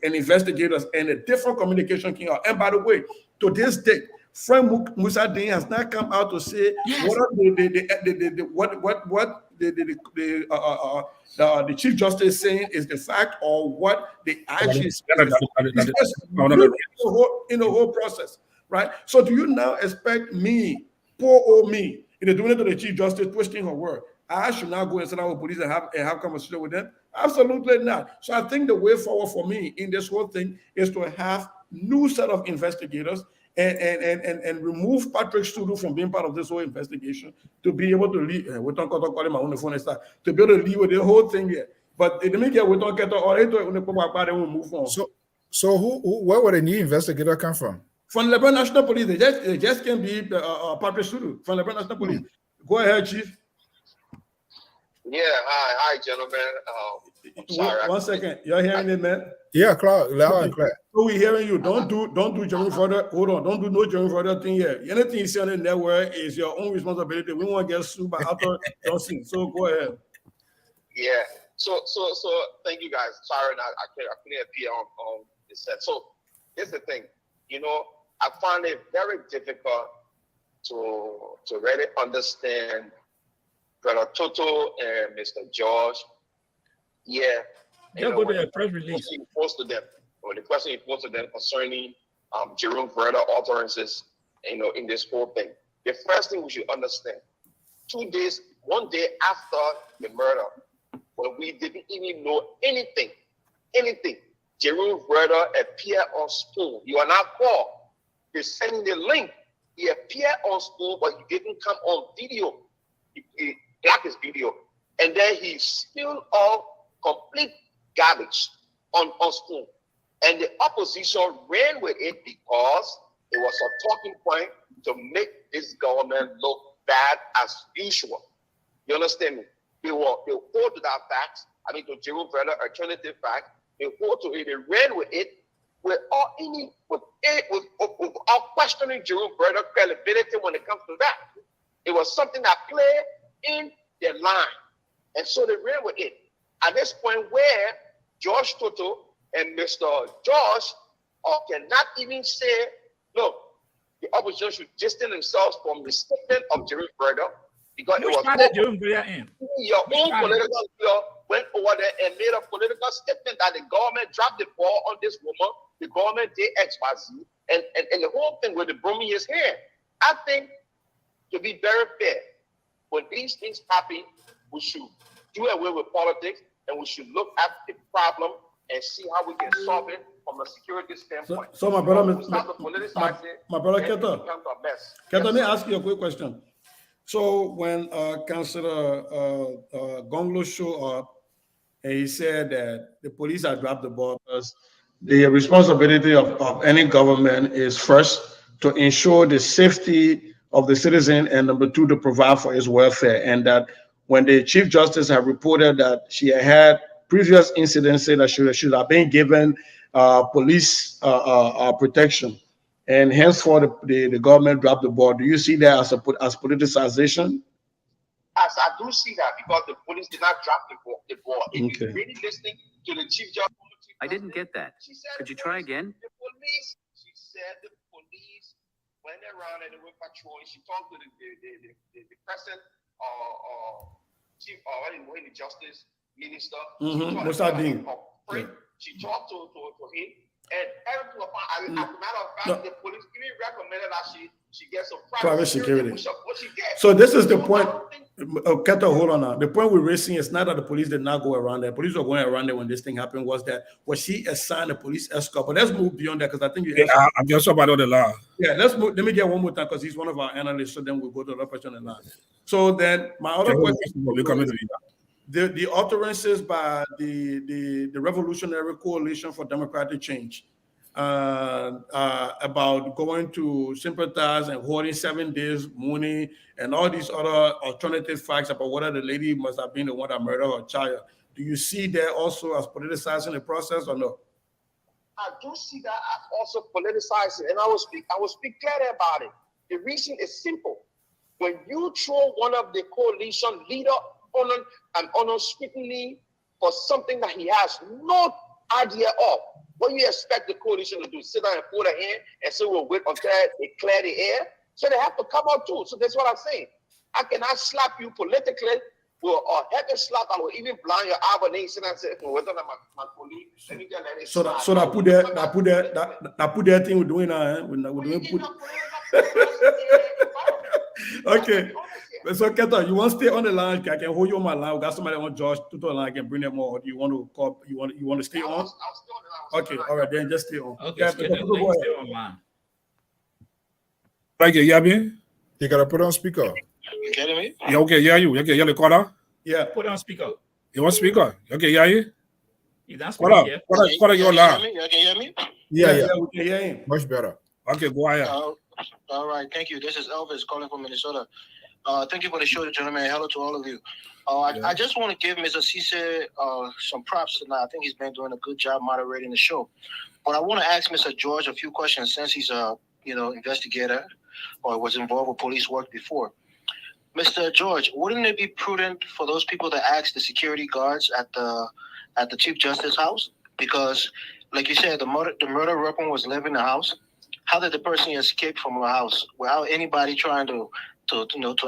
investigators, and a different communication came out. And by the way, to this day, Frank Musa Dean has not come out to say what the Chief Justice saying is the fact or what the action is in the whole process, right? So do you now expect me, poor old me, doing it to the Chief Justice, twisting her word? I should now go and sit down with police and have conversation with them? Absolutely not. So I think the way forward for me in this whole thing is to have new set of investigators and remove Patrick Studu from being part of this whole investigation to be able to lead. We don't call him on the phone and stuff, to be able to lead with the whole thing here. But they make it we don't get all it will move on. So where would a new investigator come from? From Lebanon National Police. They just can't be Patrick Studu from Lebanon National Police. Go ahead, Chief. Yeah, hi, gentlemen. One second. You're hearing it, man? Yeah, Clark, loud and clear. So we're hearing you. Don't do Jeremy further. Hold on. Don't do no Jeremy further thing here. Anything you see on the network is your own responsibility. We won't get sued by Arthur Johnson. So go ahead. Yeah. So thank you guys. Sorry, I couldn't appear on this set. So here's the thing. You know, I find it very difficult to really understand Brother Toto and Mr. George. Yeah. They'll go to a press release. The question he posed to them concerning Jerome Verda utterances, you know, in this whole thing. The first thing we should understand, 1 day after the murder, when we didn't even know anything, Jerome Verda appeared on Spoon. You are not called. You're sending the link. He appeared on Spoon, but he didn't come on video. He blocked his video. And then he spilled all complete garbage on Spoon. And the opposition ran with it because it was a talking point to make this government look bad as usual. You understand me? They hold to that fact. I mean, to Jerome Verda alternative fact. They hold to it. They ran with it without questioning Jerome Verda's credibility when it comes to that. It was something that played in their line. And so they ran with it. At this point where George Toto and Mr. George cannot even say, look, the opposition should distance themselves from the statement of Jerome Verda because it was Jerome Verda in. Your own political leader went over there and made a political statement that the government dropped the ball on this woman, the government did XYZ, and the whole thing with the brooming his hair. I think, to be very fair, when these things happen, we should do away with politics and we should look at the problem and see how we can solve it from a security standpoint. So my brother, my brother Keto, let me ask you a quick question. So when Councillor Gonglo showed up and he said that the police had dropped the ball, because the responsibility of any government is first to ensure the safety of the citizen and number two, to provide for his welfare. And that when the Chief Justice had reported that she had previous incidents saying that she should have been given police protection, and henceforth the government dropped the ball. Do you see that as politicization? As I do see that, because the police did not drop the ball. If you're really listening to the Chief Justice, I didn't get that. Could you try again? She said the police went around and they were patrolling. She talked to the present chief the justice minister. What's that doing? She talked to him, and everything upon, as a matter of fact, the police even recommended that she gets some private security. What she did. So this is the point. Keto, hold on now. The point we're raising is not that the police did not go around there. Police were going around there when this thing happened. Was she assigned a police escort? But let's move beyond that, because I think I'm just about the law. Yeah, let's move. Let me get one more time, because he's one of our analysts. So then we'll go to the other person in line. So then my other question. The utterances by the Revolutionary Coalition for Democratic Change about going to sympathize and holding 7 days mourning and all these other alternative facts about whether the lady must have been the one that murdered her child. Do you see that also as politicizing the process or no? I do see that as also politicizing, and I will speak clearly about it. The reason is simple. When you throw one of the coalition leader on scrutiny for something that he has no idea of, what you expect the coalition to do? Sit down and put a hand and say we'll wait until they clear the air? So they have to come out too. So that's what I'm saying. I cannot slap you politically or have a slap that will even blind your eye, but then you sit and say, whether my colleague, let me just let it slide. So I put that thing we're doing now. We're doing okay. So Keto, you want to stay on the line? I can hold you on my line. We got somebody on George to the line. I can bring them more. Or do you want to call? You want to stay on? I'll stay on the line. Okay, all right, then just stay on. Okay, stay on. Like, you hear me? You gotta put on speaker. You getting me? Yeah, okay, hear you. Okay, hear the caller? Yeah. Put on speaker. You want speaker? Okay, hear you? You don't speak here. Caller, your line. You can hear me? Yeah. We can hear him. Much better. Okay, go ahead. All right, thank you. This is Elvis calling from Minnesota. Thank you for the show, gentlemen. Hello to all of you. I just want to give Mr. Cisse some props tonight. I think he's been doing a good job moderating the show. But I want to ask Mr. George a few questions since he's a investigator or was involved with police work before. Mr. George, wouldn't it be prudent for those people to ask the security guards at the Chief Justice house? Because, like you said, the murder weapon was living in the house. How did the person escape from the house without anybody trying to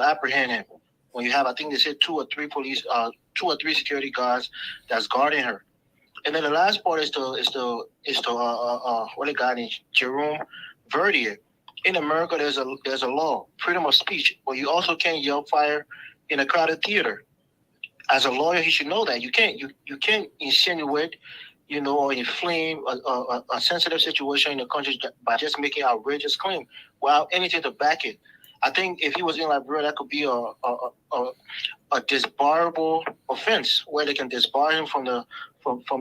apprehend him? When you have, I think they said 2 or 3 security guards that's guarding her. And then the last part is the what a guy named Jerome Verdier. In America, there's a law, freedom of speech, but you also can't yell fire in a crowded theater. As a lawyer, he should know that you can't insinuate, or inflame a sensitive situation in the country by just making outrageous claim without anything to back it. I think if he was in Liberia, that could be a disbarable offense where they can disbar him from the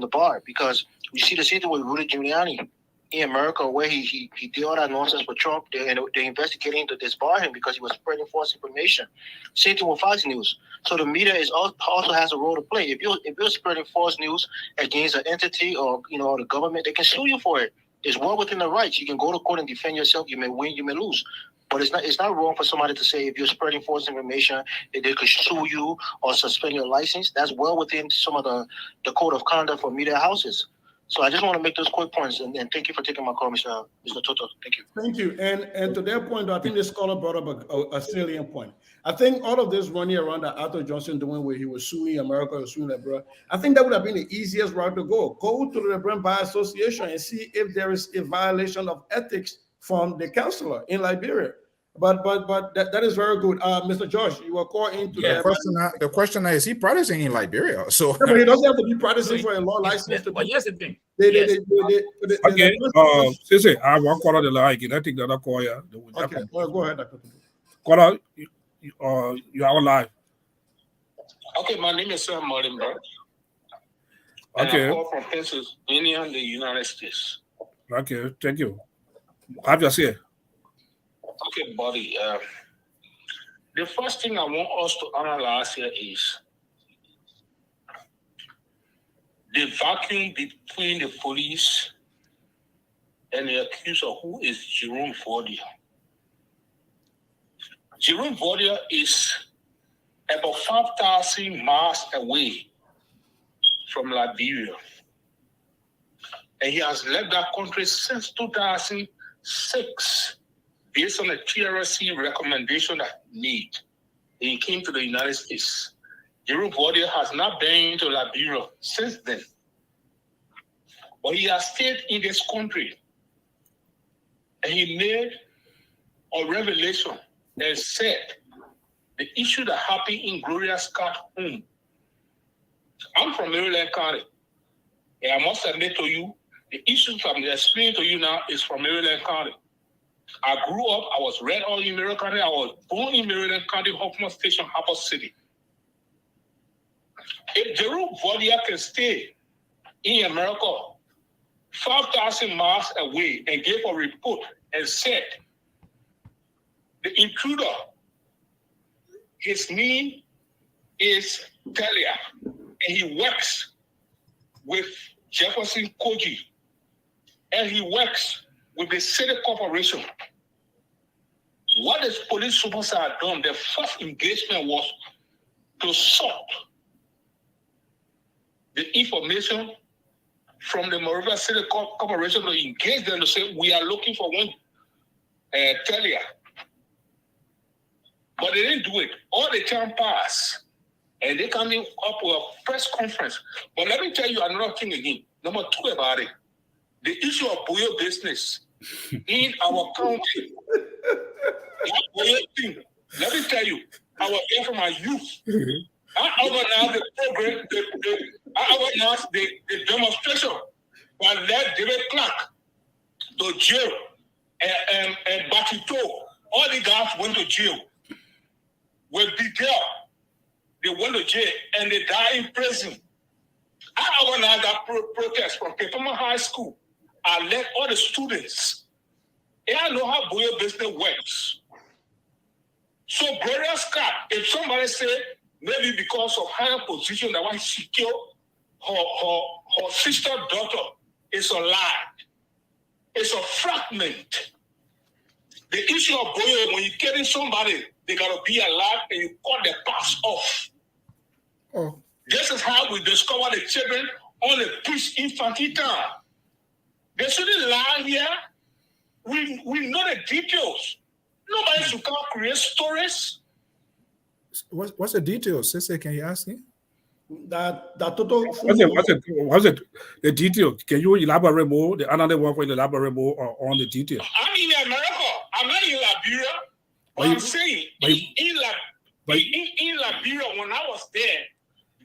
bar, because you see the same thing with Rudy Giuliani in America, where he did all that nonsense with Trump, and they're investigating to disbar him because he was spreading false information. Same thing with Fox News. So the media also has a role to play. If you're spreading false news against an entity or the government, they can sue you for it. It's well within the rights. You can go to court and defend yourself. You may win, you may lose. But it's not wrong for somebody to say if you're spreading false information, they could sue you or suspend your license. That's well within some of the code of conduct for media houses. So I just want to make those quick points, and thank you for taking my call, Mr. Toto. Thank you. Thank you. And to that point, I think the scholar brought up a salient point. I think all of this running around that Arthur Johnson doing where he was suing America or suing Liberia, I think that would have been the easiest route to go. Go to the Liberian Bar Association and see if there is a violation of ethics from the counselor in Liberia. But that is very good. Mr. Josh, you were called into the question is he practicing in Liberia? So but he doesn't have to be practicing for a law license. But here's the thing. Okay, Sisse, I have one call on the line. Can I take the other call here? Okay, well, go ahead, Dr. Caller, you are on live. Okay, my name is Sam Martinberg. Okay. I call from Pennsylvania, the United States. Okay, thank you. Have your say. Okay, buddy. The first thing I want us to analyze here is the vacuum between the police and the accuser, who is Jerome Verdier. Jerome Verdier is about 5,000 miles away from Liberia. And he has left that country since 2006. Based on a TRC recommendation that he made, he came to the United States. Jerome Verdier has not been to Liberia since then. But he has stayed in this country. And he made a revelation and said the issue that happened in Gloria Scott's home. I'm from Maryland County. And I must admit to you, the issues I'm explaining to you now is from Maryland County. I grew up, I was reared all in Maryland County. I was born in Maryland County, Hoffman Station, Harper City. If Jerome Verdier can stay in America 5,000 miles away and gave a report and said, the intruder, his name is Talia, and he works with Jefferson Koji, and he works with the city corporation. What the police supposed to have done, the first engagement was to sort the information from the Monrovia City Corporation to engage them to say, we are looking for one Talia. But they didn't do it. All the time passed, and they coming up with a press conference. But let me tell you another thing again. Number 2 about it. The issue of Boyo business in our county. That Boyo thing. Let me tell you, I was there from my youth. I organized the program, I organized the demonstration. I led David Clark to jail and Batito. All the guys went to jail. With Bidel, they went to jail and they died in prison. I organized that protest from Peppermint High School. I led all the students. And I know how Boyo business works. So Gloria's cat, if somebody say maybe because of higher position that why she killed her sister daughter, it's a lie. It's a fragment. The issue of Boyo, when you're killing somebody, they gotta be alive and you cut the parts off. Oh. This is how we discover the children on the push infantile town. They shouldn't lie here. We know the details. Nobody should come create stories. What's the details? Sister, can you ask me? That total. What's it? The detail? Can you elaborate more? The another one will elaborate more on the detail. I'm in America. I'm not in Liberia. But I'm saying in Liberia, when I was there,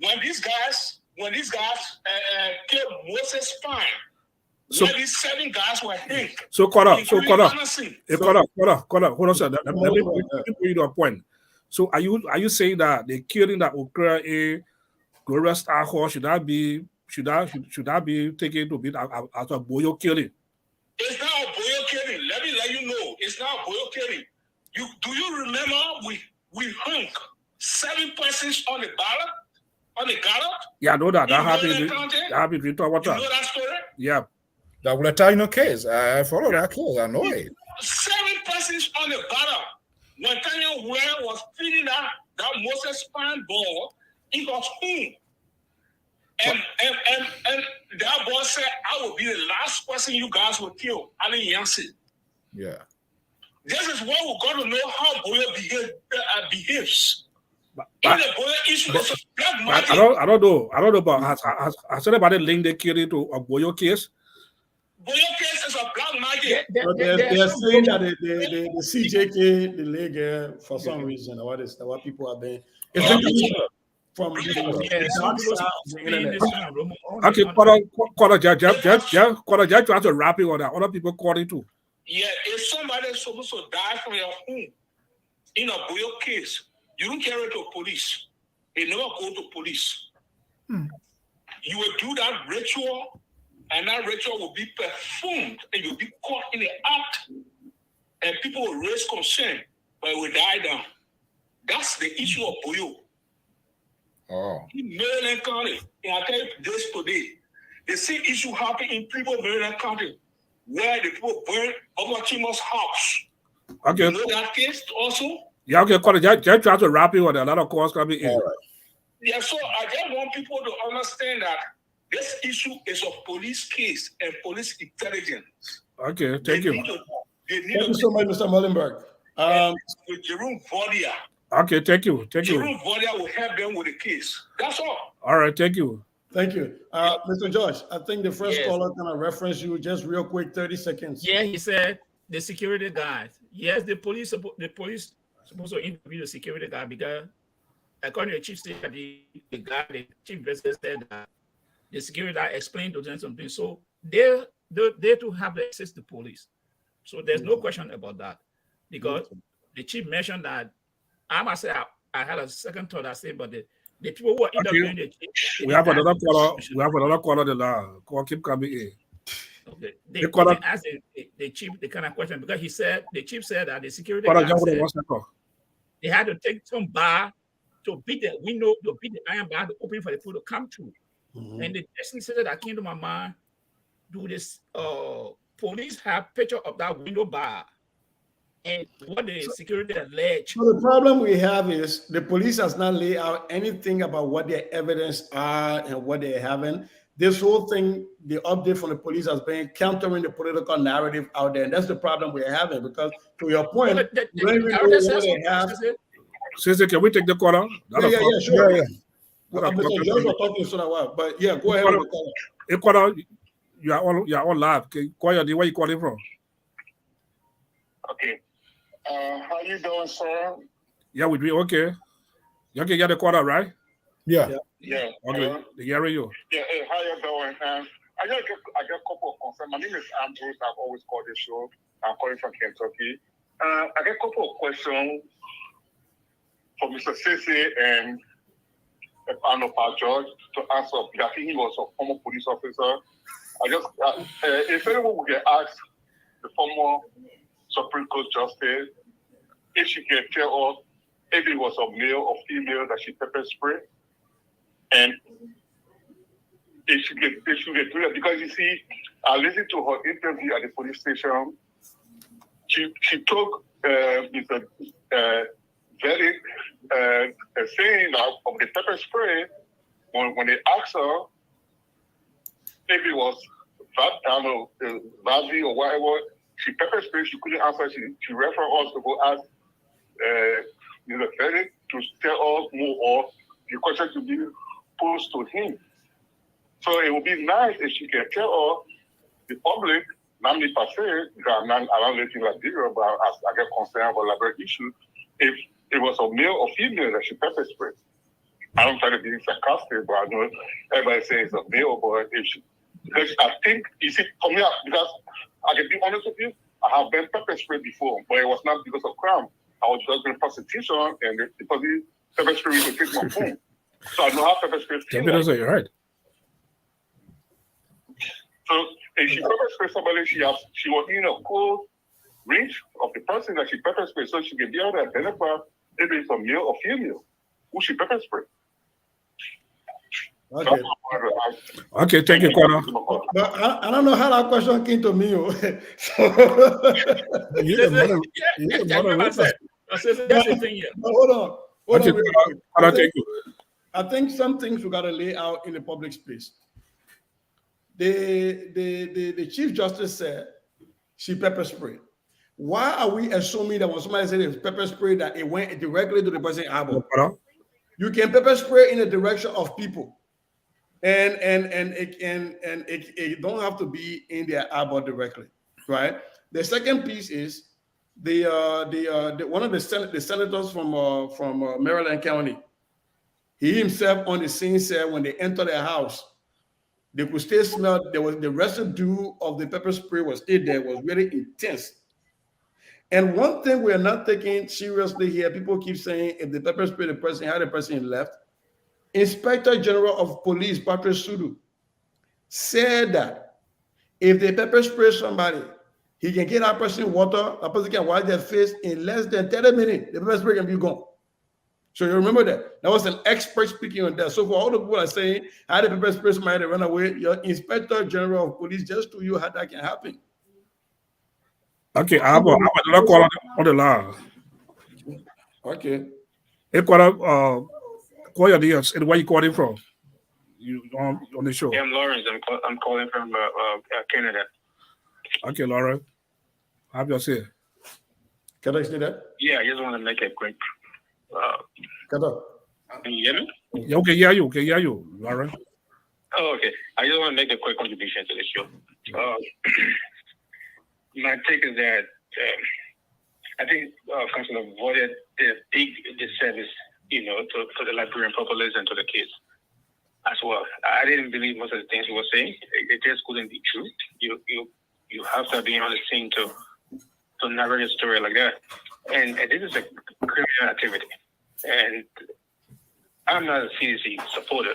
when these guys killed Moses Fine, so these 7 guys were hanged. So hold on, sir. Let me put you to a point. So are you saying that the killing that occurred in Gloria Star Hall should that be taken to be as a Boyo killing? It's not a Boyo killing. Let me let you know. It's not a Boyo killing. Do you remember we hung 7 persons on the ballot? On the gallop? Yeah, I know that. That happened. That happened. You know that story? Yeah. That Wulatino case. I follow that case. I know it. 7 persons on the ballot. When Tanya Ware was feeding that Moses Fine ball, he got home. And that boy said, I will be the last person you guys will kill. Alan Yancy. Yeah. This is what we got to know how Boyo behaves. I don't know, but has anybody linked the killing to a Boyo case? Boyo case is a black magic. They're saying that the CJK, the league, for some reason, what people have been. From the okay, trying to wrap it on that. Other people caught it too. Yeah, if somebody is supposed to die from your home in a Boyo case, you don't carry it to police. They never go to police. You will do that ritual, and that ritual will be performed, and you'll be caught in the act, and people will raise concern, but it will die down. That's the issue of Boyo. Oh. In Maryland County, and I tell you this today, the same issue happened in People, Maryland County, where the people burned Obachima's house. Okay. You know that case also? Yeah, okay, just try to wrap it on a lot of calls coming in. Right. Yeah, so I just want people to understand that this issue is a police case and police intelligence. Okay, thank you. Thank you so much, Mr. Mullenberg. With Jerome Vodia. Okay, thank you. Jerome Vodia will help them with the case. That's all. All right, thank you. Thank you. Mr. George, I think the first caller going to reference you just real quick, 30 seconds. Yeah, he said the security guys. Yes, the police supposed to interview the security guy because according to the chief said the chief investigator said that the security guy explained to them something. So they too have the access to police. So there's no question about that. Because the chief mentioned that I must say I had a second thought I said, but the people who are interviewing the chief. We have another caller. The call keep coming in. Okay. They asked the chief the kind of question because the chief said that the security guy said they had to take some bar to beat the window, to beat the iron bar to open for the people to come through. And the next incident that came to my mind, do this police have picture of that window bar and what the security alleged. So the problem we have is the police has not laid out anything about what their evidence are and what they haven't. This whole thing, the update from the police has been countering the political narrative out there. And that's the problem we're having because to your point, Sister, can we take the caller? Yeah, sure. Mr. George was talking so a while, but yeah, go ahead with the caller. You are all live. Where are you calling from? Okay. How you doing, sir? Yeah, we do. Okay. You can get the caller, right? Yeah. Okay. Hear you. Yeah. Hey, how you doing? I got a couple of concerns. My name is Andrews. I've always called this show. I'm calling from Kentucky. I got a couple of questions for Mr. Sese and Arnold George to answer. I think he was a former police officer. If anyone would get asked the former Supreme Court Justice if she can tell us if it was a male or female that she pepper spray, and if she get do that, because you see, I listened to her interview at the police station. She took Mr. Very saying that of the pepper spray when they asked her if it was Vazi or whatever, she pepper spray. She couldn't answer. She referred us to go ask Mr. Very to tell us more of the question to be posed to him. So it would be nice if she can tell us, the public, not me per se, because I'm not around anything like this, but I get concerned about labor issue, if it was a male or female that she pepper spray. I don't try to be sarcastic, but I know everybody says it's a male, but if she, because I think, you see, for me, because I can be honest with you, I have been pepper sprayed before, but it was not because of crime. I was just in prostitution, and because the pepper spray used to take my phone. So I know how pepper spray feels. You're right. So if she pepper spray somebody, she was in a close range of the person that she pepper spray, so she can be able to identify if it's a male or female who she pepper spray. Okay. Okay, thank you, Connor. But I don't know how that question came to me. Hold on. I think some things we got to lay out in the public space. The Chief Justice said she pepper spray. Why are we assuming that when somebody said it's pepper spray that it went directly to the person's eyeball? You can pepper spray in the direction of people, and it don't have to be in their eyeball directly, right? The second piece is the one of the senators from Maryland County. He himself on the scene said when they entered their house, they could still smell. There was the residue of the pepper spray was still there. It was really intense. And one thing we are not taking seriously here, people keep saying if the pepper spray the person had the person left. Inspector General of Police Patrick Sudu said that if they pepper spray somebody, he can get that person water. That person can wash their face in less than 30 minutes. The pepper spray can be gone. So you remember that? That was an expert speaking on that. So for all the people are saying, how the pepper spray somebody to run away, your Inspector General of Police just told you how that can happen. Okay, I have another call on the line. Okay. Hey, Connor, call your names and where you calling from? You on the show? Yeah, I'm Lawrence. I'm calling from Canada. Okay, Lawrence. Have your say. Can I say that? Yeah, I just want to make a quick. Can you hear me? Yeah, okay, yeah, you, Lawrence. Oh, okay. I just want to make a quick contribution to the show. My take is that I think Councilor avoided the big disservice, to the Liberian populace and to the kids as well. I didn't believe most of the things he was saying. It just couldn't be true. You have to be on the scene to narrate a story like that. And this is a criminal activity. And I'm not a CDC supporter.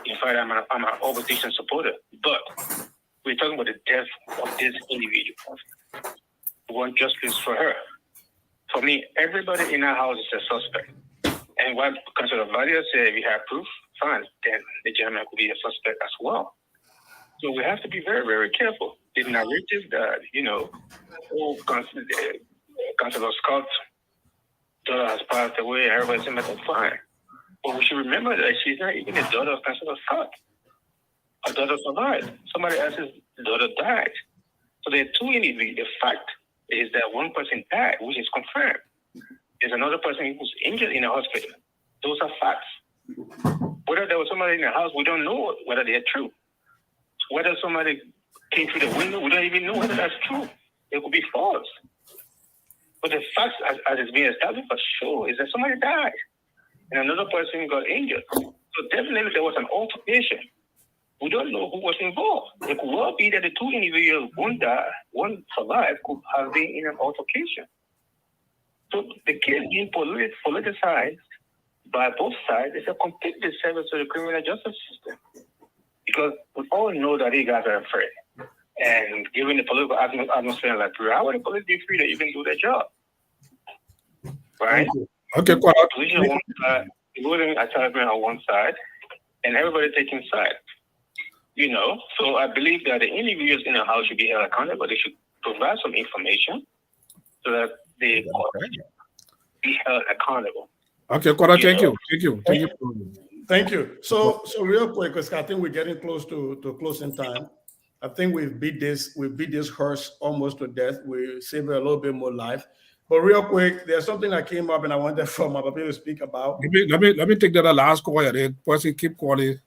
In fact, I'm an opposition supporter. But we're talking about the death of this individual. We want justice for her. For me, everybody in our house is a suspect. And what Councilor Valia said, if you have proof, fine, then the gentleman could be a suspect as well. So we have to be very, very careful. The narrative that, Councilor Scott's daughter has passed away, everybody's saying that's fine. But we should remember that she's not even the daughter of Councilor Scott. Her daughter survived. Somebody else's daughter died. So there are two individuals. The fact is that one person died, which is confirmed. There's another person who's injured in the hospital. Those are facts. Whether there was somebody in the house, we don't know whether they are true. Whether somebody came through the window, we don't even know whether that's true. It could be false. But the facts, as it's being established for sure, is that somebody died and another person got injured. So definitely there was an altercation. We don't know who was involved. It could well be that the two individuals, one died, one survived, could have been in an altercation. So the case being politicized by both sides is a complete disservice to the criminal justice system. Because we all know that these guys are afraid. And given the political atmosphere in Liberia, how would the police be free to even do their job? Right? Okay, Position on one side, voting attachment on one side, and everybody taking side. You know, so I believe that the individuals in the house should be held accountable. They should provide some information so that they be held accountable. Okay, Kora, thank you. Thank you. So real quick, because I think we're getting close to closing time. I think we've beat this horse almost to death. We saved a little bit more life. But real quick, there's something that came up and I wanted for my people to speak about. Let me take that last call here. The person keep calling.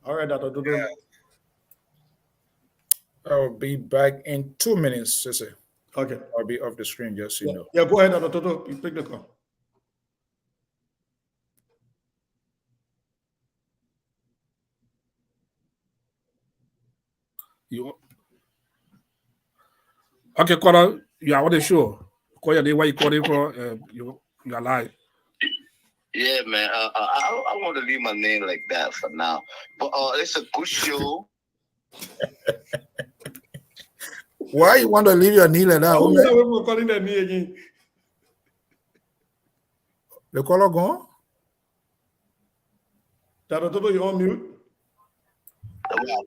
All right, Dr. Dudu. I'll be back in 2 minutes, Sissy. Okay. I'll be off the screen, just so you know. Yeah, go ahead, Dr. Dudu. You pick the call. Okay, Kora, you are on the show. Call your name, where you calling from? You are live. Yeah, man. I want to leave my name like that for now. But it's a good show. Why you want to leave your knee like that? We're calling that knee again. The caller gone? Dr. Dudu, you on mute?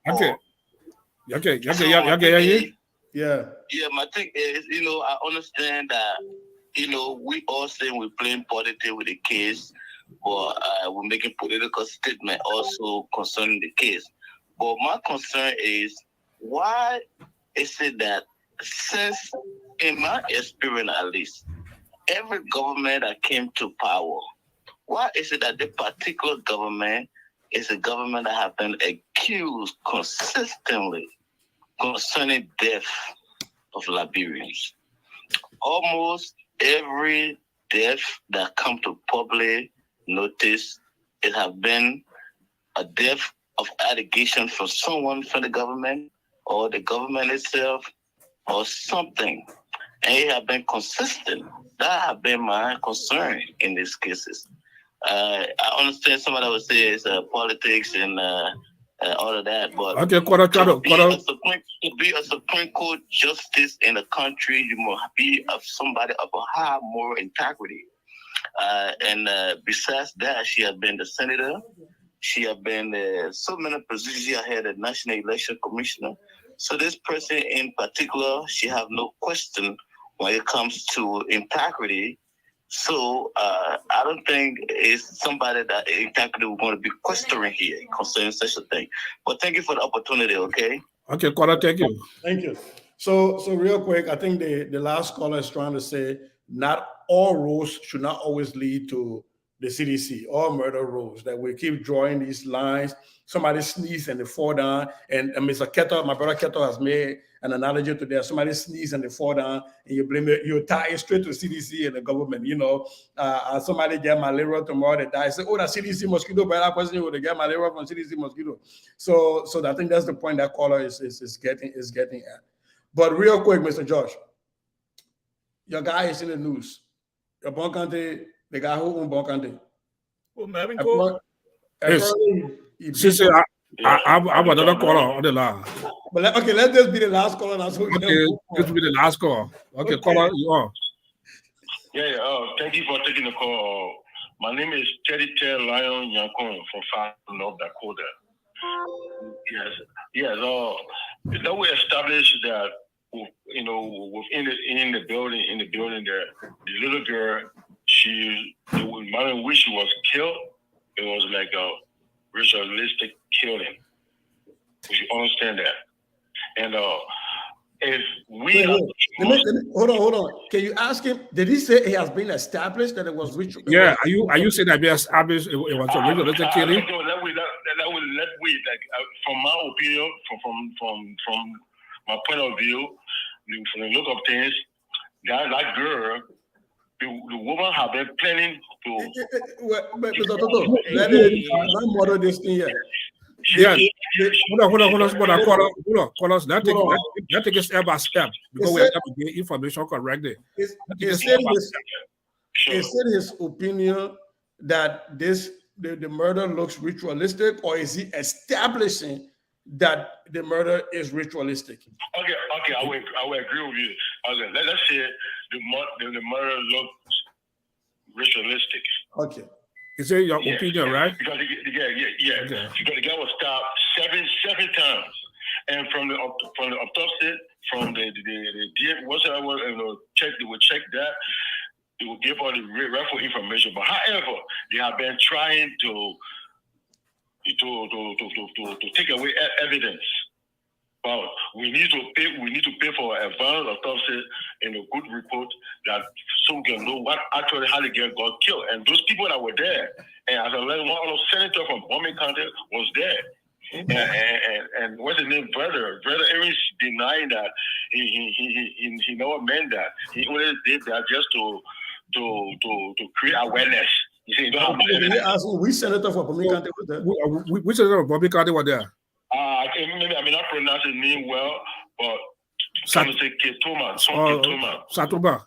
Okay. Yeah. Yeah, my thing is, I understand that, we all saying we're playing politics with the case, but we're making political statement also concerning the case. But my concern is, why is it that since, in my experience at least, every government that came to power, why is it that this particular government is a government that has been accused consistently concerning death of Liberians? Almost every death that come to public notice, it has been a death of allegation from someone from the government or the government itself or something. And it has been consistent. That has been my concern in these cases. I understand somebody would say it's politics and all of that, but okay, to be a Supreme Court justice in a country, you must be somebody of a high moral integrity. And besides that, she has been the senator. She has been so many positions. She had the National Election Commissioner. So this person in particular, she have no question when it comes to integrity. So I don't think it's somebody that exactly we're going to be questioning here concerning such a thing. But thank you for the opportunity, okay? Okay, Kora, thank you. Thank you. So real quick, I think the last caller is trying to say not all roads should not always lead to the CDC, all murder roads, that we keep drawing these lines. Somebody sneeze and they fall down. And Mr. Keto, my brother Keto has made an analogy to that. Somebody sneeze and they fall down and you blame it, you tie it straight to CDC and the government, somebody get malaria tomorrow, they die. Say, oh, that CDC mosquito, but that person would get malaria from CDC mosquito. So I think that's the point that caller is getting at. But real quick, Mr. George, your guy is in the news. Your bon country, the guy who owned bon country. Oh, Marvin Cole. Yes. I have another caller on the line. But let this be the last caller. This will be the last call. Okay, caller, you are. Yeah, thank you for taking the call. My name is Teddy Ted Lion Yankon from Far North Dakota. Yes. That we established that, within the building there, the little girl, the moment in which she was killed, it was like a ritualistic killing. We should understand that. And if we hold on. Can you ask him? Did he say it has been established that it was ritual? Yeah. Are you saying that be established it was a ritualistic killing? From my opinion, from my point of view, from the look of things, that girl, the woman have been planning to. Let me model this thing here. Yeah. Hold on. Let's take it step by step because we have to get information correctly. He said his opinion that the murder looks ritualistic, or is he establishing that the murder is ritualistic? Okay, I will agree with you. Let's say the murder looks ritualistic. Okay. Is it your Yes, opinion, right? Because Okay. because the guy was stabbed seven times, and from the autopsy, from the whatsoever, they will check that. They will give all the rightful information. But however, they have been trying to take away evidence. But we need to pay for advanced autopsy and a good report that so we can know what actually how the girl got killed. And those people that were there, and as I learned, one of the senator from Bombay County was there. And what's his name, brother Aaron's denying that he never meant that. He only did that just to create awareness. He said, you don't have evidence. We senator for Bombay County was there. Which senator of Bombay County were there? Maybe I may not pronounce his name well, but I'm going to say Ketoma. Satoba.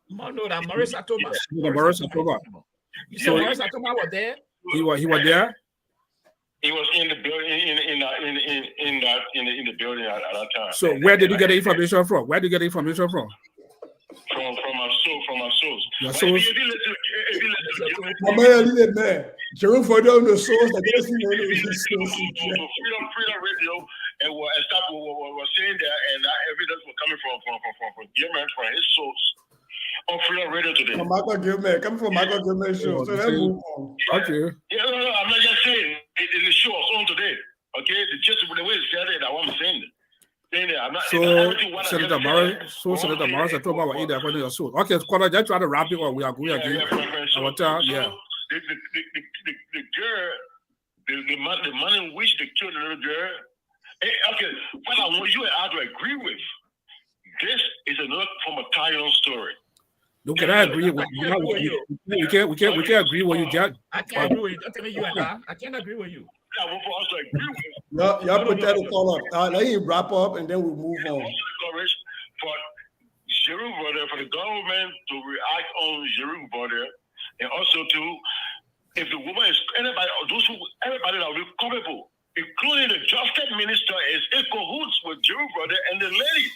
No, that Maurice Satoba. Maurice Satoba. So Maurice Satoba was there? He was there? He was in the building in the building at that time. So where did you get the information from? From my source. Your source? Jerome for the source that doesn't Freedom Radio and was saying that, and that evidence was coming from Gilman, from his source on Freedom Radio today. Michael Gilman, coming from Michael Gilman show. So let's move on. Okay. Yeah, no, I'm not just saying it is the show on today. Okay, just the way it's said it, I want to say it. Senator Morris Satoba were in there according to your source. Okay, Connor, just try to wrap it up. We agree again. The girl, the man in which they killed the little girl. Okay, what I want you and I to agree with, this is another form of tie-on story. No, can I agree with you? We can't agree with you, Jack. I can't agree with you. Don't tell me you and I can't agree with you. I want for us to agree with. Y'all put that call up. Let him wrap up and then we'll move on. For Jerome Border, for the government to react on Jerome Border, and also to, if the woman is anybody that will be culpable, including the justice minister, is in cahoots with Jerome Border and the lady.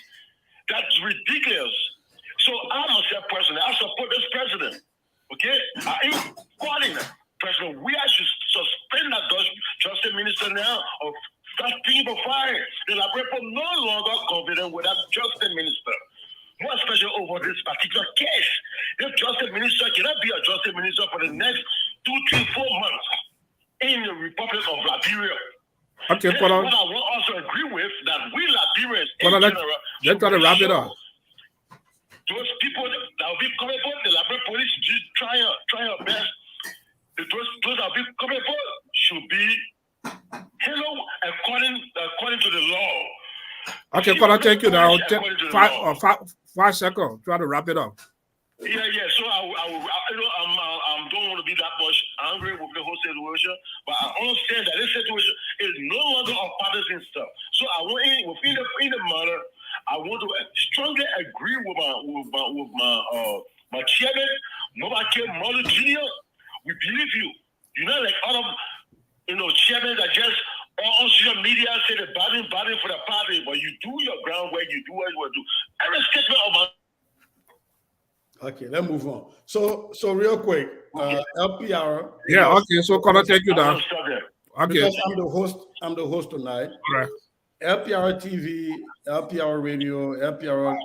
That's ridiculous. So I myself personally, I support this president. Okay, I am calling President. We should suspend that justice minister now of that people fire. The Labrador no longer confident with that justice minister. More especially over this particular case. If justice minister cannot be a justice minister for the next 2, 3, 4 months in the Republic of Liberia. Okay, what I will also agree with that we Liberians in general. Let's try to wrap it up. Those people that will be coming for the Liberian police just try our best. Those that will be coming for should be according to the law. Okay, Connor, thank you now. 5 seconds. Try to wrap it up. Yeah. So I don't want to be that much angry with the whole situation, but I understand that this situation is no longer a partisan stuff. So I want within the matter, I want to strongly agree with my chairman, Nobake Mother Jr. We believe you. You're not like other chairmen that just on social media say the body for the party, but you do your groundwork, you do what you want to do. Every statement of my. Okay, let's move on. So real quick, LPR. Yeah, okay. So Connor, thank you now. Okay. Because I'm the host tonight. All right. LPR-TV, LPR Radio, LPR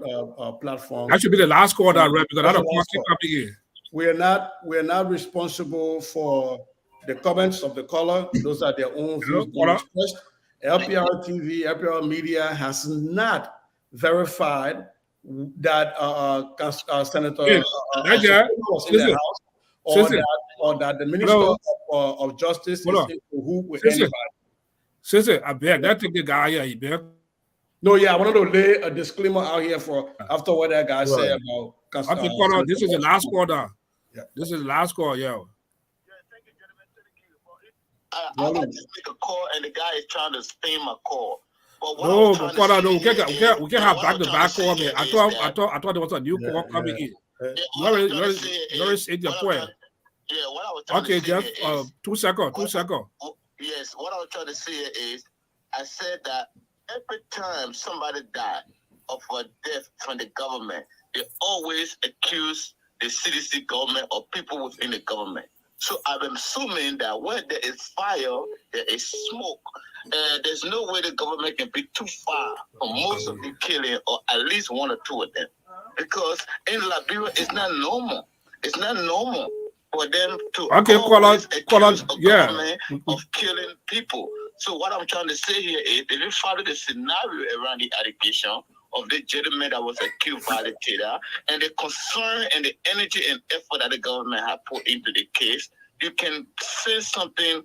platform. That should be the last call that read because I don't want to come in. We're not responsible for the comments of the caller. Those are their own views expressed. LPR-TV, LPR Media has not verified that Senator was in the house, or that the Minister of Justice is in cahoots with anybody. Sister, I bet that take the guy here, you bet. No, I wanted to lay a disclaimer out here for after what that guy said about. This is the last call now. Yeah. This is the last call, yeah. I just make a call and the guy is trying to spam my call. No, we can't have back-to-back call. Man. I thought there was a new call coming in. You already said your point. Yeah, what I was trying to say Jeff, is, 2 seconds. Yes, what I was trying to say is, I said that every time somebody died of a death from the government, they always accuse the CDC government or people within the government. So I'm assuming that where there is fire, there is smoke. There's no way the government can be too far from most of the killing, or at least one or two of them. Because in Liberia, it's not normal. It's not normal for them to always accuse a government of killing people. So what I'm trying to say here is, if you follow the scenario around the allegation of the gentleman that was accused by the data, and the concern and the energy and effort that the government had put into the case, you can say something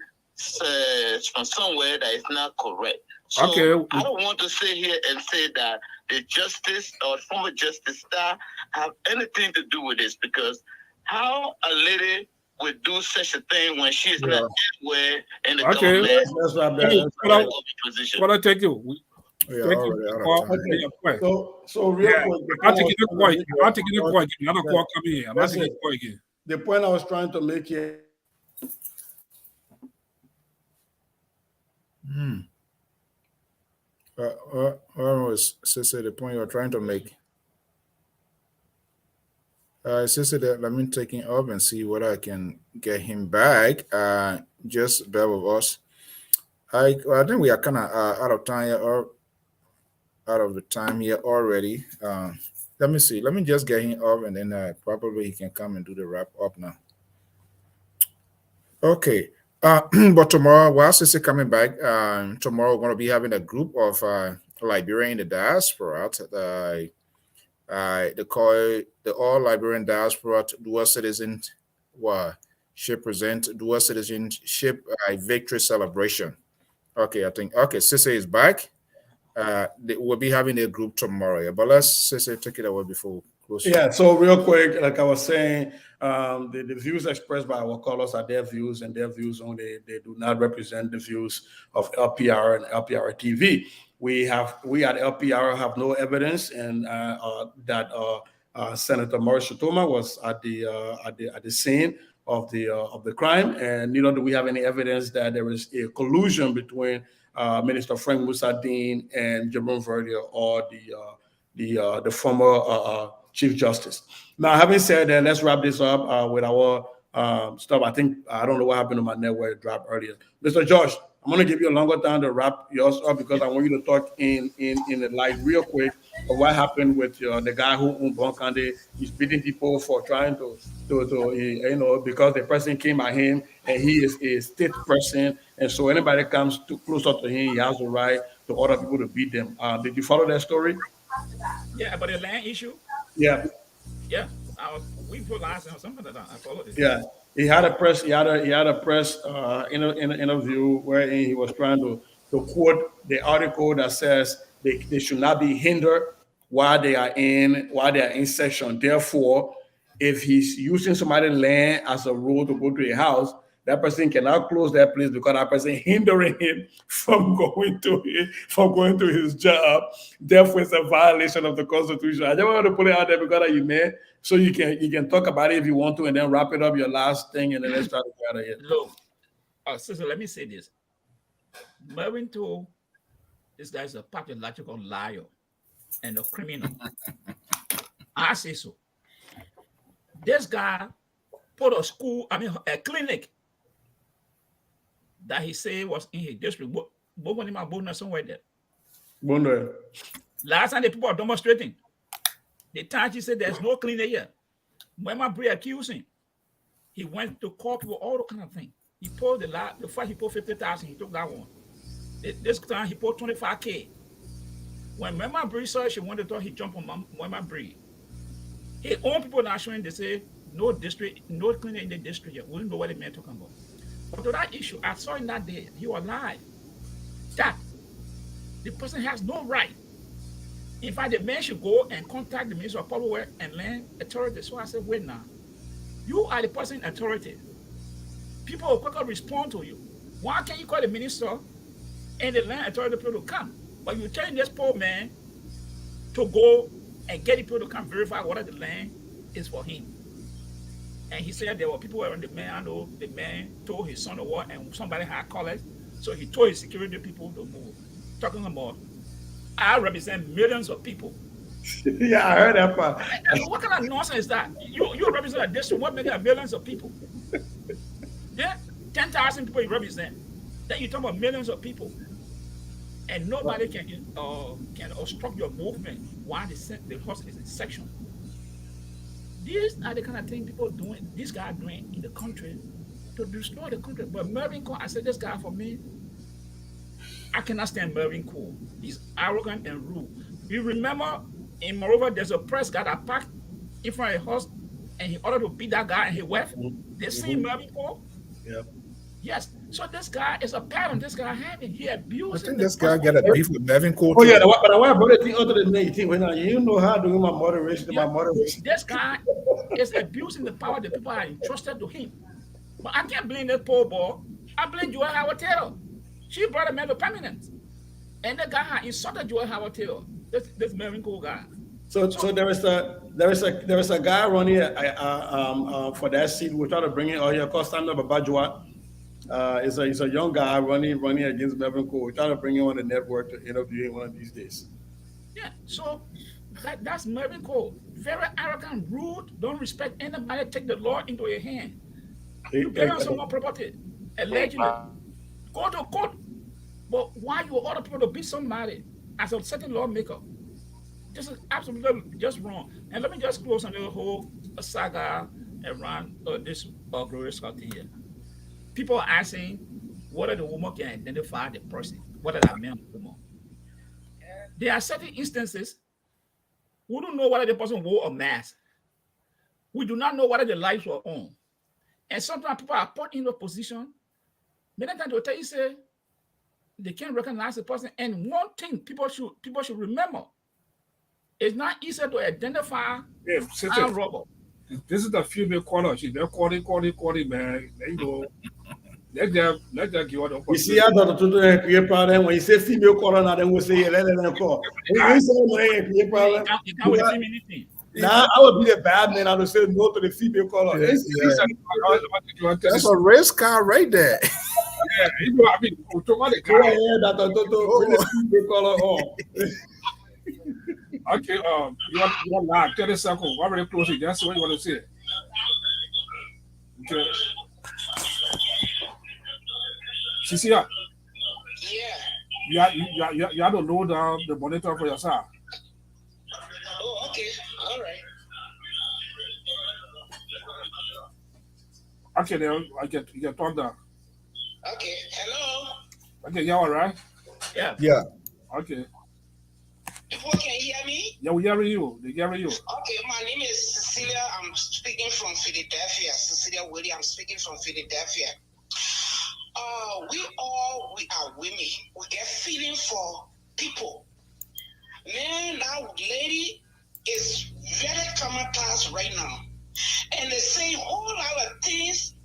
from somewhere that is not correct. So I don't want to sit here and say that the justice or former justice staff have anything to do with this, because how a lady would do such a thing when she is not anywhere in the government position. What I take you? So real quick, I'm taking the point. I'm taking the point. Another call coming here. I'm not taking the point again. The point I was trying to make here. Sister, the point you're trying to make. Sister, let me take him up and see whether I can get him back. Just bear with us. I think we are kind of out of time here, or out of the time here already. Let me see. Let me just get him up, and then probably he can come and do the wrap up now. Okay. But tomorrow, while Sister coming back, tomorrow we're going to be having a group of Liberian in the diaspora. They call it the All Liberian Diaspora Dual Citizen should present Dual Citizenship Victory Celebration. Okay, I think Sister is back. We'll be having a group tomorrow. But let's Sister take it away before we close. Yeah, so real quick, like I was saying, the views expressed by our callers are their views and their views only. They do not represent the views of LPR and LPR-TV. We at LPR have no evidence and that Senator Maurice Shutoma was at the scene of the crime, and neither do we have any evidence that there is a collusion between Minister Frank Musadin and Jerome Verdier or the former Chief Justice. Now, having said that, let's wrap this up with our stuff. I don't know what happened to my network. It dropped earlier. Mr. Josh, I'm going to give you a longer time to wrap yours up, because I want you to talk in the light real quick of what happened with the guy who owned Bonkande. He's beating people for trying to because the person came at him and he is a state person, and so anybody comes too closer to him, he has the right to order people to beat them. Did you follow that story? Yeah, about the land issue. Yeah. We put last on something that I followed it. Yeah, he had a press interview where he was trying to quote the article that says they should not be hindered while they are in session. Therefore, if he's using somebody's land as a road to go to a house, that person cannot close that place because that person hindering him from going to his job. Therefore, it's a violation of the Constitution. I just want to put it out there because you may, so you can talk about it if you want to, and then wrap it up your last thing, and then let's try to get out of here. Look, sister, let me say this. Marvin told this guy's a pathological liar and a criminal. I say so. This guy put a clinic that he said was in his district. Somewhere there. Last time the people are demonstrating, the time he said there's no clinic here. When my brother accused him, he went to court with all the kind of thing. He pulled the fight, he pulled 50,000, he took that one. This time he pulled 25K. When Mama Bree saw it, she wanted to talk, he jumped on Mama Bree. His own people now showing, they say, no district, no clinic in the district yet. We don't know what the man talking about. But to that issue, I saw him that day, he was alive. That the person has no right. In fact, the man should go and contact the Minister of Public Works and Land Authority. So I said, wait now. You are the person in authority. People will quickly respond to you. Why can't you call the minister and the land authority people to come? But you're telling this poor man to go and get the people to come verify whether the land is for him. And he said there were people around the man. I know the man told his son to what, and somebody had college. So he told his security people to move. Talking about, I represent millions of people. Yeah, I heard that part. What kind of nonsense is that? You represent a district, what million millions of people? Yeah, 10,000 people you represent. Then you talk about millions of people, and nobody can obstruct your movement while the horse is in section. These are the kind of things people doing. This guy doing in the country to destroy the country. But Mervyn Cole, I said, this guy for me, I cannot stand Mervyn Cole. He's arrogant and rude. You remember in Moreover, there's a press guy that parked in front of a horse and he ordered to beat that guy and he left. They seen Mervyn Cole? Yeah. Yes. So this guy is a pattern. This guy having he abused. I think this guy got a beef with Mervyn Cole. Oh yeah, but I want to put it other than 18. When you know how to do my moderation, yeah. This guy is abusing the power that people are entrusted to him. But I can't blame that poor boy. I blame Joel Howard Taylor. She brought a man to permanence, and the guy insulted Joel Howard Taylor. This Mervyn Cole guy. So there is a guy running for that seat. We're trying to bring it out here. Called Stand Up Abajua. He's a young guy running against Mervyn Cole. We're trying to bring him on the network to interview him one of these days. Yeah. So that's Mervyn Cole. Very arrogant, rude. Don't respect anybody. Take the law into your hand. You pay on someone's property, allegedly. Go to court. But why you order people to beat somebody as a certain lawmaker? This is absolutely just wrong. And let me just close on the whole saga around this glorious thing here. People are asking whether the woman can identify the person, whether that man or woman. There are certain instances we don't know whether the person wore a mask. We do not know whether the lights were on. And sometimes people are put in a position, many times they'll tell you, say, they can't recognize the person. And one thing people should remember, it's not easy to identify a robber. This is the female caller. She's there calling, man. There you go. Let them give her the opportunity. You see how the problem when you say female caller, now then we say let them call. When you say problem, you can't wait anything. Now I would be the bad man. I would say no to the female caller. Yeah. That's a race car right there. Yeah, you know, I mean, automatic. Go ahead, bring the female caller on. Okay, you want like 30 seconds. We're very close. That's what you want to say. Okay. Cecilia. Yeah. You have to load down the monitor for yourself. Oh, okay. All right. Okay, then I get turned down. Okay. Hello. Okay, you all right? Yeah. Yeah. Okay. People can hear me? Yeah, we hearing you. They hearing you. Okay, my name is Cecilia. I'm speaking from Philadelphia. Cecilia Willie. I'm speaking from Philadelphia. We are women. We get feeling for people. Man, that lady is very traumatized right now. And they say a whole lot of things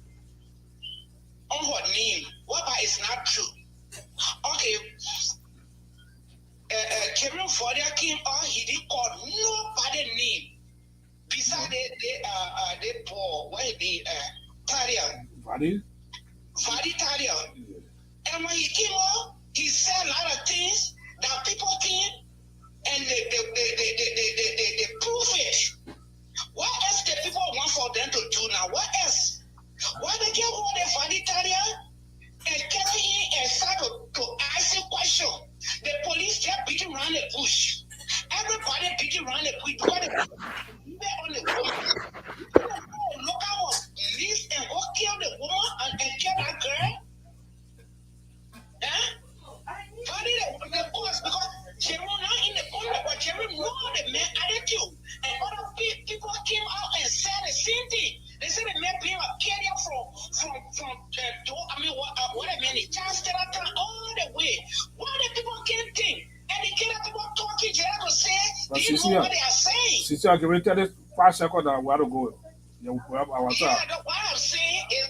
on her name. What is not true? Okay. Kevin Fordia came out, he didn't call nobody name. Besides they Paul, what he did, Taria. Fadi Taria. And when he came out, he said a lot of things that people came and they prove it. What else the people want for them to do now? What else? Why they can't hold the Fadi Taria and carry him and start to ask a question? The police just beating around the bush. Everybody beating around the bush because they on the woman. Look out, police and go kill the woman and kill that girl. How did the cause? Because Jerry not in the corner, but Jerry know the man attitude. And other people came out and said the same thing. They said the man being a carrier from what I mean, just all the way. Why the people can't think? And they can't people talking to them to say, they didn't know what they are saying. Sister, I can wait 5 seconds and where to go. Yeah, what I'm saying is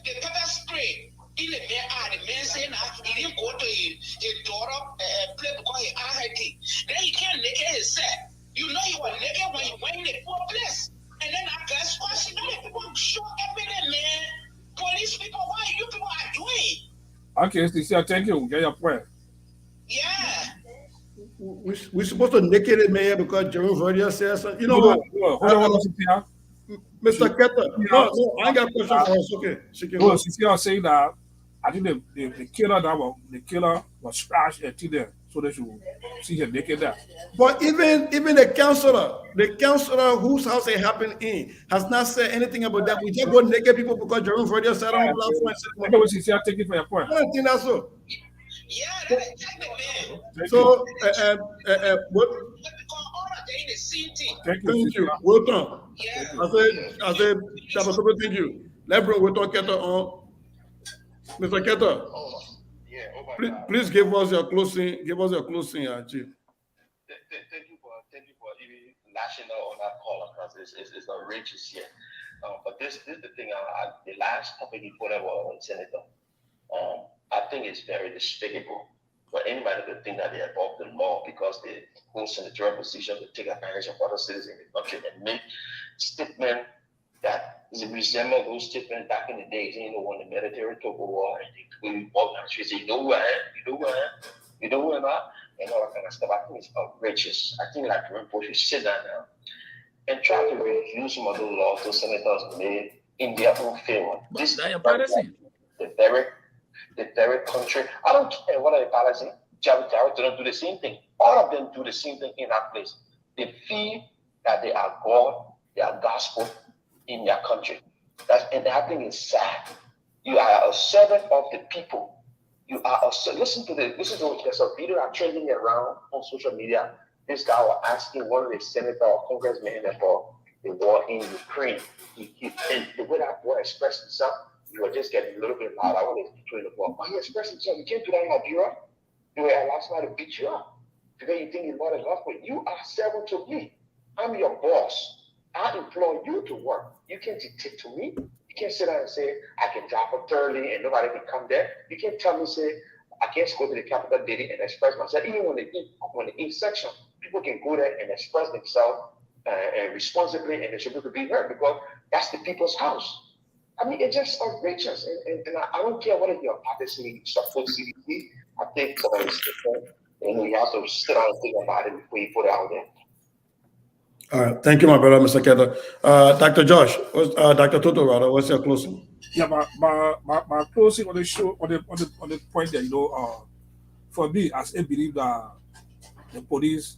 the pepper spray. In the man saying he didn't go to his daughter play because he had thing. Then he can't naked himself. You know he was naked when you went in the poor place. And then I guess question that people show evidence, man. Police people, what you people are doing? Okay, Sister, thank you. Get your point. Yeah. we're supposed to naked it, man, because Jerome Verdier says so. You know what? Hold on, Mr. Ketter. No, I ain't got a question for us. Okay. She can go. Cecilia saying that I think the killer was scratched until there, so they should see her naked there. But even the counselor whose house it happened in, has not said anything about that. We just go naked people because Jerome Verdier said on the platform. Okay, Cecilia, take it for your point. I don't think that's so. Yeah, So, what? Thank you. Welcome. I said, thank you. Let's bring Wilton Ketter on. Mr. Ketter, please give us your closing. Chief. Thank you for even lashing out on that call, because it's outrageous here. But this is the thing. The last topic you put up on Senator. I think it's very despicable for anybody to think that they're above the law because they hold senatorial position to take advantage of other citizens in the country and make statements that resemble those statements back in the days, when the military took over and they walked down the street and say, you know who I am, you know who am I, and all that kind of stuff. I think it's outrageous. I think like Jerome should sit down now and try to review some of those laws those senators made in their own favor. This is the very country. I don't care what they're policy. Jared don't do the same thing. All of them do the same thing in that place. They feel that they are God, they are gospel in their country. And that thing is sad. You are a servant of the people. You are a listen to there's a video that's trending around on social media. This guy was asking one of the senator or congressmen about the war in Ukraine. And the way that boy expressed himself, you were just getting a little bit loud. I want to between the ball. But he expressed himself. You can't do that in Nigeria. You were last night to beat you up. Because you think you're not enough, but you are servant to me. I'm your boss. I employ you to work. You can't dictate to me. You can't sit down and say, I can drop up early and nobody can come there. You can't tell me, say, I can't go to the Capitol daily and express myself. Even when the eat section, people can go there and express themselves responsibly, and they're supposed to be heard because that's the people's house. I mean, it's just outrageous. And I don't care whether you're a partisan support CDC. I think you have to sit down and think about it before you put it out there. All right. Thank you, my brother, Mr. Ketter. Dr. Josh, Dr. Toto, rather, what's your closing? Yeah, my closing on the show, on the point that, for me, as I believe that the police,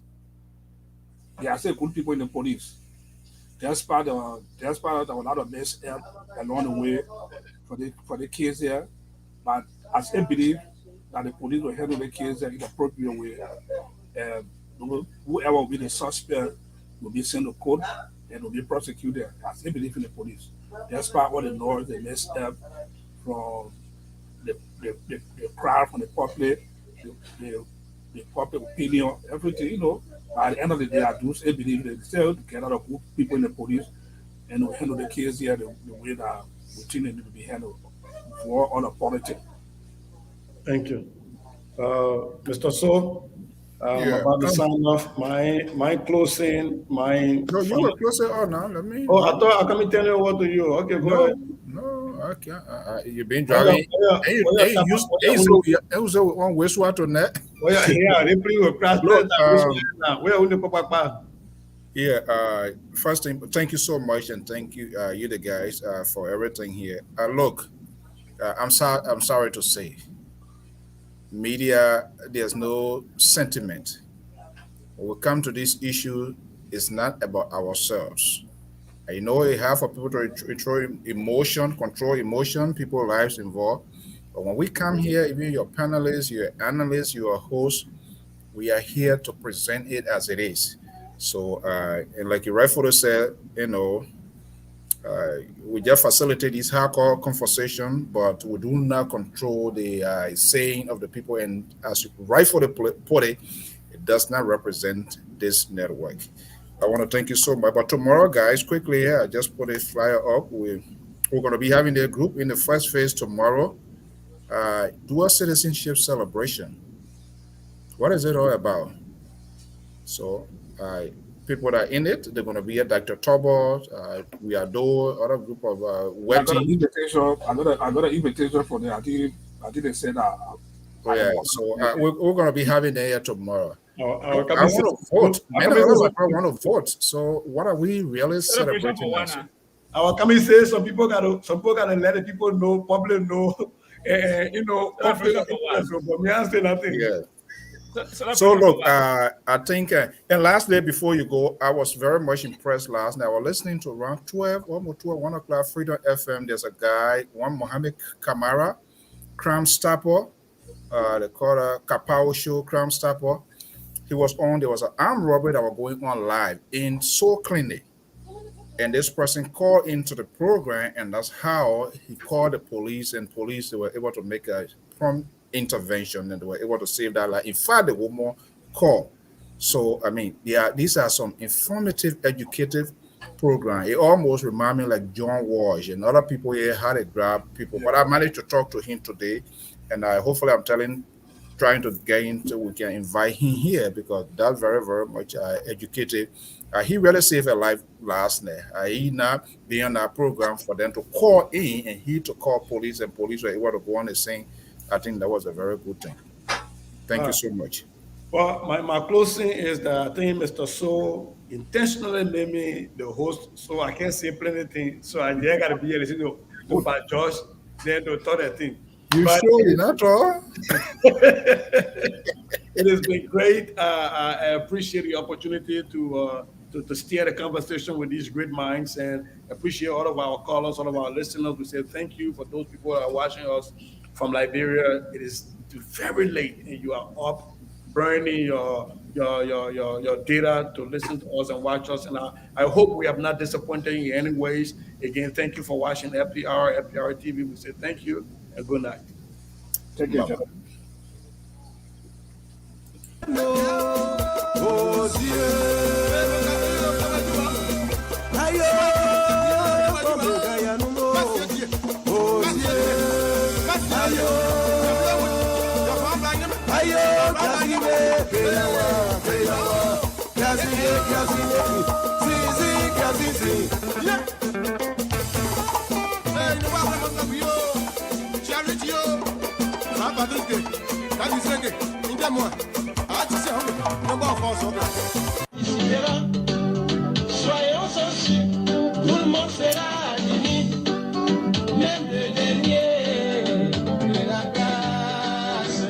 there are still good people in the police. There's part of a lot of mess up along the way for the case here. But as I believe that the police will handle the case in an appropriate way, whoever will be the suspect will be sent to court and will be prosecuted. As I believe in the police. Despite all the noise they messed up from the crowd, from the public, the public opinion, everything, At the end of the day, I do say believe they still get out of good people in the police and will handle the case here the way that routine need to be handled for all the politics. Thank you. Mr. So, I'm about to sign off. My closing, No, you were closing on now. Let me. Oh, I thought I can tell you what to you. Okay, go ahead. No, okay. You've been driving. It was one wastewater net. First thing, thank you so much, and thank you, you the guys, for everything here. Look, I'm sorry to say, media, there's no sentiment. When we come to this issue, it's not about ourselves. I know you have for people to control emotion, people's lives involved. But when we come here, even your panelists, your analysts, your hosts, we are here to present it as it is. So, and like you rightfully said, we just facilitate this hardcore conversation, but we do not control the saying of the people. And as you rightfully put it, it does not represent this network. I want to thank you so much. But tomorrow, guys, quickly, I just put a flyer up. We're going to be having the group in the first phase tomorrow. Dual citizenship celebration. What is it all about? So, people that are in it, they're going to be at Dr. Tobot, we are doing other group of I got an invitation for them. I didn't say that. So we're going to be having it here tomorrow. Our I want to vote. Many coming other says people want to vote. So what are we really Celebration for celebrating one. now? our coming says some people gotta let the people know, public know, conflict Celebration of for what? interest. But me, I say nothing. Yeah. So Celebration look, for what? I think, and lastly, before you go, I was very much impressed last night. I was listening to around 12, almost 12, 1 o'clock, Freedom FM. There's a guy, one Mohammed Kamara, Crime Stopper, they call a Kapow Show, Crime Stopper. He was on, there was an armed robbery that was going on live in Soul Clinic. And this person called into the program, and that's how he called the police, and police they were able to make a prompt intervention, and they were able to save that life. In fact, the woman called. So I mean, yeah, these are some informative, educative program. It almost remind me like John Walsh and other people here had to grab people. But I managed to talk to him today, and I hopefully I'm trying to get into we can invite him here because that's very very much educative. He really saved a life last night. He now being on that program for them to call in and he to call police and police were able to go on the scene. I think that was a very good thing. Thank you so much. Well, my closing is that I think Mr. So intentionally made me the host, so I can't say plenty things. So I got to be able to listen to Pat Josh, then to tell that thing. You But sure you're not all? it has been great. I appreciate the opportunity to steer the conversation with these great minds, and appreciate all of our callers, all of our listeners. We say thank you for those people that are watching us from Liberia. It is very late, and you are up burning your data to listen to us and watch us. And I hope we have not disappointed you in any ways. Again, thank you for watching LPR TV. We say thank you and good night. Take care, Bye-bye. Soyons sensibles, tout le monde sera admis, même le dernier de la classe.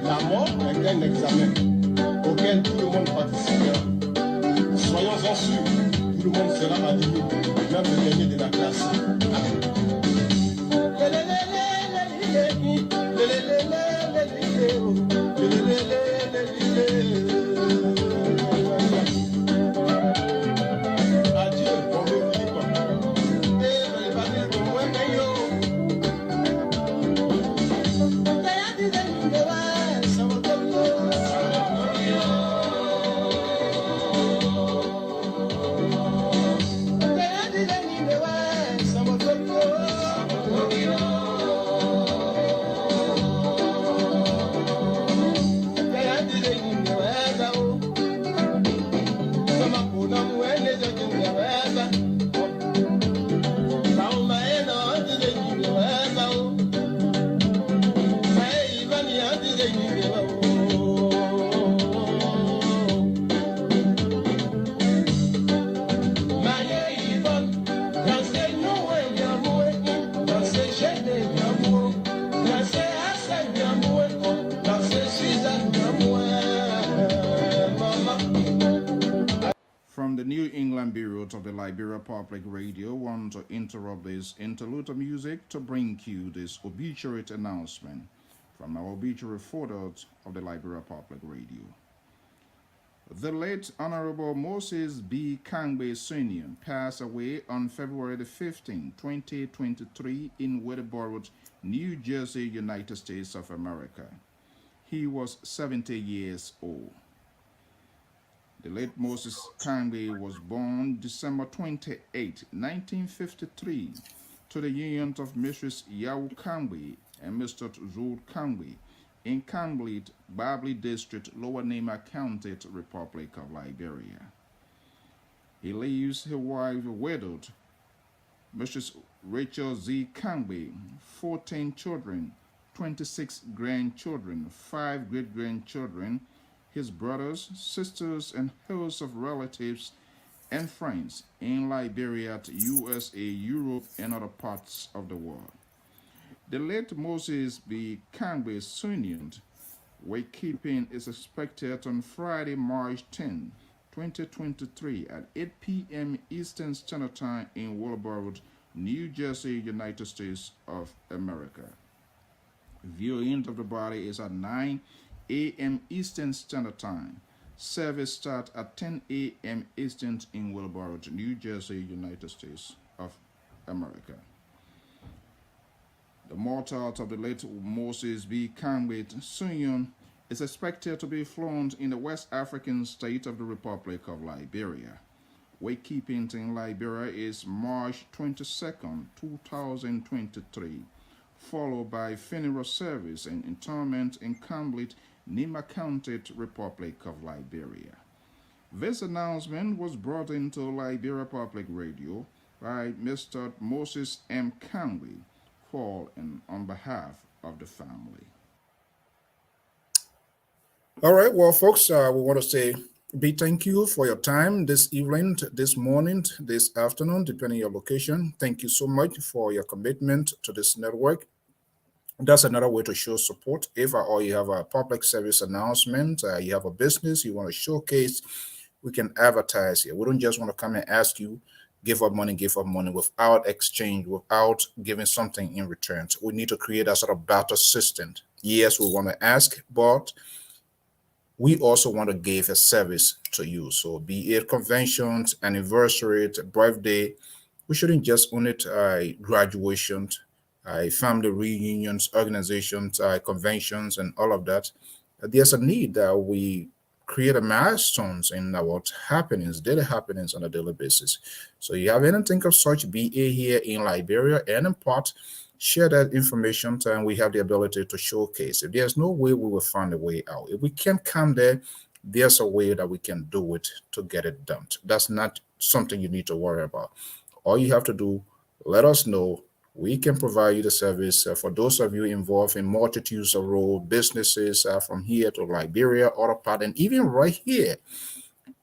La mort est un examen auquel tout le monde participera. Soyons-en sûrs, tout le monde sera admis, même le dernier de la classe. From the New England Bureau of the Liberia Public Radio, want to interrupt this interlude of music to bring you this obituary announcement from our obituary photos of the Liberia Public Radio. The late Honorable Moses B. Kangbe Sr. passed away on February the 15th, 2023 in Westboro, New Jersey, United States of America. He was 70 years old. The late Moses Kangbe was born December 28, 1953, to the union of Mrs. Yao Kangbe and Mr. Zul Kangbe in Kanglit, Babli District, Lower Nema County, Republic of Liberia. He leaves his wife widowed, Mrs. Rachel Z. Kangbe, 14 children, 26 grandchildren, 5 great-grandchildren, his brothers, sisters, and hosts of relatives and friends in Liberia, USA, Europe, and other parts of the world. The late Moses B. Kangbe Sunion wakekeeping is expected on Friday, March 10, 2023 at 8 p.m. Eastern Standard Time in Wilbur, New Jersey, United States of America. Viewing of the body is at 9 a.m. Eastern Standard Time. Service starts at 10 a.m. Eastern in Wilbur, New Jersey, United States of America. The mortal of the late Moses B. Kangbe Sunion is expected to be flown in the West African state of the Republic of Liberia. Wakekeeping in Liberia is March 22nd, 2023, followed by funeral service and interment in Cambridge, Nima County, Republic of Liberia. This announcement was brought into Liberia Public Radio by Mr. Moses M. Kangbe, called on behalf of the family. All right, well, folks, we want to say big thank you for your time this evening, this morning, this afternoon, depending on your location. Thank you so much for your commitment to this network. That's another way to show support. If or you have a public service announcement, you have a business you want to showcase, we can advertise here. We don't just want to come and ask you, give up money without exchange, without giving something in return. We need to create a sort of barter system. Yes, we want to ask, but we also want to give a service to you. So be it conventions, anniversary, birthday, we shouldn't just own it graduations, family reunions, organizations, conventions, and all of that. There's a need that we create a milestones in what happenings, daily happenings on a daily basis. So you have anything of such, be it here in Liberia and in part, share that information and we have the ability to showcase. If there's no way, we will find a way out. If we can't come there, there's a way that we can do it to get it done. That's not something you need to worry about. All you have to do, let us know. We can provide you the service for those of you involved in multitudes of role businesses from here to Liberia, other part, and even right here.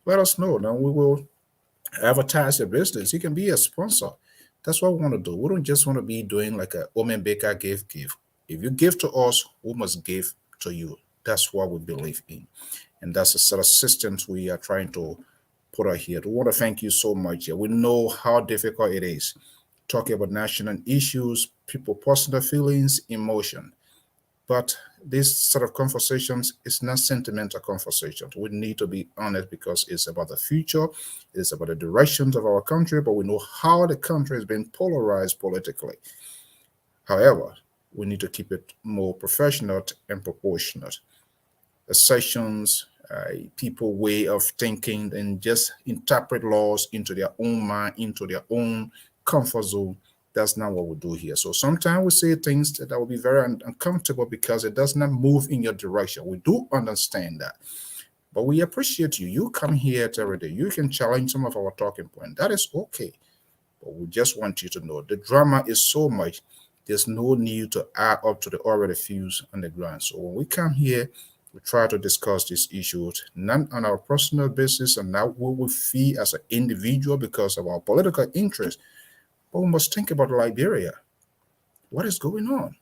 Let us know. Now we will advertise your business. You can be a sponsor. That's what we want to do. We don't just want to be doing like a Omen Baker give. If you give to us, we must give to you. That's what we believe in. And that's the sort of systems we are trying to put out here. We want to thank you so much. We know how difficult it is talking about national issues, people, personal feelings, emotion. But this sort of conversations is not sentimental conversations. We need to be honest because it's about the future, it's about the directions of our country, but we know how the country has been polarized politically. However, we need to keep it more professional and proportionate. The sessions, people way of thinking and just interpret laws into their own mind, into their own comfort zone. That's not what we do here. So sometimes we say things that will be very uncomfortable because it does not move in your direction. We do understand that. But we appreciate you. You come here every day. You can challenge some of our talking points. That is okay. But we just want you to know the drama is so much. There's no need to add up to the already fuse on the ground. So when we come here, we try to discuss these issues, not on our personal basis and not what we feel as an individual because of our political interest. But we must think about Liberia. What is going on?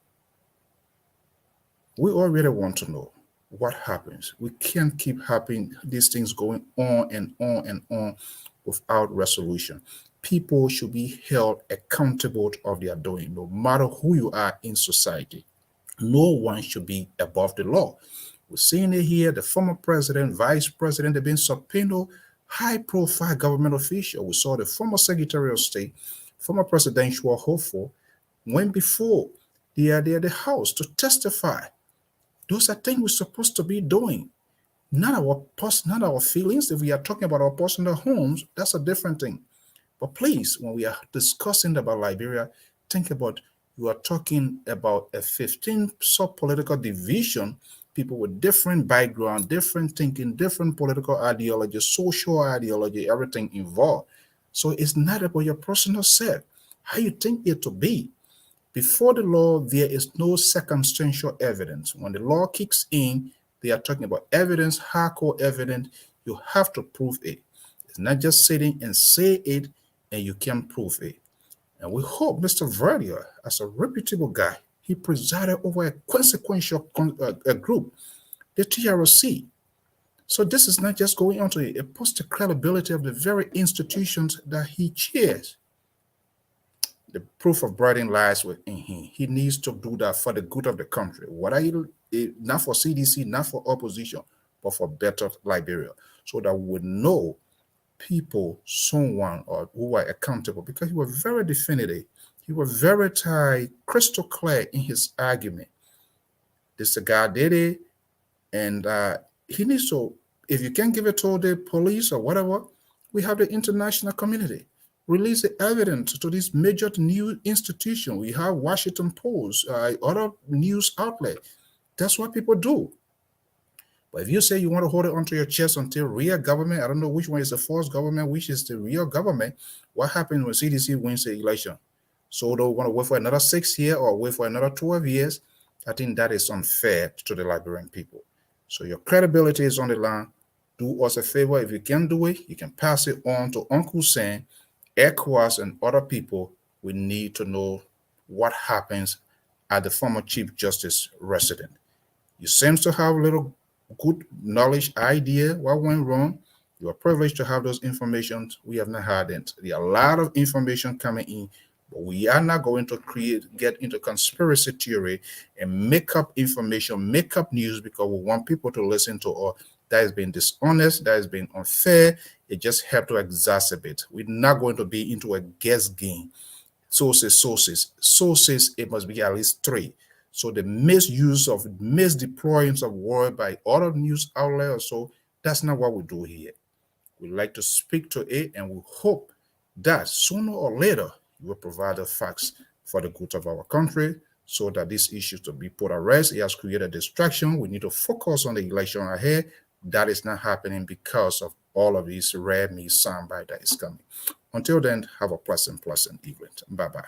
We already want to know what happens. We can't keep having these things going on and on and on without resolution. People should be held accountable of their doing, no matter who you are in society. No one should be above the law. We're seeing it here, the former president, vice president, they've been subpoenaed, high-profile government official. We saw the former secretary of state, former presidential hopeful, went before the House to testify. Those are things we're supposed to be doing. Not our feelings. If we are talking about our personal homes, that's a different thing. But please, when we are discussing about Liberia, think about you are talking about a 15 sub-political division, people with different background, different thinking, different political ideology, social ideology, everything involved. So it's not about your personal self, how you think it to be. Before the law, there is no circumstantial evidence. When the law kicks in, they are talking about evidence, hardcore evidence. You have to prove it. It's not just sitting and say it and you can't prove it. And we hope Mr. Verdier, as a reputable guy, he presided over a consequential group, the TRC. So this is not just going on to it. It puts the credibility of the very institutions that he chairs. The proof of Biden lies within him. He needs to do that for the good of the country. What are you, not for CDC, not for opposition, but for better Liberia, so that we would know people, someone, or who are accountable, because he was very definitive. He was very tight, crystal clear in his argument. This guy did it, and he needs to, if you can't give it to the police or whatever, we have the international community. Release the evidence to these major news institutions. We have Washington Post, other news outlets. That's what people do. But if you say you want to hold it onto your chest until real government, I don't know which one is the false government, which is the real government, what happens when CDC wins the election? So they want to wait for another 6 years or wait for another 12 years? I think that is unfair to the Liberian people. So your credibility is on the line. Do us a favor. If you can do it, you can pass it on to Uncle Sam, ECOWAS, and other people. We need to know what happens at the former Chief Justice residence. You seem to have a little good knowledge, idea what went wrong. You are privileged to have those information. We have not had it. There are a lot of information coming in, but we are not going to get into conspiracy theory and make up information, make up news because we want people to listen to us. That has been dishonest, that has been unfair. It just helped to exacerbate. We're not going to be into a guess game. Sources, it must be at least 3. So the misdeployment of word by other news outlets or so, that's not what we do here. We like to speak to it, and we hope that sooner or later you will provide the facts for the good of our country so that this issue to be put at rest. It has created distraction. We need to focus on the election ahead. That is not happening because of all of these rare me soundbite that is coming. Until then, have a pleasant evening. Bye-bye.